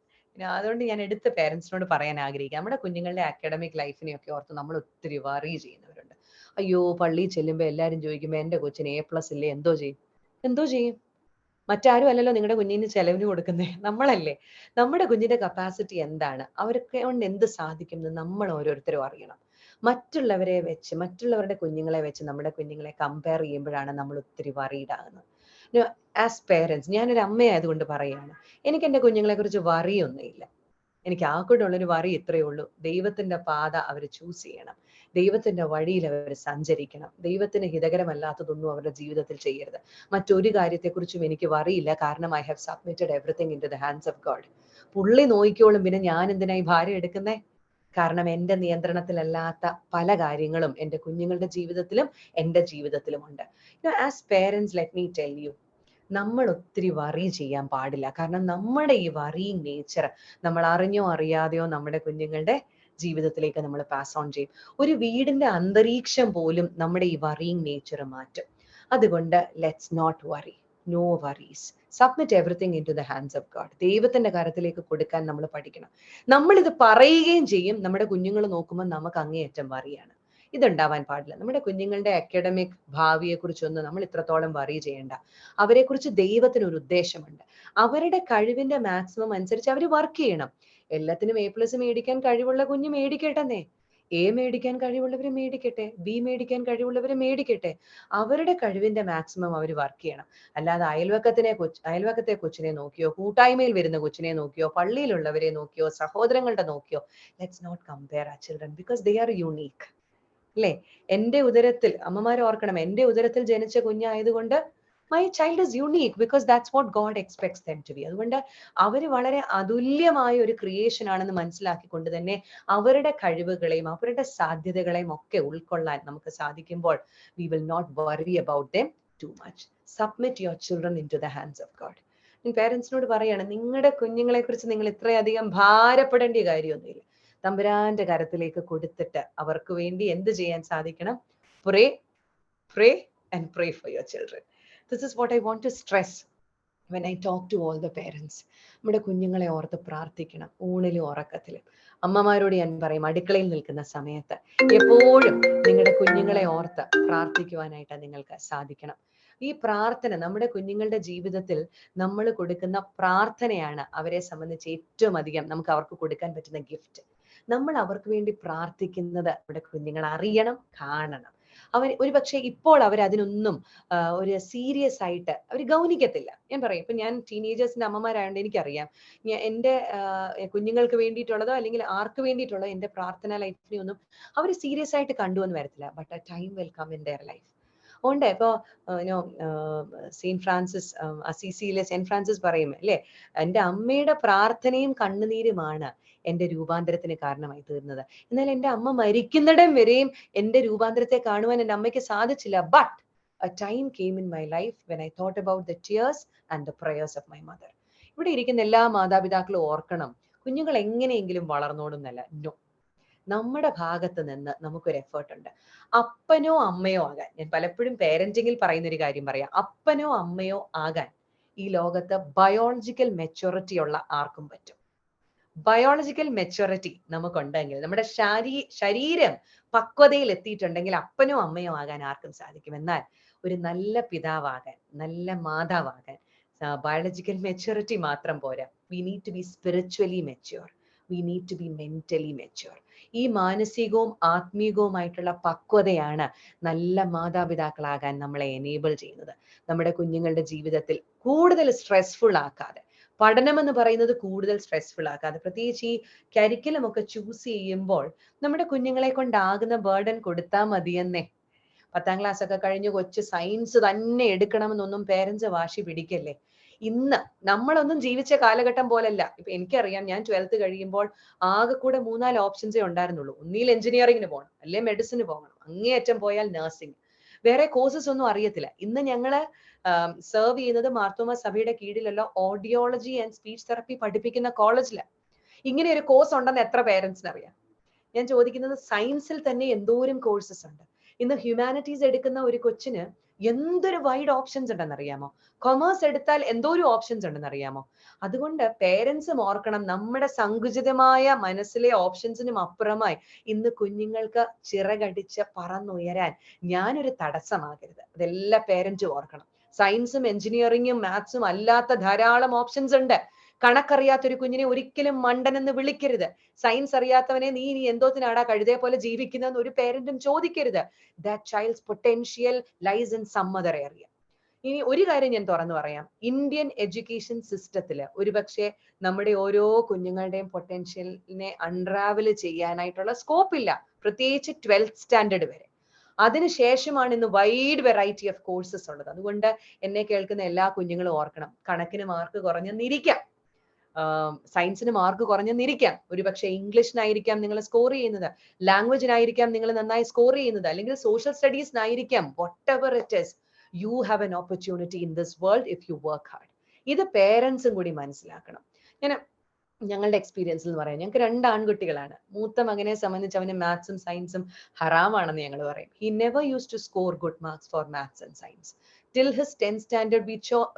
അതുകൊണ്ട് ഞാൻ എടുത്ത പേരൻസിനോട് പറയാൻ ആഗ്രഹിക്കുക, നമ്മുടെ കുഞ്ഞുങ്ങളുടെ അക്കാഡമിക് ലൈഫിനെയൊക്കെ ഓർത്ത് നമ്മൾ ഒത്തിരി വറി ചെയ്യുന്നവരുണ്ട്. അയ്യോ, പള്ളിയിൽ ചെല്ലുമ്പോൾ എല്ലാവരും ചോദിക്കുമ്പോൾ എൻ്റെ കൊച്ചിന് A+ ഇല്ലേ, എന്തോ ചെയ്യും? മറ്റാരും അല്ലല്ലോ നിങ്ങളുടെ കുഞ്ഞിന് ചെലവിന് കൊടുക്കുന്നേ, നമ്മളല്ലേ. നമ്മുടെ കുഞ്ഞിന്റെ കപ്പാസിറ്റി എന്താണ്, അവർക്ക് കൊണ്ട് എന്ത് സാധിക്കും എന്ന് നമ്മൾ ഓരോരുത്തരും അറിയണം. മറ്റുള്ളവരെ വെച്ച്, മറ്റുള്ളവരുടെ കുഞ്ഞുങ്ങളെ വെച്ച് നമ്മുടെ കുഞ്ഞുങ്ങളെ കമ്പയർ ചെയ്യുമ്പോഴാണ് നമ്മൾ ഒത്തിരി വറീഡ് ആകുന്നത്. ആസ് പേരൻസ്, ഞാനൊരു അമ്മയായതുകൊണ്ട് പറയുകയാണ്, എനിക്ക് എൻ്റെ കുഞ്ഞുങ്ങളെ കുറിച്ച് വറിയൊന്നുമില്ല. എനിക്ക് ആകെയുള്ളൊരു വറി ഇത്രയേ ഉള്ളൂ, ദൈവത്തിന്റെ പാത അവർ ചൂസ് ചെയ്യണം, ദൈവത്തിന്റെ വഴിയിൽ അവർ സഞ്ചരിക്കണം, ദൈവത്തിന് ഹിതകരമല്ലാത്തതൊന്നും അവരുടെ ജീവിതത്തിൽ ചെയ്യരുത്. മറ്റൊരു കാര്യത്തെക്കുറിച്ചും എനിക്ക് വറിയില്ല, കാരണം I have submitted everything in to the hands of God. പുള്ളി നോക്കിക്കോളും, പിന്നെ ഞാൻ എന്തിനാ ഈ ഭാരം എടുക്കുന്നേ? കാരണം എൻ്റെ നിയന്ത്രണത്തിലല്ലാത്ത പല കാര്യങ്ങളും എൻ്റെ കുഞ്ഞുങ്ങളുടെ ജീവിതത്തിലും എൻ്റെ ജീവിതത്തിലുമുണ്ട്. As parents, let me tell you, നമ്മൾ ഒത്തിരി വറി ചെയ്യാൻ പാടില്ല. കാരണം നമ്മുടെ ഈ വറിയിങ് നേച്ചർ നമ്മൾ അറിഞ്ഞോ അറിയാതെയോ നമ്മുടെ കുഞ്ഞുങ്ങളുടെ ജീവിതത്തിലേക്ക് നമ്മൾ പാസ് ഓൺ ചെയ്യും. ഒരു വീടിന്റെ അന്തരീക്ഷം പോലും നമ്മുടെ ഈ വറിയിങ് നേച്ചർ മാറ്റും. അതുകൊണ്ട് let's not worry, no worries, submit everything in to the hands of God. ദൈവത്തിന്റെ കാര്യത്തിലേക്ക് കൊടുക്കാൻ നമ്മൾ പഠിക്കണം. നമ്മളിത് പറയുകയും ചെയ്യും, നമ്മുടെ കുഞ്ഞുങ്ങൾ നോക്കുമ്പോൾ നമുക്ക് അങ്ങേയറ്റം വറിയാണ്. ഇതുണ്ടാവാൻ പാടില്ല. നമ്മുടെ കുഞ്ഞുങ്ങളുടെ അക്കാഡമിക് ഭാവിയെ കുറിച്ചൊന്നും നമ്മൾ ഇത്രത്തോളം വറി ചെയ്യേണ്ട. അവരെ കുറിച്ച് ദൈവത്തിന് ഒരു ഉദ്ദേശമുണ്ട്. അവരുടെ കഴിവിന്റെ മാക്സിമം അനുസരിച്ച് അവർ വർക്ക് ചെയ്യണം. എല്ലാത്തിനും A+ മേടിക്കാൻ കഴിവുള്ള കുഞ്ഞ് മേടിക്കട്ടെന്നേ. A മേടിക്കാൻ കഴിവുള്ളവർ മേടിക്കട്ടെ, B മേടിക്കാൻ കഴിവുള്ളവർ മേടിക്കട്ടെ. അവരുടെ കഴിവിന്റെ മാക്സിമം അവർ വർക്ക് ചെയ്യണം. അല്ലാതെ അയൽവക്കത്തെ കൊച്ചിനെ നോക്കിയോ, കൂട്ടായ്മയിൽ വരുന്ന കൊച്ചിനെ നോക്കിയോ, പള്ളിയിലുള്ളവരെ നോക്കിയോ, സഹോദരങ്ങളുടെ നോക്കിയോ, let's not compare our children, because they are unique. അല്ലേ? എൻ്റെ ഉദരത്തിൽ, അമ്മമാർ ഓർക്കണം, എൻ്റെ ഉദരത്തിൽ ജനിച്ച കുഞ്ഞായതുകൊണ്ട് my child is unique, because that's what God expects them to be. അതുകൊണ്ട് അവർ വളരെ അതുല്യമായ ഒരു ക്രിയേഷൻ ആണെന്ന് മനസ്സിലാക്കിക്കൊണ്ട് തന്നെ അവരുടെ കഴിവുകളെയും അവരുടെ സാധ്യതകളെയും ഒക്കെ ഉൾക്കൊള്ളാൻ നമുക്ക് സാധിക്കുമ്പോൾ we will not worry about them too much. Submit your children into the hands of God. ഞാൻ പേരൻസിനോട് പറയാണ്, നിങ്ങളുടെ കുഞ്ഞുങ്ങളെ കുറിച്ച് നിങ്ങൾ ഇത്രയധികം ഭാരപ്പെടേണ്ട കാര്യമൊന്നുമില്ല. തമ്പുരാന്റെ കരത്തിലേക്ക് കൊടുത്തിട്ട് അവർക്ക് വേണ്ടി എന്ത് ചെയ്യാൻ സാധിക്കണം? Pray, pray and pray for your children. This is what I want to stress when I talk to all the parents. നമ്മുടെ കുഞ്ഞുങ്ങളെ ഓർത്ത് പ്രാർത്ഥിക്കണം, ഊണിലും ഉറക്കത്തിലും. അമ്മമാരോട് ഞാൻ പറയും, അടുക്കളയിൽ നിൽക്കുന്ന സമയത്ത് എപ്പോഴും നിങ്ങളുടെ കുഞ്ഞുങ്ങളെ ഓർത്ത് പ്രാർത്ഥിക്കുവാനായിട്ട് നിങ്ങൾക്ക് സാധിക്കണം. ഈ പ്രാർത്ഥന നമ്മുടെ കുഞ്ഞുങ്ങളുടെ ജീവിതത്തിൽ നമ്മൾ കൊടുക്കുന്ന പ്രാർത്ഥനയാണ് അവരെ സംബന്ധിച്ച് ഏറ്റവും അധികം നമുക്ക് അവർക്ക് കൊടുക്കാൻ പറ്റുന്ന ഗിഫ്റ്റ്. നമ്മൾ അവർക്ക് വേണ്ടി പ്രാർത്ഥിക്കുന്നത് നമ്മുടെ കുഞ്ഞുങ്ങൾ അറിയണം, കാണണം. ഒരുപക്ഷെ ഇപ്പോൾ അവരതിനൊന്നും ഒരു സീരിയസ് ആയിട്ട് അവർ ഗൗനിക്കത്തില്ല. ഞാൻ പറയും, ഇപ്പൊ ഞാൻ ടീനേജേഴ്സിന്റെ അമ്മമാരായതുകൊണ്ട് എനിക്കറിയാം, എൻ്റെ കുഞ്ഞുങ്ങൾക്ക് വേണ്ടിയിട്ടുള്ളതോ അല്ലെങ്കിൽ ആർക്ക് വേണ്ടിയിട്ടുള്ളതോ എൻ്റെ പ്രാർത്ഥന ലൈഫിനെ ഒന്നും അവർ സീരിയസ് ആയിട്ട് കണ്ടുവന്ന് വരത്തില്ല. But a time will come in their life. ഉണ്ട്. ഇപ്പോ സെയിന്റ് ഫ്രാൻസിസ് അസീസിയിലെ സെന്റ് ഫ്രാൻസിസ് പറയും അല്ലേ, എൻ്റെ അമ്മയുടെ പ്രാർത്ഥനയും കണ്ണുനീരുമാണ് എൻ്റെ രൂപാന്തരത്തിന് കാരണമായി തീർന്നത്. എന്നാൽ എൻ്റെ അമ്മ മരിക്കുന്നിടം വരെയും എൻ്റെ രൂപാന്തരത്തെ കാണുവാൻ എൻ്റെ അമ്മയ്ക്ക് സാധിച്ചില്ല. But a time came in my life when I thought about the tears and the prayers of my mother. ഇവിടെ ഇരിക്കുന്ന എല്ലാ മാതാപിതാക്കളും ഓർക്കണം, കുഞ്ഞുങ്ങൾ എങ്ങനെയെങ്കിലും വളർന്നോടുന്നല്ല. നോ, നമ്മുടെ ഭാഗത്ത് നിന്ന് നമുക്കൊരു എഫേർട്ട് ഉണ്ട്. അപ്പനോ അമ്മയോ ആകാൻ, ഞാൻ പലപ്പോഴും പേരന്റിങ്ങിൽ പറയുന്ന ഒരു കാര്യം പറയാം, അപ്പനോ അമ്മയോ ആകാൻ ഈ ലോകത്ത് ബയോളജിക്കൽ മെച്യൂരിറ്റി ഉള്ള ആർക്കും പറ്റും. ബയോളജിക്കൽ മെച്യൂരിറ്റി നമുക്കുണ്ടെങ്കിൽ, നമ്മുടെ ശരീരം പക്വതയിൽ എത്തിയിട്ടുണ്ടെങ്കിൽ അപ്പനോ അമ്മയോ ആകാൻ ആർക്കും സാധിക്കും. എന്നാൽ ഒരു നല്ല പിതാവാകാൻ, നല്ല മാതാവാകാൻ ബയോളജിക്കൽ മെച്യൂരിറ്റി മാത്രം പോരാ. We need to be spiritually mature, we need to be mentally mature. ഈ മാനസികവും ആത്മീകവുമായിട്ടുള്ള പക്വതയാണ് നല്ല മാതാപിതാക്കളാകാൻ നമ്മളെ എനേബിൾ ചെയ്യുന്നത്. നമ്മുടെ കുഞ്ഞുങ്ങളുടെ ജീവിതത്തിൽ കൂടുതൽ സ്ട്രെസ്ഫുൾ ആക്കാതെ, പഠനം എന്ന് പറയുന്നത് കൂടുതൽ സ്ട്രെസ്ഫുൾ ആക്കാതെ, പ്രത്യേകിച്ച് ഈ കരിക്കുലം ഒക്കെ ചൂസ് ചെയ്യുമ്പോൾ നമ്മുടെ കുഞ്ഞുങ്ങളെ കൊണ്ടാകുന്ന ബേർഡൻ കൊടുത്താൽ മതിയെന്നേ. 10ാം ക്ലാസ് ഒക്കെ കഴിഞ്ഞ് കൊച്ചു സയൻസ് തന്നെ എടുക്കണമെന്നൊന്നും പേരൻസ് വാശി പിടിക്കല്ലേ. ഇന്ന് നമ്മളൊന്നും ജീവിച്ച കാലഘട്ടം പോലല്ല. ഇപ്പൊ എനിക്കറിയാം, ഞാൻ 12th കഴിയുമ്പോൾ ആകെ കൂടെ 3-4 ഓപ്ഷൻസേ ഉണ്ടായിരുന്നുള്ളൂ. ഒന്നിൽ എഞ്ചിനീയറിംഗിന് പോകണം, അല്ലെ മെഡിസിന് പോകണം, അങ്ങേയറ്റം പോയാൽ നഴ്സിംഗ്, വേറെ കോഴ്സസ് ഒന്നും അറിയത്തില്ല. ഇന്ന് ഞങ്ങള് സെർവ് ചെയ്യുന്നത് മാർത്തോമ സഭയുടെ കീഴിലുള്ള ഓഡിയോളജി ആൻഡ് സ്പീച്ച് തെറപ്പി പഠിപ്പിക്കുന്ന കോളേജിലാണ്. ഇങ്ങനെ ഒരു കോഴ്സ് ഉണ്ടെന്ന് എത്ര പേരൻസിന് അറിയാം? ഞാൻ ചോദിക്കുന്നത്, സയൻസിൽ തന്നെ എന്തോരം കോഴ്സസ് ഉണ്ട്. ഇന്ന് ഹ്യൂമാനിറ്റീസ് എടുക്കുന്ന ഒരു കൊച്ചിന് എന്തൊരു വൈഡ് ഓപ്ഷൻസ് ഉണ്ടെന്ന് അറിയാമോ? കൊമേഴ്സ് എടുത്താൽ എന്തോരം ഓപ്ഷൻസ് ഉണ്ടെന്ന് അറിയാമോ? അതുകൊണ്ട് പേരൻസും ഓർക്കണം, നമ്മുടെ സങ്കുചിതമായ മനസ്സിലെ ഓപ്ഷൻസിനും അപ്പുറമായി ഇന്ന് കുഞ്ഞുങ്ങൾക്ക് ചിറകടിച്ച് പറന്നുയരാൻ ഞാനൊരു തടസ്സമാകരുത്. അതെല്ലാ പേരൻസും ഓർക്കണം. സയൻസും എഞ്ചിനീയറിംഗും മാത്സും അല്ലാത്ത ധാരാളം ഓപ്ഷൻസ് ഉണ്ട്. കണക്കറിയാത്തൊരു കുഞ്ഞിനെ ഒരിക്കലും മണ്ടൻ എന്ന് വിളിക്കരുത്. സയൻസ് അറിയാത്തവനെ നീ എന്തോത്തിനാടാ കഴുതയെ പോലെ ജീവിക്കുന്നതെന്ന് ഒരു പേരന്റും ചോദിക്കരുത്. That child's potential lies in some other area. ഇനി ഒരു കാര്യം ഞാൻ തുറന്നു പറയാം, ഇന്ത്യൻ എഡ്യൂക്കേഷൻ സിസ്റ്റത്തില് ഒരുപക്ഷെ നമ്മുടെ ഓരോ കുഞ്ഞുങ്ങളുടെയും പൊട്ടൻഷ്യലിനെ അൺറാവൽ ചെയ്യാനായിട്ടുള്ള സ്കോപ്പ് ഇല്ല, പ്രത്യേകിച്ച് 12th സ്റ്റാൻഡേർഡ് വരെ. അതിനുശേഷമാണ് ഇന്ന് വൈഡ് വെറൈറ്റി ഓഫ് കോഴ്സസ് ഉള്ളത്. അതുകൊണ്ട് എന്നെ കേൾക്കുന്ന എല്ലാ കുഞ്ഞുങ്ങളും ഓർക്കണം, കണക്കിന് മാർക്ക് കുറഞ്ഞെന്നിരിക്കാം, സയൻസിന് മാർക്ക് കുറഞ്ഞെന്നിരിക്കാം, ഒരുപക്ഷെ ഇംഗ്ലീഷിനായിരിക്കാം നിങ്ങൾ സ്കോർ ചെയ്യുന്നത്, ലാംഗ്വേജിനായിരിക്കാം നിങ്ങൾ നന്നായി സ്കോർ ചെയ്യുന്നത്, അല്ലെങ്കിൽ സോഷ്യൽ സ്റ്റഡീസിനായിരിക്കാം. Whatever it is, you have an opportunity in this world if you work hard. ഇത് പേരൻസും കൂടി മനസ്സിലാക്കണം. ഞങ്ങളുടെ എക്സ്പീരിയൻസിൽ എന്ന് പറയാം, ഞങ്ങൾക്ക് 2 ആൺകുട്ടികളാണ്. മൂത്ത മകനെ സംബന്ധിച്ച് അവന് മാത്സും സയൻസും ഹറാമാണെന്ന് ഞങ്ങൾ പറയും. He never used to score good marks for maths and science. Till his 10th standard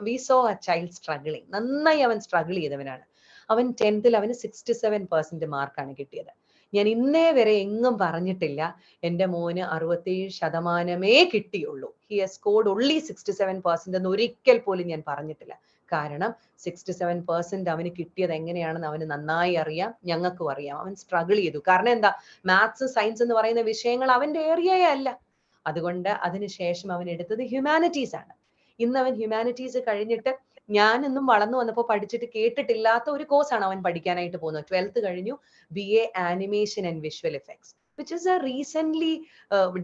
we saw a child struggling. നന്നായി അവൻ സ്ട്രഗിൾ ചെയ്തവനാണ്. അവൻ 10th അവന് 67% മാർക്കാണ് കിട്ടിയത്. ഞാൻ ഇന്നേ വരെ എങ്ങും പറഞ്ഞിട്ടില്ല എൻ്റെ മോന് 67% കിട്ടിയുള്ളൂ. ഹി ഹാസ് സ്കോർഡ് only 67% എന്ന് ഒരിക്കൽ പോലും ഞാൻ പറഞ്ഞിട്ടില്ല. കാരണം 67% അവന് കിട്ടിയത് എങ്ങനെയാണെന്ന് അവന് നന്നായി അറിയാം, ഞങ്ങൾക്കും അറിയാം. അവൻ സ്ട്രഗിൾ ചെയ്തു. കാരണം എന്താ, മാത്സ് സയൻസ് എന്ന് പറയുന്ന വിഷയങ്ങൾ അവന്റെ ഏരിയയേ അല്ല. അതുകൊണ്ട് അതിനുശേഷം അവൻ എടുത്തത് ഹ്യൂമാനിറ്റീസ് ആണ്. ഇന്ന് അവൻ ഹ്യൂമാനിറ്റീസ് കഴിഞ്ഞിട്ട് ഞാനൊന്നും വളർന്നു വന്നപ്പോൾ പഠിച്ചിട്ട് കേട്ടിട്ടില്ലാത്ത ഒരു കോഴ്സാണ് അവൻ പഠിക്കാനായിട്ട് പോകുന്നത്. 12th കഴിഞ്ഞു, BA animation and visual effects, which is A recently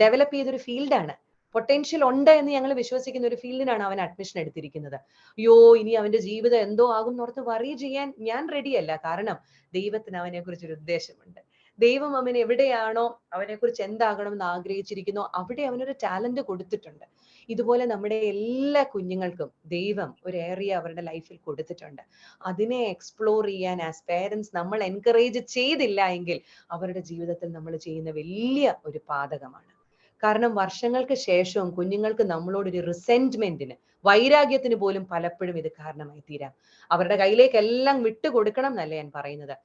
develop ചെയ്തൊരു ഫീൽഡാണ്. പൊട്ടൻഷ്യൽ ഉണ്ട് എന്ന് ഞങ്ങൾ വിശ്വസിക്കുന്ന ഒരു ഫീൽഡിനാണ് അവൻ അഡ്മിഷൻ എടുത്തിരിക്കുന്നത്. അയ്യോ ഇനി അവന്റെ ജീവിതം എന്തോ ആകും എന്നോർത്ത് വറി ചെയ്യാൻ ഞാൻ റെഡിയല്ല. കാരണം ദൈവത്തിന് അവനെ കുറിച്ചൊരു ഉദ്ദേശമുണ്ട്. ദൈവം അവൻ എവിടെയാണോ അവനെ കുറിച്ച് എന്താകണം എന്ന് ആഗ്രഹിച്ചിരിക്കുന്നോ അവിടെ അവനൊരു ടാലന്റ് കൊടുത്തിട്ടുണ്ട്. ഇതുപോലെ നമ്മുടെ എല്ലാ കുഞ്ഞുങ്ങൾക്കും ദൈവം ഒരു ഏരിയ അവരുടെ ലൈഫിൽ കൊടുത്തിട്ടുണ്ട്. അതിനെ എക്സ്പ്ലോർ ചെയ്യാൻ ആസ് പേരൻസ് നമ്മൾ എൻകറേജ് ചെയ്തില്ല എങ്കിൽ അവരുടെ ജീവിതത്തിൽ നമ്മൾ ചെയ്യുന്ന വലിയ ഒരു പാതകമാണ്. കാരണം വർഷങ്ങൾക്ക് ശേഷവും കുഞ്ഞുങ്ങൾക്ക് നമ്മളോടൊരു റിസെന്റ്മെന്റിന്, വൈരാഗ്യത്തിന് പോലും പലപ്പോഴും ഇത് കാരണമായി തീരാം. അവരുടെ കയ്യിലേക്കെല്ലാം വിട്ടുകൊടുക്കണം എന്നല്ല ഞാൻ പറയുന്നത്.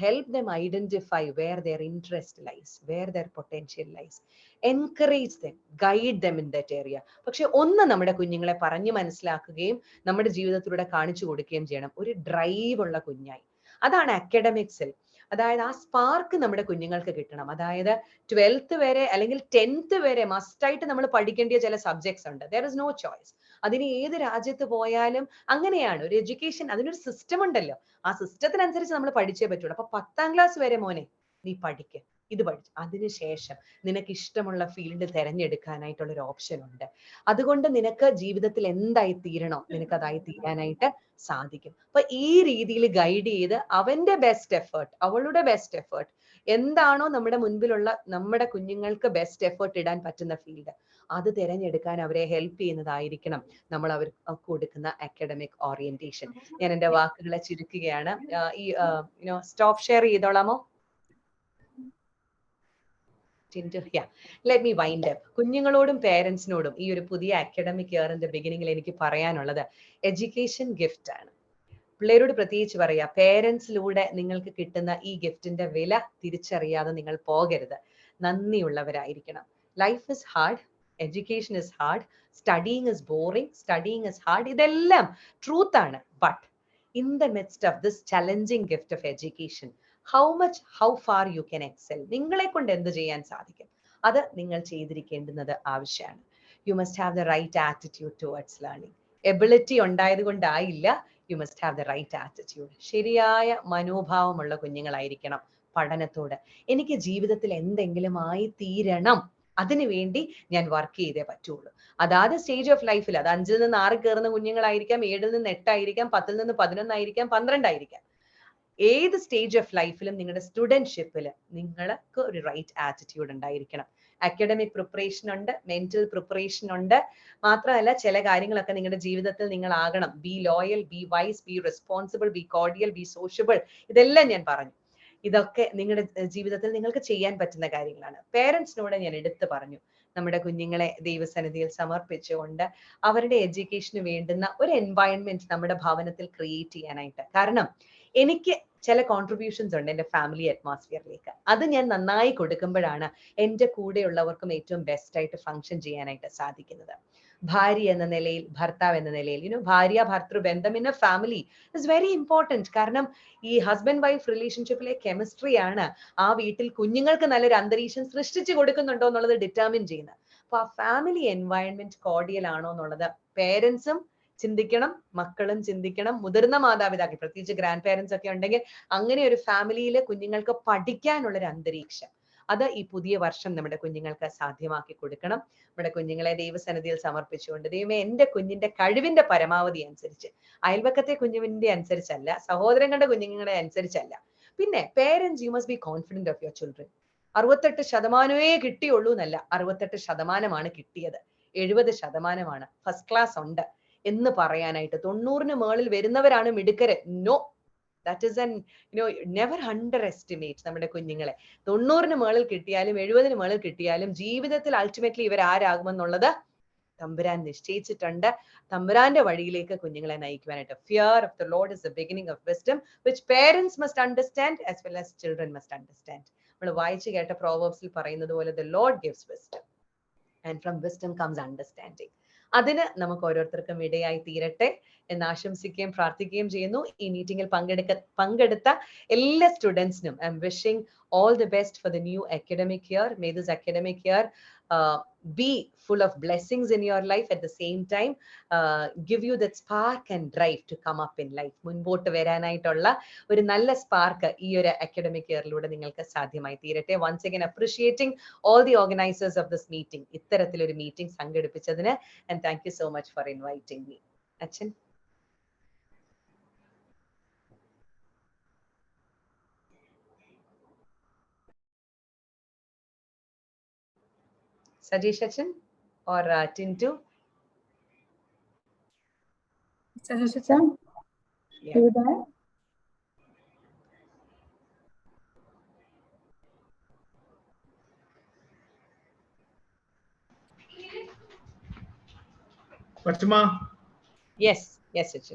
Help them identify where their interest lies, where their potential lies. Encourage them, guide them in that area. പക്ഷെ ഒന്ന് നമ്മുടെ കുഞ്ഞുങ്ങളെ പറഞ്ഞു മനസ്സിലാക്കുകയും നമ്മുടെ ജീവിതത്തിലൂടെ കാണിച്ചു കൊടുക്കുകയും ചെയ്യണം. ഒരു ഡ്രൈവ് ഉള്ള കുഞ്ഞായി. അതാണ് അക്കാഡമിക്സിൽ. അതായത് ആ സ്പാർക്ക് നമ്മുടെ കുഞ്ഞുങ്ങൾക്ക് കിട്ടണം. അതായത് 12th വരെ അല്ലെങ്കിൽ 10th വരെ മസ്റ്റായിട്ട് നമ്മൾ പഠിക്കേണ്ട ചില സബ്ജക്ട്സ് ഉണ്ട്. There is no choice. അതിന് ഏത് രാജ്യത്ത് പോയാലും അങ്ങനെയാണ്. ഒരു എഡ്യൂക്കേഷൻ, അതിനൊരു സിസ്റ്റം ഉണ്ടല്ലോ. ആ സിസ്റ്റത്തിനനുസരിച്ച് നമ്മൾ പഠിച്ചേ പറ്റുള്ളൂ. അപ്പൊ 10th ക്ലാസ് വരെ മോനെ നീ പഠിക്കുക, ഇത് പഠിച്ചു. അതിനുശേഷം നിനക്ക് ഇഷ്ടമുള്ള ഫീൽഡ് തിരഞ്ഞെടുക്കാനായിട്ടുള്ള ഒരു ഓപ്ഷൻ ഉണ്ട്. അതുകൊണ്ട് നിനക്ക് ജീവിതത്തിൽ എന്തായി തീരണോ നിനക്ക് അതായി തീരാനായിട്ട് സാധിക്കും. അപ്പൊ ഈ രീതിയിൽ ഗൈഡ് ചെയ്ത് അവന്റെ ബെസ്റ്റ് എഫേർട്ട്, അവളുടെ ബെസ്റ്റ് എഫേർട്ട് എന്താണോ നമ്മുടെ മുൻപിലുള്ള നമ്മുടെ കുഞ്ഞുങ്ങൾക്ക് ബെസ്റ്റ് എഫേർട്ട് ഇടാൻ പറ്റുന്ന ഫീൽഡ്, അത് തിരഞ്ഞെടുക്കാൻ അവരെ ഹെൽപ്പ് ചെയ്യുന്നതായിരിക്കണം നമ്മൾ അവർക്ക് കൊടുക്കുന്ന അക്കാഡമിക് ഓറിയന്റേഷൻ. ഞാൻ എൻ്റെ വാക്കുകളെ ചുരുക്കുകയാണ്. ഈ സ്റ്റോപ്പ് ഷെയർ ചെയ്തോളാമോ? Let me wind up. കുഞ്ഞുങ്ങളോടും പേരൻസിനോടും ഈ ഒരു പുതിയ അക്കാഡമിക് ഇയറിന്റെ ബിഗിനിങ്ങിൽ എനിക്ക് പറയാനുള്ളത് എഡ്യൂക്കേഷൻ ഗിഫ്റ്റ് ആണ്. പിള്ളേരോട് പ്രത്യേകിച്ച് പറയാ, പേരൻസിലൂടെ നിങ്ങൾക്ക് കിട്ടുന്ന ഈ ഗിഫ്റ്റിന്റെ വില തിരിച്ചറിയാതെ നിങ്ങൾ പോകരുത്. നന്ദിയുള്ളവരായിരിക്കണം. Life is hard, education is hard, studying is boring, studying is hard, ഇതെല്ലാം ട്രൂത്ത് ആണ്. But in the midst of this challenging gift of education, how far you can excel, നിങ്ങളെ കൊണ്ട് എന്ത് ചെയ്യാൻ സാധിക്കും, അത് നിങ്ങൾ ചെയ്തിരിക്കേണ്ടുന്നത് ആവശ്യമാണ്. You must have the right attitude towards learning. Ability ഉണ്ടായത് കൊണ്ടായില്ല, you must have the right attitude. ശരിയായ മനോഭാവമുള്ള കുഞ്ഞുങ്ങളായിരിക്കണം പഠനത്തോട്. എനിക്ക് ജീവിതത്തിൽ എന്തെങ്കിലും ആയി തീരണം, അതിനുവേണ്ടി ഞാൻ വർക്ക് ചെയ്തേ പറ്റുള്ളൂ. അതാത് സ്റ്റേജ് ഓഫ് ലൈഫിൽ, അത് 5ൽ നിന്ന് 6 കയറുന്ന കുഞ്ഞുങ്ങളായിരിക്കാം, 7ൽ നിന്ന് 8 ആയിരിക്കാം, 10ൽ നിന്ന് 11 ആയിരിക്കാം, 12 ആയിരിക്കാം. ഏത് സ്റ്റേജ് ഓഫ് ലൈഫിലും നിങ്ങളുടെ സ്റ്റുഡൻഷിപ്പിൽ നിങ്ങൾക്ക് ഒരു റൈറ്റ് ആറ്റിറ്റ്യൂഡ് ഉണ്ടായിരിക്കണം. അക്കാഡമിക് പ്രിപ്പറേഷൻ ഉണ്ട്, മെന്റൽ പ്രിപ്പറേഷൻ ഉണ്ട്. മാത്രമല്ല ചില കാര്യങ്ങളൊക്കെ നിങ്ങളുടെ ജീവിതത്തിൽ നിങ്ങൾ ആകണം. Be loyal, be wise, be responsible, be cordial, be sociable. ഇതെല്ലാം ഞാൻ പറഞ്ഞു. ഇതൊക്കെ നിങ്ങളുടെ ജീവിതത്തിൽ നിങ്ങൾക്ക് ചെയ്യാൻ പറ്റുന്ന കാര്യങ്ങളാണ്. പേരൻസിനോട് ഞാൻ എടുത്തു പറഞ്ഞു, നമ്മുടെ കുഞ്ഞുങ്ങളെ ദൈവസന്നിധിയിൽ സമർപ്പിച്ചുകൊണ്ട് അവരുടെ എഡ്യൂക്കേഷന് വേണ്ടുന്ന ഒരു എൻവയൺമെന്റ് നമ്മുടെ ഭവനത്തിൽ ക്രിയേറ്റ് ചെയ്യാനായിട്ട്. കാരണം എനിക്ക് ചില കോൺട്രിബ്യൂഷൻസ് ഉണ്ട് എൻ്റെ ഫാമിലി അറ്റ്മോസ്ഫിയറിലേക്ക്. അത് ഞാൻ നന്നായി കൊടുക്കുമ്പോഴാണ് എൻ്റെ കൂടെയുള്ളവർക്കും ഏറ്റവും ബെസ്റ്റ് ആയിട്ട് ഫങ്ഷൻ ചെയ്യാനായിട്ട് സാധിക്കുന്നത്. ഭാര്യ എന്ന നിലയിൽ, ഭർത്താവ് എന്ന നിലയിൽ, ഭാര്യ ഭർത്തൃ ബന്ധം in A family is very important. കാരണം ഈ ഹസ്ബൻഡ് വൈഫ് റിലേഷൻഷിപ്പിലെ കെമിസ്ട്രിയാണ് ആ വീട്ടിൽ കുഞ്ഞുങ്ങൾക്ക് നല്ലൊരു അന്തരീക്ഷം സൃഷ്ടിച്ചു കൊടുക്കുന്നുണ്ടോ എന്നുള്ളത് ഡിറ്റർമിൻ ചെയ്യുന്നത്. അപ്പൊ ആ ഫാമിലി എൻവയൺമെന്റ് കോർഡിയൽ ആണോ എന്നുള്ളത് പേരൻസും ചിന്തിക്കണം, മക്കളും ചിന്തിക്കണം, മുതിർന്ന മാതാപിതാക്കൾ പ്രത്യേകിച്ച് ഗ്രാൻഡ് പേരൻസ് ഒക്കെ ഉണ്ടെങ്കിൽ അങ്ങനെ ഒരു ഫാമിലിയിലെ കുഞ്ഞുങ്ങൾക്ക് പഠിക്കാനുള്ള ഒരു അന്തരീക്ഷം അത് ഈ പുതിയ വർഷം നമ്മുടെ കുഞ്ഞുങ്ങൾക്ക് സാധ്യമാക്കി കൊടുക്കണം. നമ്മുടെ കുഞ്ഞുങ്ങളെ ദൈവസന്നിധിയിൽ സമർപ്പിച്ചുകൊണ്ട്, ദൈവമേ എന്റെ കുഞ്ഞിന്റെ കഴിവിന്റെ പരമാവധി അനുസരിച്ച്, അയൽവക്കത്തെ കുഞ്ഞിന്റെ അനുസരിച്ചല്ല, സഹോദരങ്ങളുടെ കുഞ്ഞുങ്ങളുടെ അനുസരിച്ചല്ല. പിന്നെ parents, U must B confident of your children. 68% കിട്ടിയുള്ളൂ എന്നല്ല, 68% കിട്ടിയത്, 70% ഫസ്റ്റ് ക്ലാസ് ഉണ്ട് എന്ന് പറയാനായിട്ട് 90-ന് മേളിൽ വരുന്നവരാണ് മിടുക്കര്. No, that is never underestimate നമ്മുടെ കുഞ്ഞുങ്ങളെ. 90-ന് മേളിൽ കിട്ടിയാലും 70-ന് മേളിൽ കിട്ടിയാലും ജീവിതത്തിൽ അൾട്ടിമേറ്റ്ലി ഇവർ ആരാകുമെന്നുള്ളത് തമ്പുരാൻ നിശ്ചയിച്ചിട്ടുണ്ട്. തമ്പുരാന്റെ വഴിയിലേക്ക് കുഞ്ഞുങ്ങളെ നയിക്കുവാനായിട്ട്. Fear of the Lord is the beginning of wisdom which parents must understand as well as children must understand. നമ്മൾ വായിച്ചു കേട്ട പ്രോവർബ്സിൽ പറയുന്നത് പോലെ the Lord gives wisdom and from wisdom comes understanding. അതിന് നമുക്ക് ഓരോരുത്തർക്കും ഇടയായി തീരട്ടെ എന്ന് ആശംസിക്കുകയും പ്രാർത്ഥിക്കുകയും ചെയ്യുന്നു. ഈ മീറ്റിംഗിൽ പങ്കെടുത്ത എല്ലാ സ്റ്റുഡൻസിനും I'm wishing all the best for the new academic year. May this academic year be full of blessings in your life, at the same time give you that spark and drive to come up in life. മുൻപോട്ട് വരാനായിട്ടുള്ള ഒരു നല്ല spark ഈ ഒരു academic ഇയറിലൂടെ നിങ്ങൾക്ക് സാധ്യമായി തീരട്ടെ. once again appreciating all the organizers of this meeting, ഇത്തരത്തിലൊരു meeting സംഘടിപ്പിച്ചതിന്, and thank you so much for inviting me. അച്ഛൻ. Sajesh Achan or Tintu? Sajesh Achan, Yeah. are you there? Pachma? Yes, Achan.